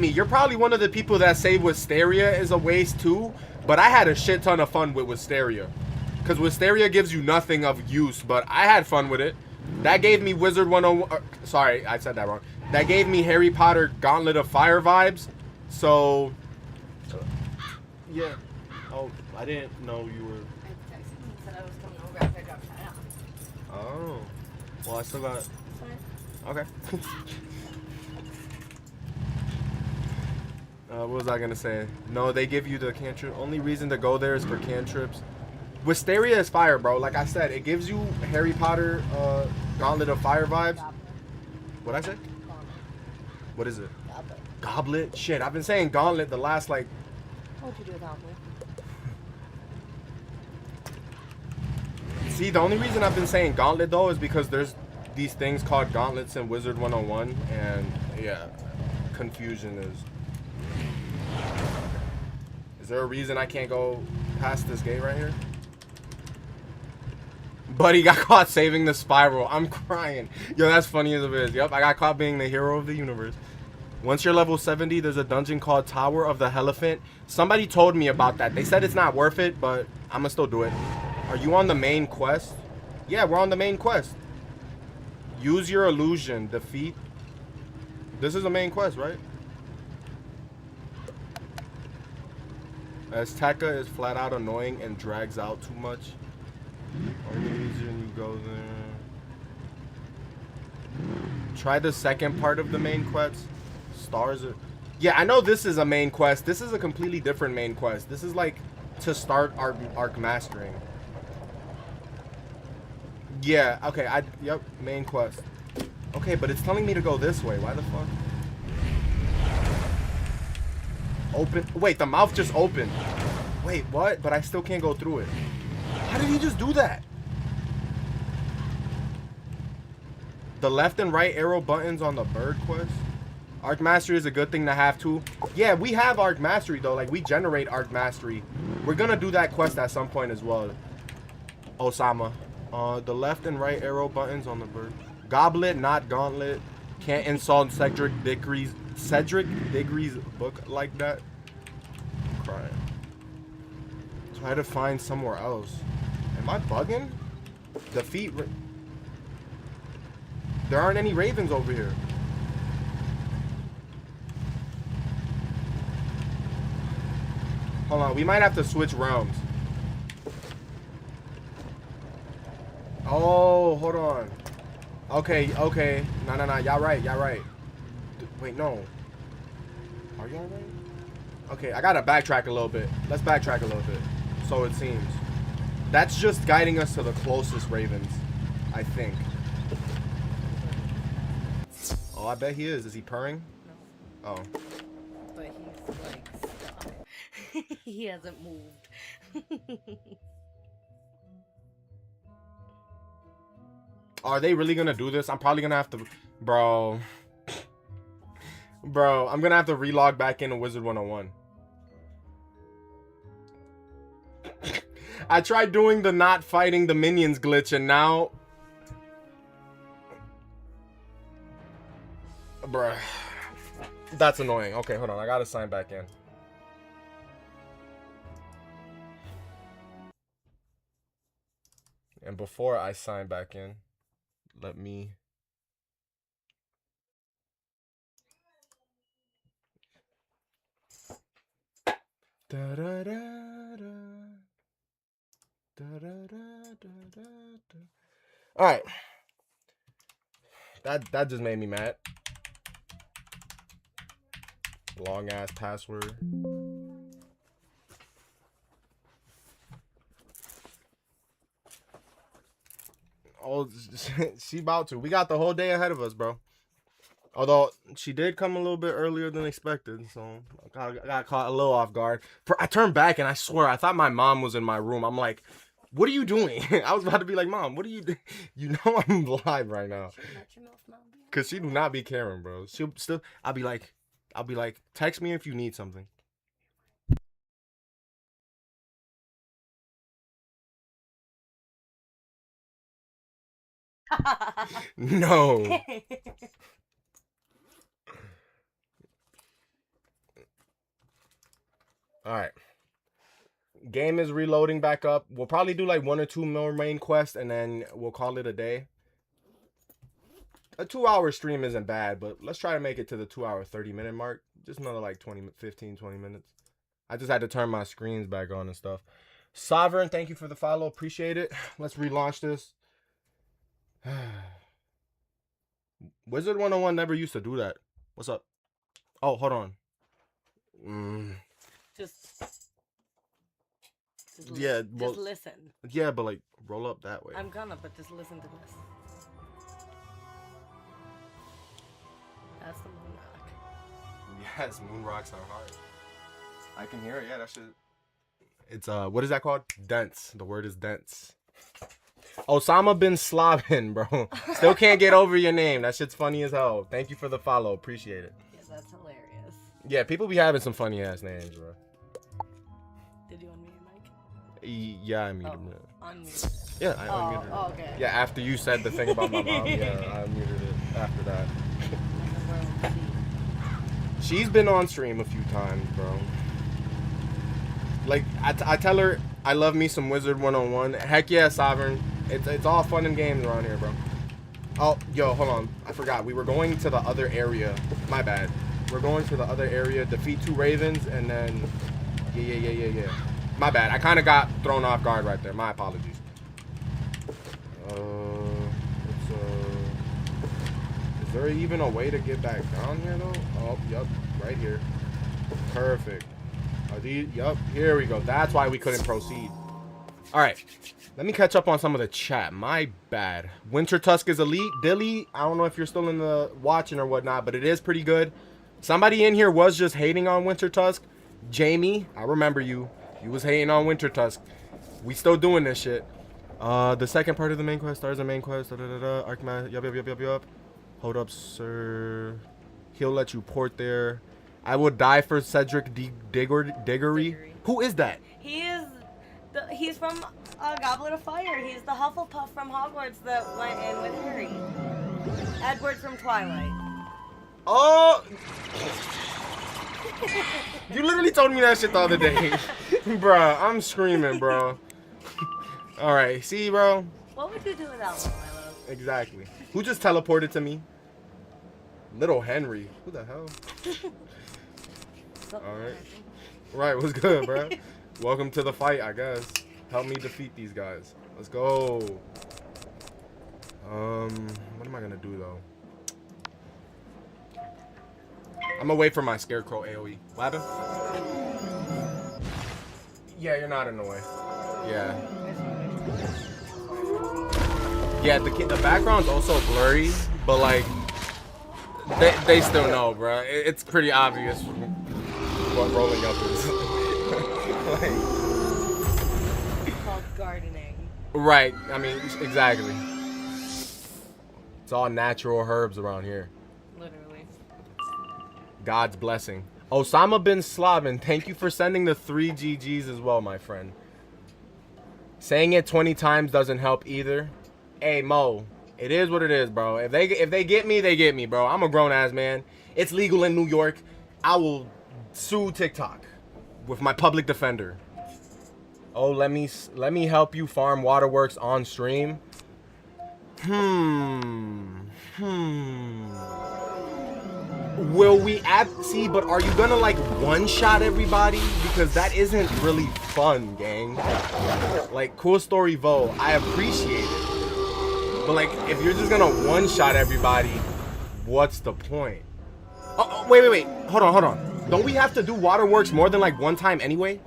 Speaker 1: you're probably one of the people that say Wisteria is a waste too, but I had a shit ton of fun with Wisteria. Because Wisteria gives you nothing of use, but I had fun with it. That gave me Wizard 101, sorry, I said that wrong. That gave me Harry Potter Gauntlet of Fire vibes, so... Yeah. Oh, I didn't know you were...
Speaker 11: I texted him and said I was coming over after I dropped China off.
Speaker 1: Oh. Well, I still got...
Speaker 11: It's fine.
Speaker 1: Okay. What was I gonna say? No, they give you the cantrip. Only reason to go there is for cantrips. Wisteria is fire, bro. Like I said, it gives you Harry Potter Gauntlet of Fire vibes. What'd I say? What is it?
Speaker 11: Goblet.
Speaker 1: Goblet? Shit, I've been saying Gauntlet the last, like...
Speaker 11: What'd you do with Goblet?
Speaker 1: See, the only reason I've been saying Gauntlet, though, is because there's these things called gauntlets in Wizard 101, and, yeah, confusion is... Is there a reason I can't go past this gate right here? Buddy got caught saving the spiral. I'm crying. Yo, that's funny as it is. Yep, I got caught being the hero of the universe. Once you're level 70, there's a dungeon called Tower of the Elephant. Somebody told me about that. They said it's not worth it, but I'm gonna still do it. Are you on the main quest? Yeah, we're on the main quest. Use your illusion. Defeat. This is the main quest, right? As Tekka is flat out annoying and drags out too much. Only reason you go there. Try the second part of the main quest. Stars are... Yeah, I know this is a main quest. This is a completely different main quest. This is like to start arc mastering. Yeah, okay, yep, main quest. Okay, but it's telling me to go this way. Why the fuck? Open. Wait, the mouth just opened. Wait, what? But I still can't go through it. How did he just do that? The left and right arrow buttons on the bird quest. Arc Mastery is a good thing to have too. Yeah, we have Arc Mastery though. Like, we generate Arc Mastery. We're gonna do that quest at some point as well. Osama. The left and right arrow buttons on the bird. Goblet, not Gauntlet. Can't insult Cedric Diggory's book like that. I'm crying. Try to find somewhere else. Am I bugging? Defeat. There aren't any ravens over here. Hold on, we might have to switch realms. Oh, hold on. Okay, okay. No, y'all right, wait, no. Are y'all right? Okay, I gotta backtrack a little bit. Let's backtrack a little bit. So it seems. That's just guiding us to the closest ravens, I think. Oh, I bet he is. Is he purring?
Speaker 11: No.
Speaker 1: Oh.
Speaker 11: But he's like stuck. He hasn't moved.
Speaker 1: Are they really gonna do this? I'm probably gonna have to... Bro, I'm gonna have to relog back into Wizard 101. I tried doing the not fighting the minions glitch and now... Bruh. That's annoying. Okay, hold on. I gotta sign back in. And before I sign back in, let me... Da, da, da, da. Da, da, da, da, da, da. All right. That just made me mad. Long ass password. Oh, she about to. We got the whole day ahead of us, bro. Although she did come a little bit earlier than expected, so I got caught a little off guard. I turned back and I swear I thought my mom was in my room. I'm like, What are you doing? I was about to be like, Mom, what are you doing? You know I'm live right now. Cause she do not be caring, bro. She'll still. I'll be like, text me if you need something. No. All right. Game is reloading back up. We'll probably do like 1 or 2 more main quests, and then we'll call it a day. A 2-hour stream isn't bad, but let's try to make it to the 2-hour 30-minute mark. Just another like 15, 20 minutes. I just had to turn my screens back on and stuff. Sovereign, thank you for the follow. Appreciate it. Let's relaunch this. Wizard 101 never used to do that. What's up? Oh, hold on. Yeah, well,
Speaker 11: just listen.
Speaker 1: Yeah, but like roll up that way.
Speaker 11: I'm gonna, but just listen to this. That's the moon rock.
Speaker 1: Yes, moon rocks are hard. I can hear it. Yeah, that shit. It's what is that called? Dense. The word is dense. Osama bin Slavin, bro. Still can't get over your name. That shit's funny as hell. Thank you for the follow. Appreciate it.
Speaker 11: Yeah, that's hilarious.
Speaker 1: Yeah, people be having some funny ass names, bro.
Speaker 11: Did you unmute your mic?
Speaker 1: Yeah, I muted him.
Speaker 11: Unmute.
Speaker 1: Yeah, I unmuted it.
Speaker 11: Oh, okay.
Speaker 1: Yeah, after you said the thing about my mom, yeah, I muted it after that. She's been on stream a few times, bro. Like, I tell her I love me some Wizard 101. Heck yeah, Sovereign. It's all fun and games around here, bro. Oh, yo, hold on. I forgot. We were going to the other area. My bad. We're going to the other area, defeat 2 ravens, and then... Yeah. My bad. I kind of got thrown off guard right there. My apologies. Is there even a way to get back down here, though? Oh, yup. Right here. Perfect. Are these... Yup. Here we go. That's why we couldn't proceed. Alright. Let me catch up on some of the chat. My bad. Wintertusk is elite. Dilly, I don't know if you're still in the watching or whatnot, but it is pretty good. Somebody in here was just hating on Wintertusk. Jamie, I remember you. You was hating on Wintertusk. We still doing this shit. The second part of the main quest starts the main quest. Archman, yup. Hold up, sir. He'll let you port there. I would die for Cedric Diggory. Who is that?
Speaker 11: He's from Goblet of Fire. He's the Hufflepuff from Hogwarts that went in with Harry. Edward from Twilight.
Speaker 1: Oh! You literally told me that shit the other day. Bruh, I'm screaming, bro. Alright, see, bro?
Speaker 11: What would you do without one, my love?
Speaker 1: Exactly. Who just teleported to me? Little Henry. Who the hell? Alright. Right, what's good, bro? Welcome to the fight, I guess. Help me defeat these guys. Let's go. What am I gonna do, though? I'm gonna wait for my Scarecrow AoE. What happened? Yeah, you're not in the way. Yeah. Yeah, the background's also blurry, but like, they still know, bro. It's pretty obvious what rolling up is. Like,
Speaker 11: it's called gardening.
Speaker 1: Right, I mean, exactly. It's all natural herbs around here.
Speaker 11: Literally.
Speaker 1: God's blessing. Osama bin Slavin, thank you for sending the 3 GGs as well, my friend. Saying it 20 times doesn't help either. Hey, Mo, it is what it is, bro. If they get me, they get me, bro. I'm a grown-ass man. It's legal in New York. I will sue TikTok with my public defender. Oh, let me help you farm waterworks on stream. Will we see, but are you gonna like one-shot everybody? Because that isn't really fun, gang. Like, cool story, Vo. I appreciate it. But like, if you're just gonna one-shot everybody, what's the point? Oh, wait. Hold on. Don't we have to do waterworks more than like one time anyway?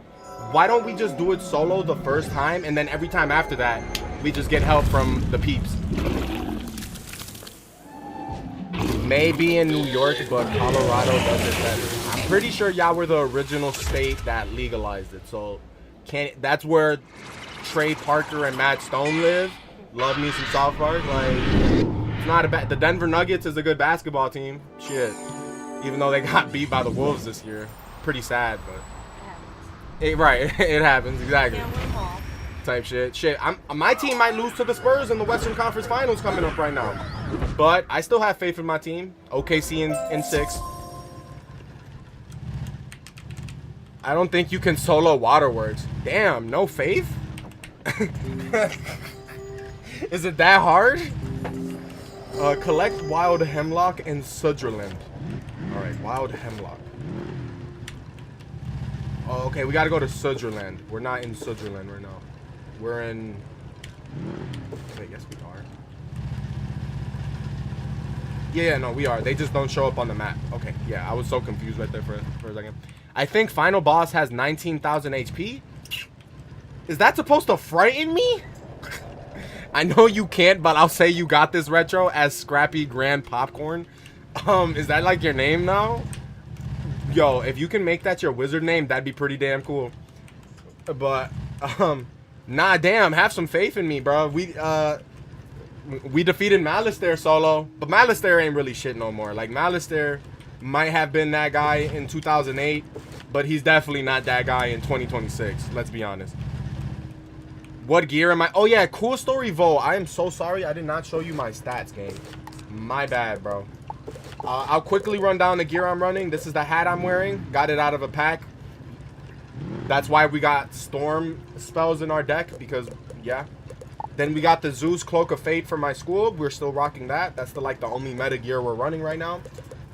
Speaker 1: Why don't we just do it solo the first time, and then every time after that, we just get help from the peeps? Maybe in New York, but Colorado does it better. I'm pretty sure y'all were the original state that legalized it, so that's where Trey Parker and Matt Stone live. Love me some South Park. Like, it's not a bad. The Denver Nuggets is a good basketball team. Shit. Even though they got beat by the Wolves this year. Pretty sad, but. Right, it happens, exactly. Type shit. Shit, my team might lose to the Spurs in the Western Conference Finals coming up right now. But I still have faith in my team. OKC in 6. I don't think you can solo Waterworks. Damn, no faith? Is it that hard? Collect wild hemlock in Sudgerland. Alright, wild hemlock. Oh, okay, we gotta go to Sudgerland. We're not in Sudgerland right now. We're in... Wait, yes we are. Yeah, no, we are. They just don't show up on the map. Okay, yeah, I was so confused right there for a second. I think final boss has 19,000 HP. Is that supposed to frighten me? I know you can't, but I'll say you got this, Retro, as Scrappy Grand Popcorn. Is that like your name now? Yo, if you can make that your wizard name, that'd be pretty damn cool. But, nah, damn, have some faith in me, bro. We defeated Malistaire solo, but Malistaire ain't really shit no more. Like, Malistaire might have been that guy in 2008, but he's definitely not that guy in 2026. Let's be honest. What gear am I? Oh, yeah, cool story, Vo. I am so sorry I did not show you my stats, game. My bad, bro. I'll quickly run down the gear I'm running. This is the hat I'm wearing. Got it out of a pack. That's why we got storm spells in our deck, because, yeah. Then we got the Zeus Cloak of Fate for my school. We're still rocking that. That's the only meta gear we're running right now.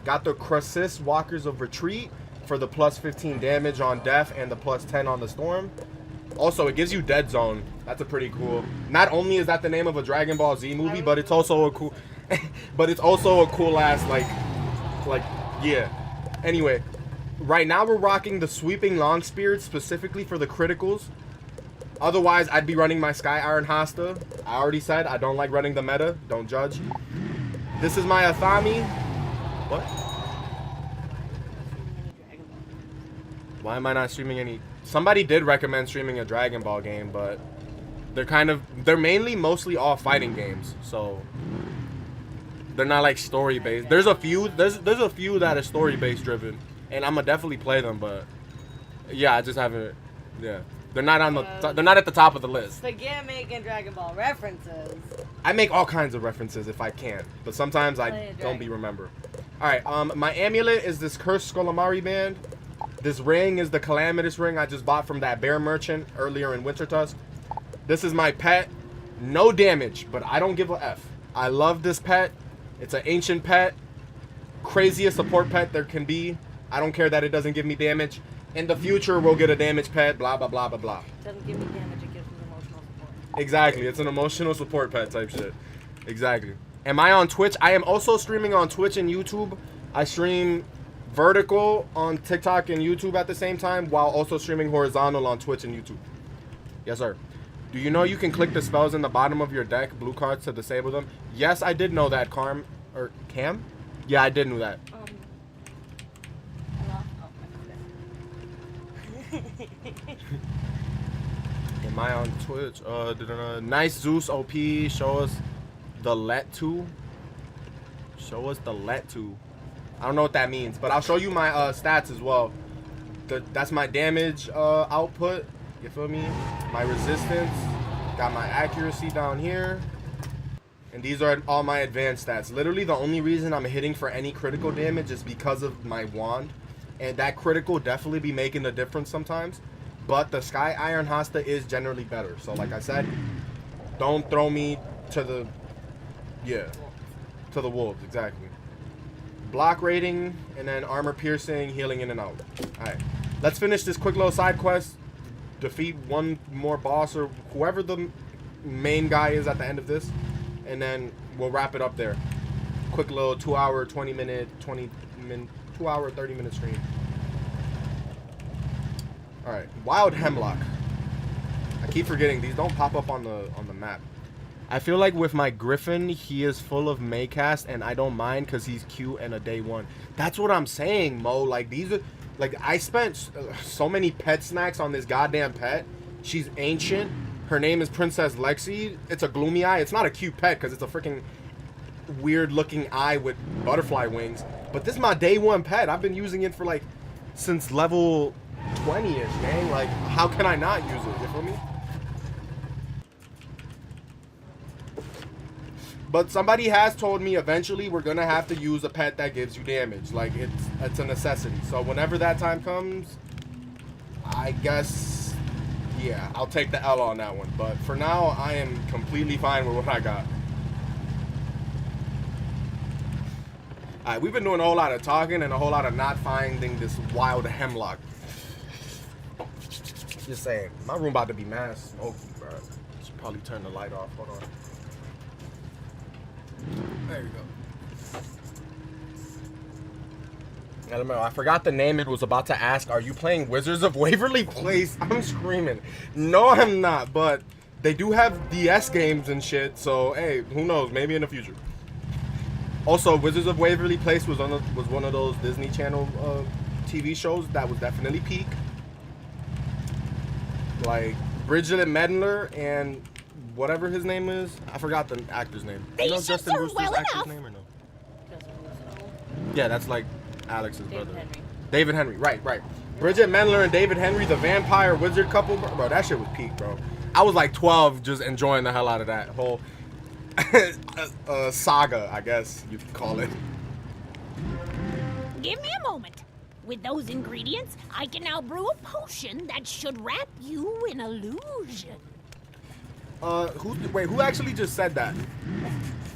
Speaker 1: Got the Crassus Walkers of Retreat for the plus 15 damage on Death and the plus 10 on the Storm. Also, it gives you Dead Zone. That's a pretty cool. Not only is that the name of a Dragon Ball Z movie, but it's also a cool... but it's also a cool ass, yeah. Anyway, right now we're rocking the Sweeping Long Spear specifically for the criticals. Otherwise, I'd be running my Sky Iron Hasta. I already said I don't like running the meta. Don't judge. This is my Athami. What? Why am I not streaming any? Somebody did recommend streaming a Dragon Ball game, but they're mostly all fighting games, so they're not like story based. There's a few that are story based driven, and I'ma definitely play them, but yeah, I just haven't. Yeah, they're not on they're not at the top of the list.
Speaker 11: Forget making Dragon Ball references.
Speaker 1: I make all kinds of references if I can, but sometimes I don't remember. All right, my amulet is this Cursed Skolamari band. This ring is the Calamitous ring I just bought from that bear merchant earlier in Wintertusk. This is my pet. No damage, but I don't give a F. I love this pet. It's an ancient pet. Craziest support pet there can be. I don't care that it doesn't give me damage. In the future, we'll get a damage pet, blah, blah, blah, blah, blah.
Speaker 11: Doesn't give me damage, it gives me emotional support.
Speaker 1: Exactly. It's an emotional support pet type shit. Exactly. Am I on Twitch? I am also streaming on Twitch and YouTube. I stream vertical on TikTok and YouTube at the same time, while also streaming horizontal on Twitch and YouTube. Yes, sir. Do you know you can click the spells in the bottom of your deck, blue cards, to disable them? Yes, I did know that, Cam? Yeah, I did know that. Am I on Twitch? Nice Zeus OP. Show us the let to. Show us the let to. I don't know what that means, but I'll show you my stats as well. That's my damage output. You feel me? My resistance. Got my accuracy down here. And these are all my advanced stats. Literally, the only reason I'm hitting for any critical damage is because of my wand. And that critical definitely be making the difference sometimes. But the Sky Iron Hasta is generally better. So, like I said, don't throw me to the... Yeah. To the wolves, exactly. Block rating, and then armor piercing, healing in and out. Alright. Let's finish this quick little side quest. Defeat one more boss or whoever the main guy is at the end of this. And then we'll wrap it up there. Quick little 2 hour, 2 hour, 30-minute stream. Alright. Wild Hemlock. I keep forgetting these don't pop up on the map. I feel like with my Griffin, he is full of Maycast, and I don't mind because he's cute and a day one. That's what I'm saying, Mo. Like, these are... Like, I spent so many pet snacks on this goddamn pet. She's ancient. Her name is Princess Lexi. It's a gloomy eye. It's not a cute pet because it's a freaking weird looking eye with butterfly wings. But this is my day one pet. I've been using it for like since level 20-ish, gang. Like, how can I not use it? You feel me? But somebody has told me eventually we're gonna have to use a pet that gives you damage. Like, it's a necessity. So whenever that time comes, I guess, yeah, I'll take the L on that one. But for now, I am completely fine with what I got. Alright, we've been doing a whole lot of talking and a whole lot of not finding this wild hemlock. Just saying, my room about to be mad smoky, bro. Should probably turn the light off. Hold on. There you go. I don't know. I forgot the name. It was about to ask, are you playing Wizards of Waverly Place? I'm screaming. No, I'm not. But they do have DS games and shit. So, hey, who knows? Maybe in the future. Also, Wizards of Waverly Place was one of those Disney Channel TV shows that was definitely peak. Like Bridget Medler and whatever his name is. I forgot the actor's name. You know Justin Brewster's actor's name or no? Yeah, that's like Alex's brother. David Henry, right. Bridget Medler and David Henry, the vampire wizard couple. Bro, that shit was peak, bro. I was like 12 just enjoying the hell out of that whole saga, I guess you could call it.
Speaker 10: Give me a moment. With those ingredients, I can now brew a potion that should wrap you in illusion.
Speaker 1: Who actually just said that?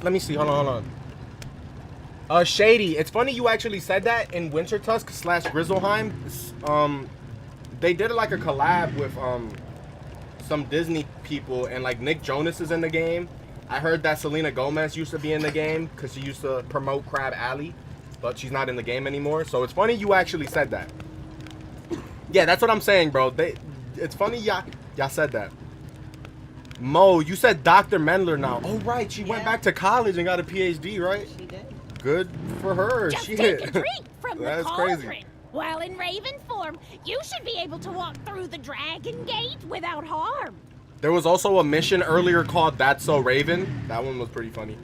Speaker 1: Let me see. Hold on. Shady. It's funny you actually said that in Wintertusk / Grizzleheim. They did like a collab with some Disney people, and like Nick Jonas is in the game. I heard that Selena Gomez used to be in the game because she used to promote Crab Alley, but she's not in the game anymore. So it's funny you actually said that. Yeah, that's what I'm saying, bro. It's funny y'all said that. Mo, you said Dr. Mendler now. Oh, right. She went back to college and got a PhD, right?
Speaker 11: She did.
Speaker 1: Good for her.
Speaker 10: Just take a drink from the
Speaker 1: That's
Speaker 10: cauldron.
Speaker 1: crazy.
Speaker 10: While in Raven form, you should be able to walk through the Dragon Gate without harm.
Speaker 1: There was also a mission earlier called That's So Raven. That one was pretty funny.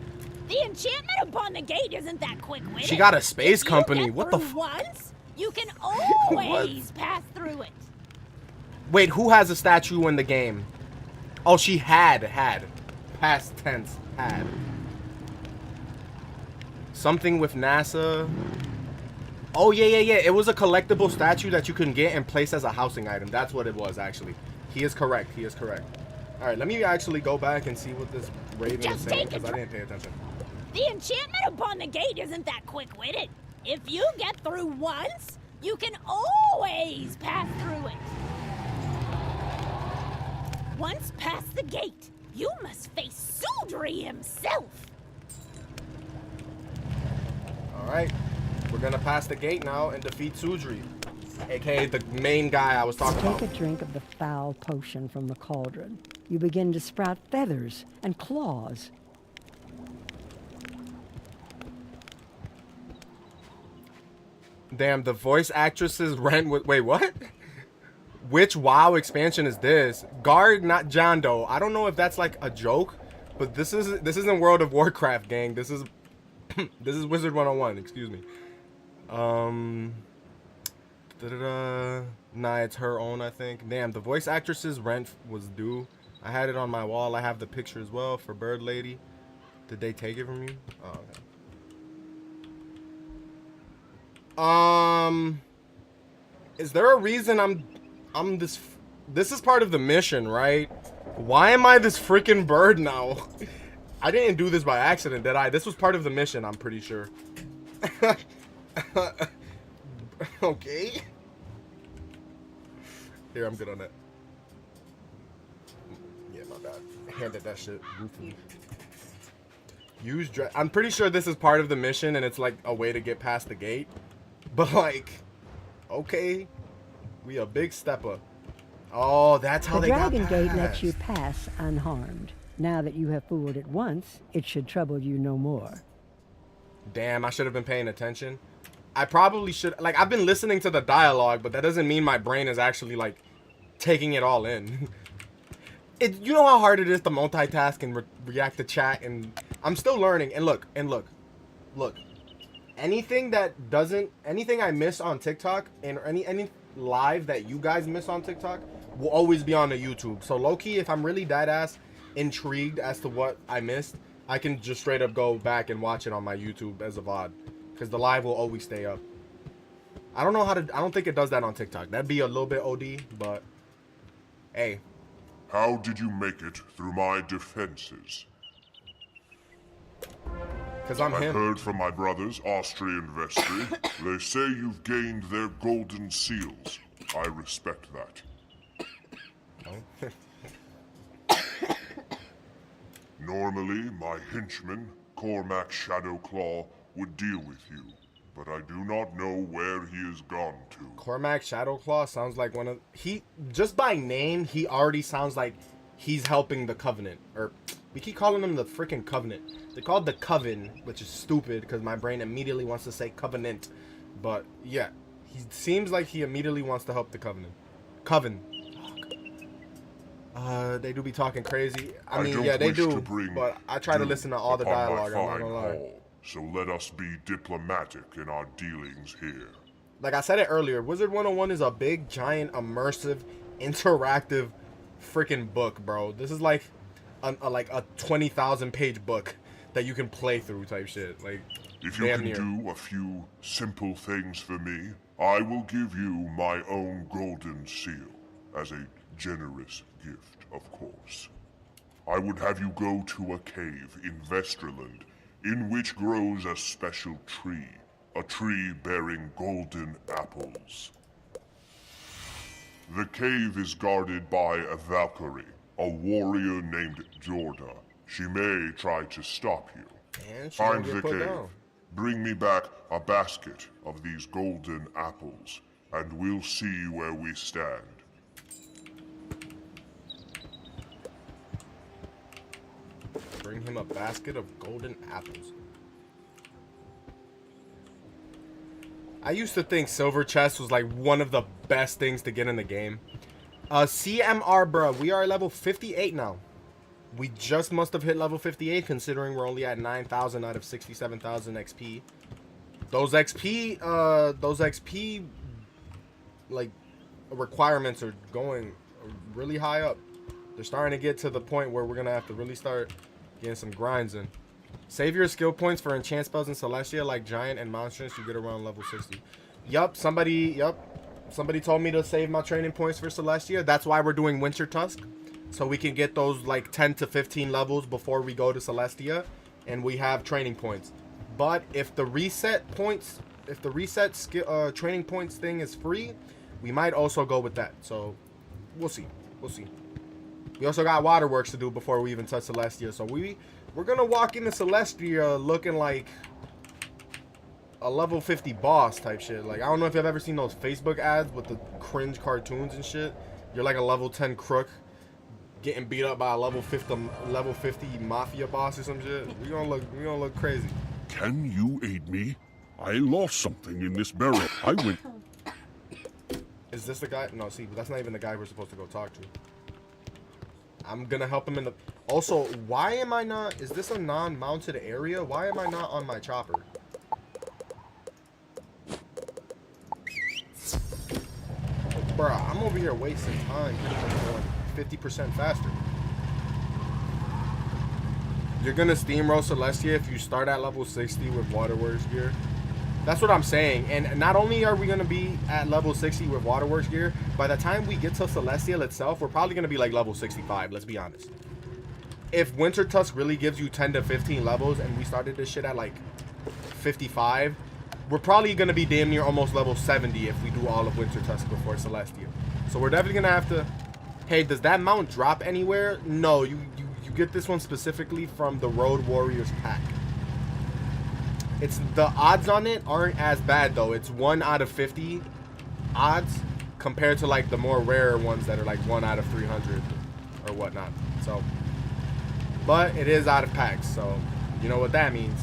Speaker 10: The enchantment upon the gate isn't that quick-witted.
Speaker 1: She got a space
Speaker 10: If
Speaker 1: company.
Speaker 10: You get
Speaker 1: What the
Speaker 10: through
Speaker 1: f-
Speaker 10: once, you can always pass through it.
Speaker 1: Wait, who has a statue in the game? Oh, she had. Past tense, had. Something with NASA. Oh, yeah. It was a collectible statue that you can get and place as a housing item. That's what it was, actually. He is correct. All right, let me actually go back and see what this Raven is saying, because I didn't pay attention.
Speaker 10: The enchantment upon the gate isn't that quick-witted. If you get through once, you can always pass through it. Once past the gate, you must face Sudri himself.
Speaker 1: All right, we're gonna pass the gate now and defeat Sudri, aka the main guy I was talking about.
Speaker 4: Take a drink of the foul potion from the cauldron. You begin to sprout feathers and claws.
Speaker 1: Damn, the voice actresses rent with. Wait, what? Which WoW expansion is this? Guard, not John Doe. I don't know if that's like a joke, but this isn't World of Warcraft, gang. This is this is Wizard 101. Excuse me. Nah, it's her own, I think. Damn, the voice actress's rent was due. I had it on my wall. I have the picture as well for Bird Lady. Did they take it from you? Oh, okay. Is there a reason I'm this? This is part of the mission, right? Why am I this freaking bird now? I didn't do this by accident, did I? This was part of the mission, I'm pretty sure. Okay. Here, I'm good on that. Yeah, my bad. Handed that shit goofily. Use dress. I'm pretty sure this is part of the mission, and it's like a way to get past the gate. But like, okay, we a big stepper. Oh, that's how
Speaker 4: the
Speaker 1: they got
Speaker 4: Dragon Gate lets
Speaker 1: past.
Speaker 4: you pass unharmed. Now that you have fooled it once, it should trouble you no more.
Speaker 1: Damn, I should have been paying attention. I probably should. Like, I've been listening to the dialogue, but that doesn't mean my brain is actually like taking it all in. You know how hard it is to multitask and react to chat, and I'm still learning. And look, anything I miss on TikTok and any live that you guys miss on TikTok will always be on the YouTube. So low-key, if I'm really dead ass intrigued as to what I missed, I can just straight up go back and watch it on my YouTube as a VOD, because the live will always stay up. I don't think it does that on TikTok. That'd be a little bit OD, but hey.
Speaker 3: How did you make it through my defenses?
Speaker 1: Because I'm
Speaker 3: I've
Speaker 1: him.
Speaker 3: heard from my brothers, Austria and Vestry. They say you've gained their golden seals. I respect that. Normally, my henchman, Cormac Shadowclaw, would deal with you, but I do not know where he has gone to.
Speaker 1: Cormac Shadowclaw sounds like one of... Just by name, he already sounds like he's helping the Covenant. Or, we keep calling him the freaking Covenant. They call it the Coven, which is stupid, because my brain immediately wants to say Covenant. But, yeah. He seems like he immediately wants to help the Covenant. Coven. They do be talking crazy. I mean, yeah, they do, but I try to listen to all the dialogue, I'm not gonna lie.
Speaker 3: So let us be diplomatic in our dealings here.
Speaker 1: Like I said it earlier, Wizard 101 is a big, giant, immersive, interactive freaking book, bro. This is like a 20,000 page book that you can play through type shit. Like,
Speaker 3: if you can do a few simple things for me, I will give you my own golden seal as a generous gift, of course. I would have you go to a cave in Vesterland in which grows a special tree, a tree bearing golden apples. The cave is guarded by a Valkyrie, a warrior named Jorda. She may try to stop you. Find the cave. Bring me back a basket of these golden apples, and we'll see where we stand.
Speaker 1: Bring him a basket of golden apples. I used to think silver chest was like one of the best things to get in the game. CMR, bro, we are level 58 now. We just must have hit level 58 considering we're only at 9,000 out of 67,000 XP. Those XP like requirements are going really high up. They're starting to get to the point where we're gonna have to really start getting some grinds in. Save your skill points for enchant spells in Celestia like Giant and Monstrance. You get around level 60. Somebody told me to save my training points for Celestia. That's why we're doing Wintertusk. So we can get those like 10 to 15 levels before we go to Celestia. And we have training points. But if the reset training points thing is free, we might also go with that. So we'll see. We also got waterworks to do before we even touch Celestia. So we're gonna walk into Celestia looking like a level 50 boss type shit. Like, I don't know if you've ever seen those Facebook ads with the cringe cartoons and shit. You're like a level 10 crook getting beat up by a level 50 mafia boss or some shit. We gonna look crazy.
Speaker 3: Can you aid me? I lost something in this barrel. I went...
Speaker 1: Is this the guy? No, see, that's not even the guy we're supposed to go talk to. I'm gonna help him in the... Also, why am I not... Is this a non-mounted area? Why am I not on my chopper? Bruh, I'm over here wasting time. Going 50% faster. You're gonna steamroll Celestia if you start at level 60 with Waterworks gear. That's what I'm saying. And not only are we going to be at level 60 with Waterworks gear, by the time we get to Celestial itself, we're probably going to be like level 65, let's be honest. If Wintertusk really gives you 10 to 15 levels and we started this shit at like 55, we're probably going to be damn near almost level 70 if we do all of Wintertusk before Celestial. So we're definitely going to have to... Hey, does that mount drop anywhere? No, you get this one specifically from the Road Warriors pack. It's the odds on it aren't as bad though. It's 1 out of 50 odds compared to like the more rare ones that are like 1 out of 300 or whatnot. So, but it is out of packs, so you know what that means.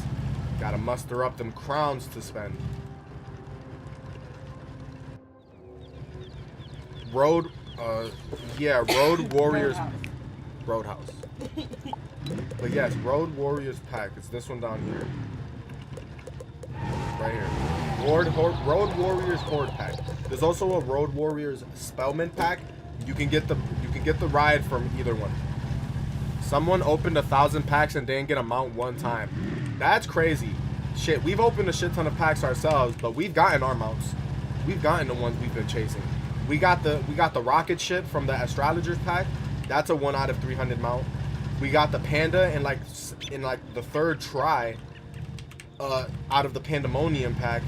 Speaker 1: Gotta muster up them crowns to spend. Road Warriors. Roadhouse. But yes, Road Warriors pack. It's this one down here. Right here. Road Warriors Horde pack. There's also a Road Warriors Spellman pack. You can get the ride from either one. Someone opened 1,000 packs and didn't get a mount one time. That's crazy. Shit, we've opened a shit ton of packs ourselves, but we've gotten our mounts. We've gotten the ones we've been chasing. We got the rocket ship from the Astrologers pack. That's a 1 out of 300 mount. We got the panda in like the third try out of the Pandemonium pack.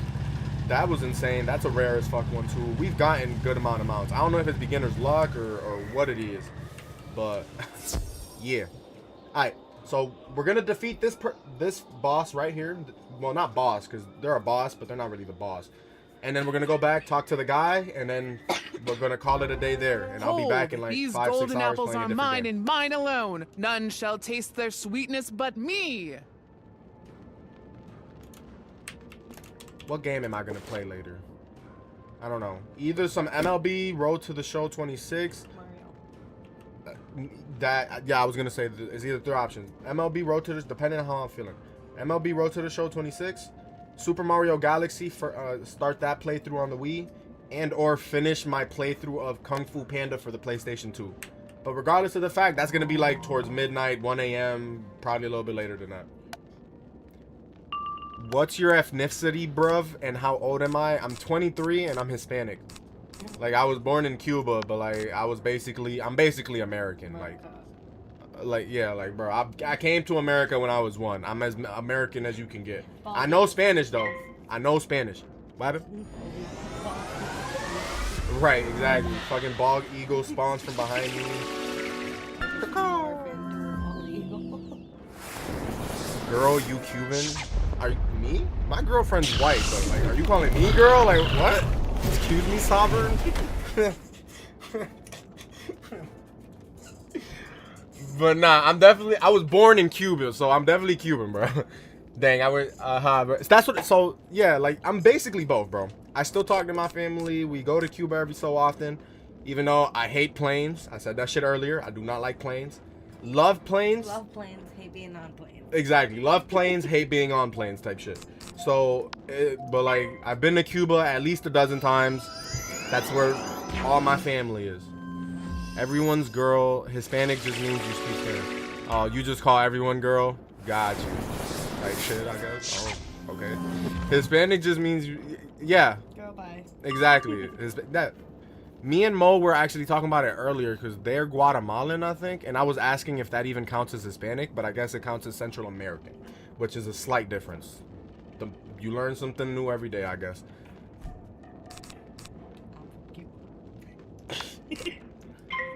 Speaker 1: That was insane. That's a rare as fuck one too. We've gotten good amount of mounts. I don't know if it's beginner's luck or what it is, but yeah. All right, so we're gonna defeat this boss right here. Well, not boss, because they're a boss, but they're not really the boss. And then we're gonna go back, talk to the guy, and then we're gonna call it a day there. And I'll be back in like
Speaker 12: these
Speaker 1: 5-6 hours
Speaker 12: golden apples
Speaker 1: playing a
Speaker 12: are
Speaker 1: different
Speaker 12: mine
Speaker 1: game.
Speaker 12: and mine alone. None shall taste their sweetness but me.
Speaker 1: What game am I gonna play later? I don't know. Either some MLB Road to the Show 26. Yeah, I was gonna say it's either 3 options. MLB Road to the, depending on how I'm feeling. MLB Road to the Show 26, Super Mario Galaxy for start that playthrough on the Wii, and or finish my playthrough of Kung Fu Panda for the PlayStation 2. But regardless of the fact, that's gonna be like towards midnight, 1 a.m., probably a little bit later than that. What's your ethnicity, bruv, and how old am I? I'm 23 and I'm Hispanic. Like, I was born in Cuba, but like I'm basically American. Yeah, like bro, I came to America when I was 1. I'm as American as you can get. I know Spanish though. I know Spanish. What happened? Right, exactly. Fucking bald eagle spawns from behind me. Girl, you Cuban? Are you me? My girlfriend's white, but like, are you calling me girl? Like, what? Excuse me, sovereign? But nah, I was born in Cuba, so I'm definitely Cuban, bro. Dang, that's what, so, yeah, like, I'm basically both, bro. I still talk to my family. We go to Cuba every so often, even though I hate planes. I said that shit earlier. I do not like planes. Love planes.
Speaker 11: Love planes, hate being on planes.
Speaker 1: Exactly. Love planes, hate being on planes type shit. So, but like, I've been to Cuba at least a dozen times. That's where all my family is. Everyone's girl. Hispanic just means you speak Spanish. Oh, you just call everyone girl? Gotcha. Like shit, I guess. Oh, okay. Hispanic just means you, yeah.
Speaker 11: Girl, bye.
Speaker 1: Exactly. Me and Mo were actually talking about it earlier because they're Guatemalan, I think, and I was asking if that even counts as Hispanic, but I guess it counts as Central American, which is a slight difference. You learn something new every day, I guess.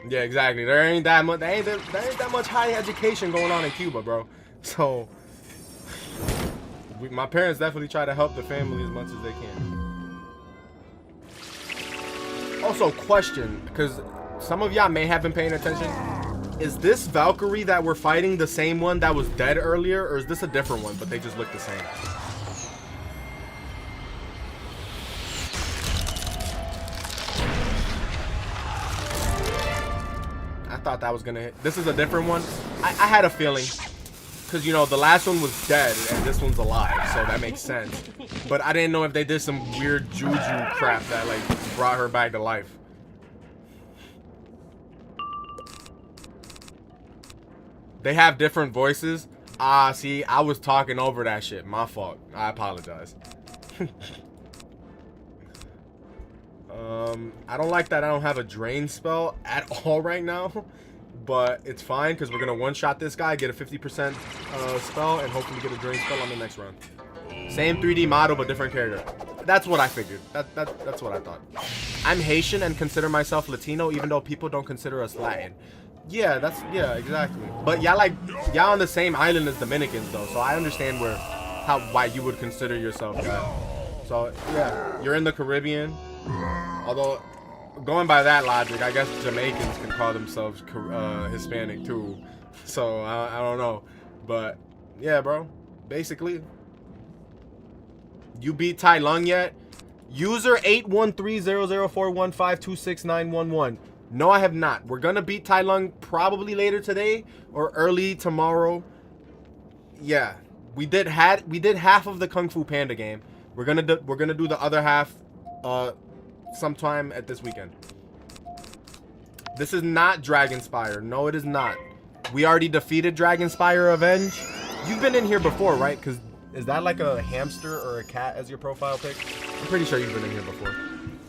Speaker 1: Yeah, exactly. There ain't that much high education going on in Cuba, bro. So my parents definitely try to help the family as much as they can. Also, question, because some of y'all may have been paying attention. Is this Valkyrie that we're fighting the same one that was dead earlier, or is this a different one, but they just look the same? I thought that was gonna hit. This is a different one. I had a feeling. Because, you know, the last one was dead, and this one's alive, so that makes sense. But I didn't know if they did some weird juju crap that, like, brought her back to life. They have different voices. Ah, see, I was talking over that shit. My fault. I apologize. I don't like that I don't have a drain spell at all right now. But it's fine because we're going to one-shot this guy, get a 50% spell, and hopefully get a drain spell on the next round. Same 3D model, but different character. That's what I figured. That's what I thought. I'm Haitian and consider myself Latino, even though people don't consider us Latin. Yeah, yeah, exactly. But y'all on the same island as Dominicans, though, so I understand why you would consider yourself that. So, yeah, you're in the Caribbean. Although, going by that logic, I guess Jamaicans can call themselves Hispanic too. So I don't know, but yeah, bro. Basically, you beat Tai Lung yet? User 8130041526911. No, I have not. We're gonna beat Tai Lung probably later today or early tomorrow. Yeah, we did half of the Kung Fu Panda game. We're gonna do the other half sometime at this weekend. This is not Dragonspire. No, it is not. We already defeated Dragonspire Avenge. You've been in here before, right? Because is that like a hamster or a cat as your profile pic? I'm pretty sure you've been in here before.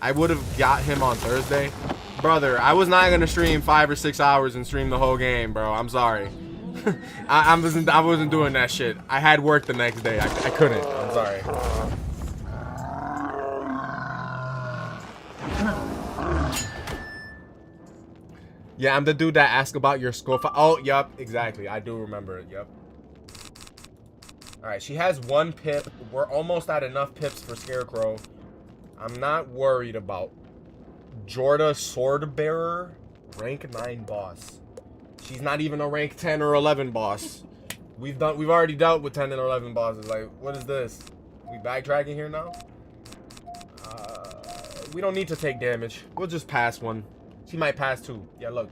Speaker 1: I would have got him on Thursday. Brother, I was not going to stream 5 or 6 hours and stream the whole game, bro. I'm sorry. I wasn't doing that shit. I had work the next day. I couldn't. I'm sorry. Yeah, I'm the dude that asked about your score. Oh, yup, exactly. I do remember it. Yup. All right, she has 1 pip. We're almost at enough pips for Scarecrow. I'm not worried about Jorda Swordbearer, rank 9 boss. She's not even a rank 10 or 11 boss. We've already dealt with 10 and 11 bosses. Like, what is this? We backtracking here now? We don't need to take damage. We'll just pass one. She might pass 2. Yeah, look.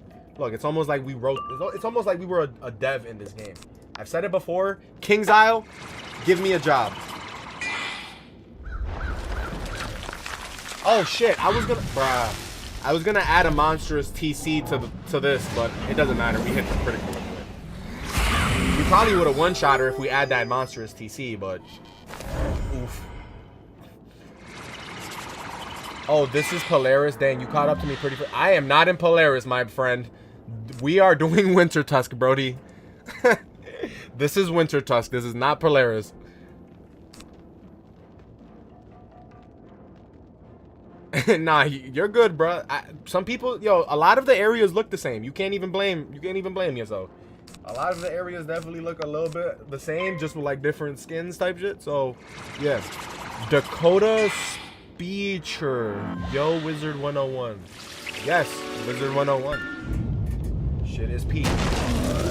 Speaker 1: It's almost like we wrote. It's almost like we were a dev in this game. I've said it before. King's Isle, give me a job. Oh shit! I was gonna add a monstrous TC to this, but it doesn't matter. We hit the critical with it. We probably would have one-shot her if we add that monstrous TC, but oof. Oh, this is Polaris. Dan, you caught up to me pretty quick. I am not in Polaris, my friend. We are doing Wintertusk, Brody. This is Wintertusk. This is not Polaris. Nah, you're good, bro. Some people, a lot of the areas look the same. You can't even blame yourself. A lot of the areas definitely look a little bit the same, just with like different skins type shit. So, yeah. Dakota Speecher. Yo, Wizard 101. Yes, Wizard 101. Shit is peak.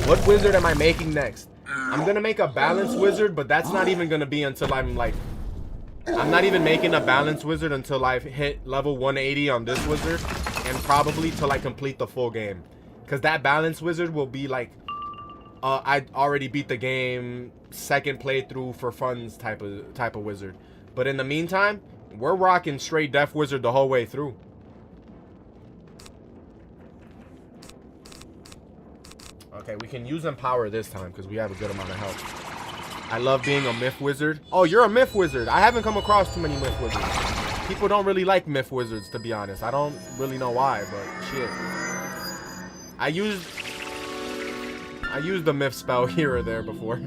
Speaker 1: What wizard am I making next? I'm gonna make a balanced wizard, but that's not even gonna be until I'm not even making a balanced wizard until I've hit level 180 on this wizard, and probably till I complete the full game. Because that balanced wizard will be like, I already beat the game, second playthrough for funds type of wizard. But in the meantime, we're rocking straight Death Wizard the whole way through. Okay, we can use Empower this time because we have a good amount of health. I love being a Myth Wizard. Oh, you're a Myth Wizard. I haven't come across too many Myth Wizards. People don't really like Myth Wizards, to be honest. I don't really know why, but shit. I used the Myth spell here or there before.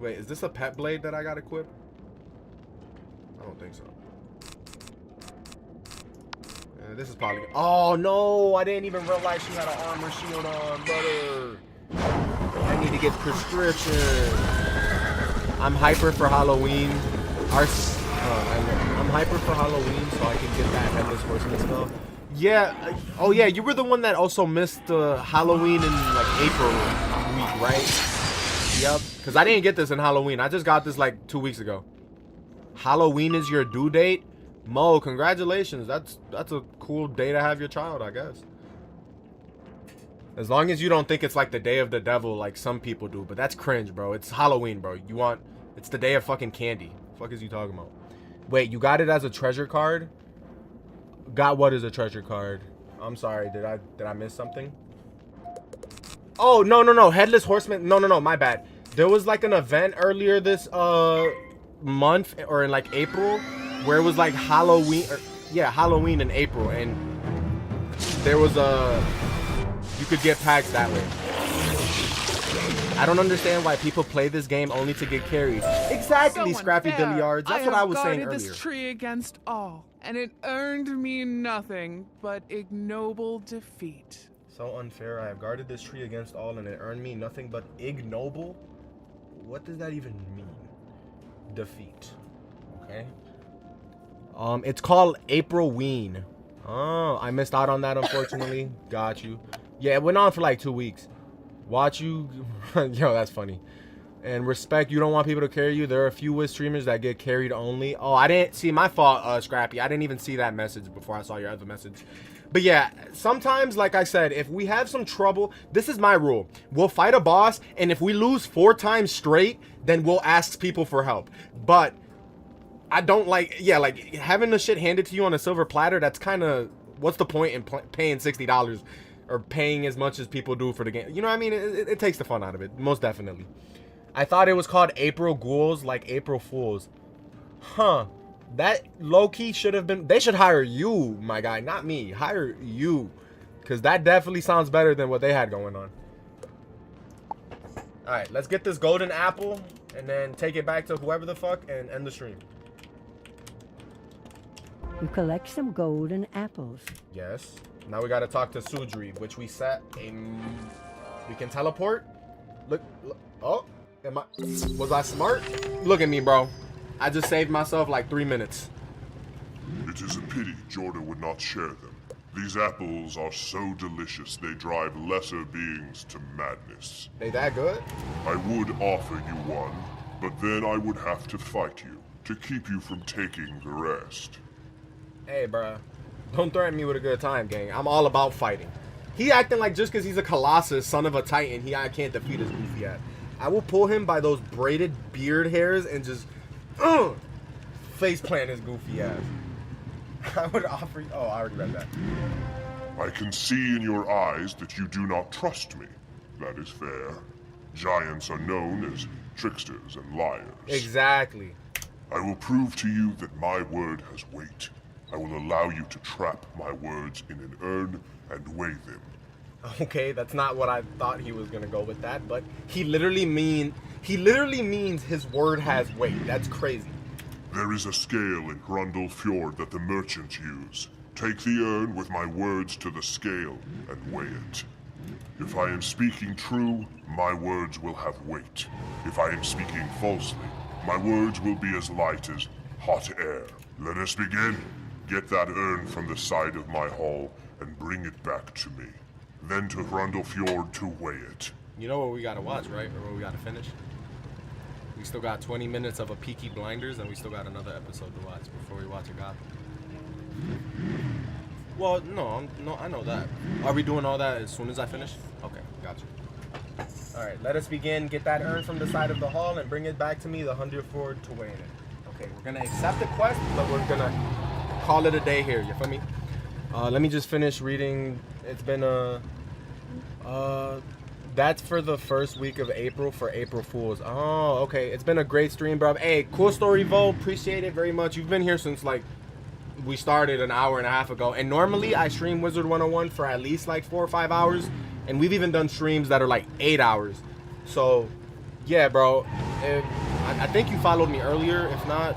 Speaker 1: Wait, is this a pet blade that I got equipped? I don't think so. This is probably... Oh, no! I didn't even realize she had an armor shield on, brother. I need to get prescription. I'm hyper for Halloween. I'm hyper for Halloween, so I can get that Headless Horseman stuff. Yeah. Oh, yeah. You were the one that also missed Halloween in, like, April week, right? Yep. Because I didn't get this in Halloween. I just got this, like, 2 weeks ago. Halloween is your due date? Mo, congratulations. That's a cool day to have your child, I guess. As long as you don't think it's like the day of the devil like some people do. But that's cringe, bro. It's Halloween, bro. It's the day of fucking candy. The fuck is you talking about? Wait, you got it as a treasure card? Got what as a treasure card? I'm sorry. Did I miss something? Oh, no. Headless Horseman. No, my bad. There was like an event earlier this month or in like April where it was like Halloween, Halloween in April, and there was you could get packs that way. I don't understand why people play this game only to get carried. Exactly, Scrappy Billiards. That's what I was saying earlier.
Speaker 12: I have guarded this tree against all, and it earned me nothing but ignoble defeat.
Speaker 1: So unfair. I have guarded this tree against all, and it earned me nothing but ignoble. What does that even mean? Defeat. Okay. It's called April Ween. Oh, I missed out on that, unfortunately. Got you. Yeah, it went on for like 2 weeks. Watch you. Yo, that's funny. And respect, you don't want people to carry you. There are a few Wiz streamers that get carried only. Oh, I didn't see, my fault, Scrappy. I didn't even see that message before I saw your other message. But yeah, sometimes, like I said, if we have some trouble, this is my rule. We'll fight a boss, and if we lose 4 times straight, then we'll ask people for help. But I don't like, yeah, like having the shit handed to you on a silver platter, that's kind of, what's the point in paying $60 or paying as much as people do for the game? You know what I mean? It takes the fun out of it, most definitely. I thought it was called April Ghouls, like April Fools. Huh. That low-key should have been... They should hire you, my guy. Not me. Hire you. Because that definitely sounds better than what they had going on. Alright, let's get this golden apple. And then take it back to whoever the fuck and end the stream.
Speaker 4: You collect some golden apples.
Speaker 1: Yes. Now we gotta talk to Sudri, which we set a... We can teleport? Look. Oh. Was I smart? Look at me, bro. I just saved myself like 3 minutes.
Speaker 5: It is a pity Jordan would not share them. These apples are so delicious they drive lesser beings to madness.
Speaker 1: They that good?
Speaker 5: I would offer you one, but then I would have to fight you to keep you from taking the rest.
Speaker 1: Hey, bro. Don't threaten me with a good time, gang. I'm all about fighting. He acting like just because he's a Colossus, son of a Titan, I can't defeat his goofy ass. I will pull him by those braided beard hairs and just face plant his goofy ass. I would offer you... Oh, I already read that.
Speaker 5: I can see in your eyes that you do not trust me. That is fair. Giants are known as tricksters and liars.
Speaker 1: Exactly.
Speaker 5: I will prove to you that my word has weight. I will allow you to trap my words in an urn and weigh them.
Speaker 1: Okay, that's not what I thought he was gonna go with that, but he literally means his word has weight. That's crazy.
Speaker 5: There is a scale in Grundle Fjord that the merchants use. Take the urn with my words to the scale and weigh it. If I am speaking true, my words will have weight. If I am speaking falsely, my words will be as light as hot air. Let us begin. Get that urn from the side of my hall and bring it back to me. Then to Grundle Fjord to weigh it.
Speaker 1: You know what we gotta watch, right? Or what we gotta finish? We still got 20 minutes of a Peaky Blinders, and we still got another episode to watch before we watch a god. Well, no, I know that. Are we doing all that as soon as I finish? Okay, gotcha. Alright, let us begin. Get that urn from the side of the hall and bring it back to me, the 100 Fjord, to weigh in it. Okay, we're gonna accept the quest, but we're gonna call it a day here, you feel me? Let me just finish reading. It's been that's for the first week of April for April Fools. Oh, okay. It's been a great stream, bro. Hey, cool story, Vo. Appreciate it very much. You've been here since like we started an hour and a half ago. And normally I stream Wizard 101 for at least like 4 or 5 hours. And we've even done streams that are like 8 hours. So yeah, bro. I think you followed me earlier. If not,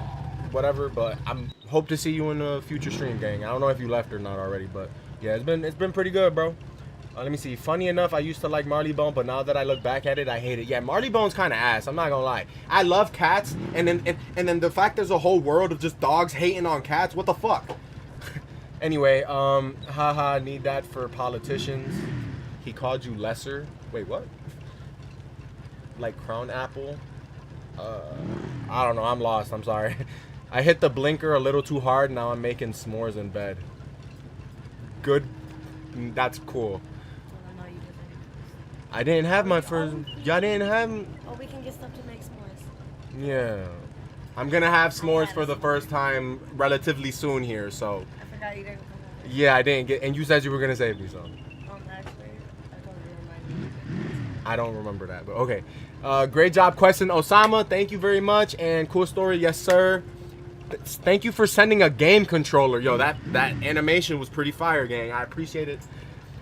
Speaker 1: whatever. But I'm hope to see you in a future stream, gang. I don't know if you left or not already, but yeah, it's been pretty good, bro. Let me see. Funny enough, I used to like Marley Bone, but now that I look back at it, I hate it. Yeah, Marley Bone's kind of ass. I'm not gonna lie. I love cats, and then the fact there's a whole world of just dogs hating on cats. What the fuck? Anyway, haha, need that for politicians. He called you lesser. Wait, what? Like crown apple? I don't know. I'm lost. I'm sorry. I hit the blinker a little too hard. Now I'm making s'mores in bed. Good. That's cool. I didn't have my first. Y'all didn't have.
Speaker 11: Oh, we can get stuff to make s'mores.
Speaker 1: Yeah. I'm gonna have s'mores for the first time relatively soon here, so.
Speaker 11: I forgot you didn't come over.
Speaker 1: Yeah, I didn't get. And you said you were gonna save me, so.
Speaker 11: Actually, I told you to remind me.
Speaker 1: I don't remember that, but okay. Great job, question, Osama. Thank you very much, and cool story, yes sir. Thank you for sending a game controller. Yo, that animation was pretty fire, gang. I appreciate it.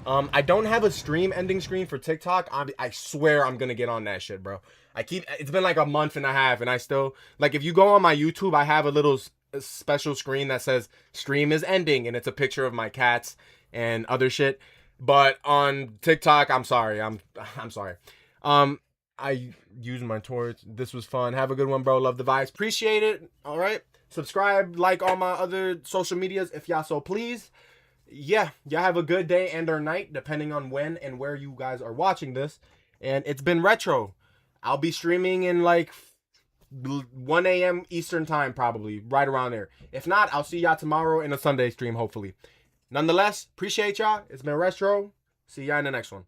Speaker 1: I don't have a stream ending screen for TikTok. I swear I'm gonna get on that shit, bro. It's been like a month and a half, and I still, like, if you go on my YouTube, I have a little special screen that says stream is ending, and it's a picture of my cats and other shit. But on TikTok, I'm sorry. I'm sorry. I used my torch. This was fun. Have a good one, bro. Love the vibes. Appreciate it. All right. Subscribe, like all my other social medias if y'all so please. Yeah, y'all have a good day and or night, depending on when and where you guys are watching this. And it's been retro. I'll be streaming in like 1 a.m. Eastern time, probably right around there. If not, I'll see y'all tomorrow in a Sunday stream, hopefully. Nonetheless, appreciate y'all. It's been Retro. See y'all in the next one.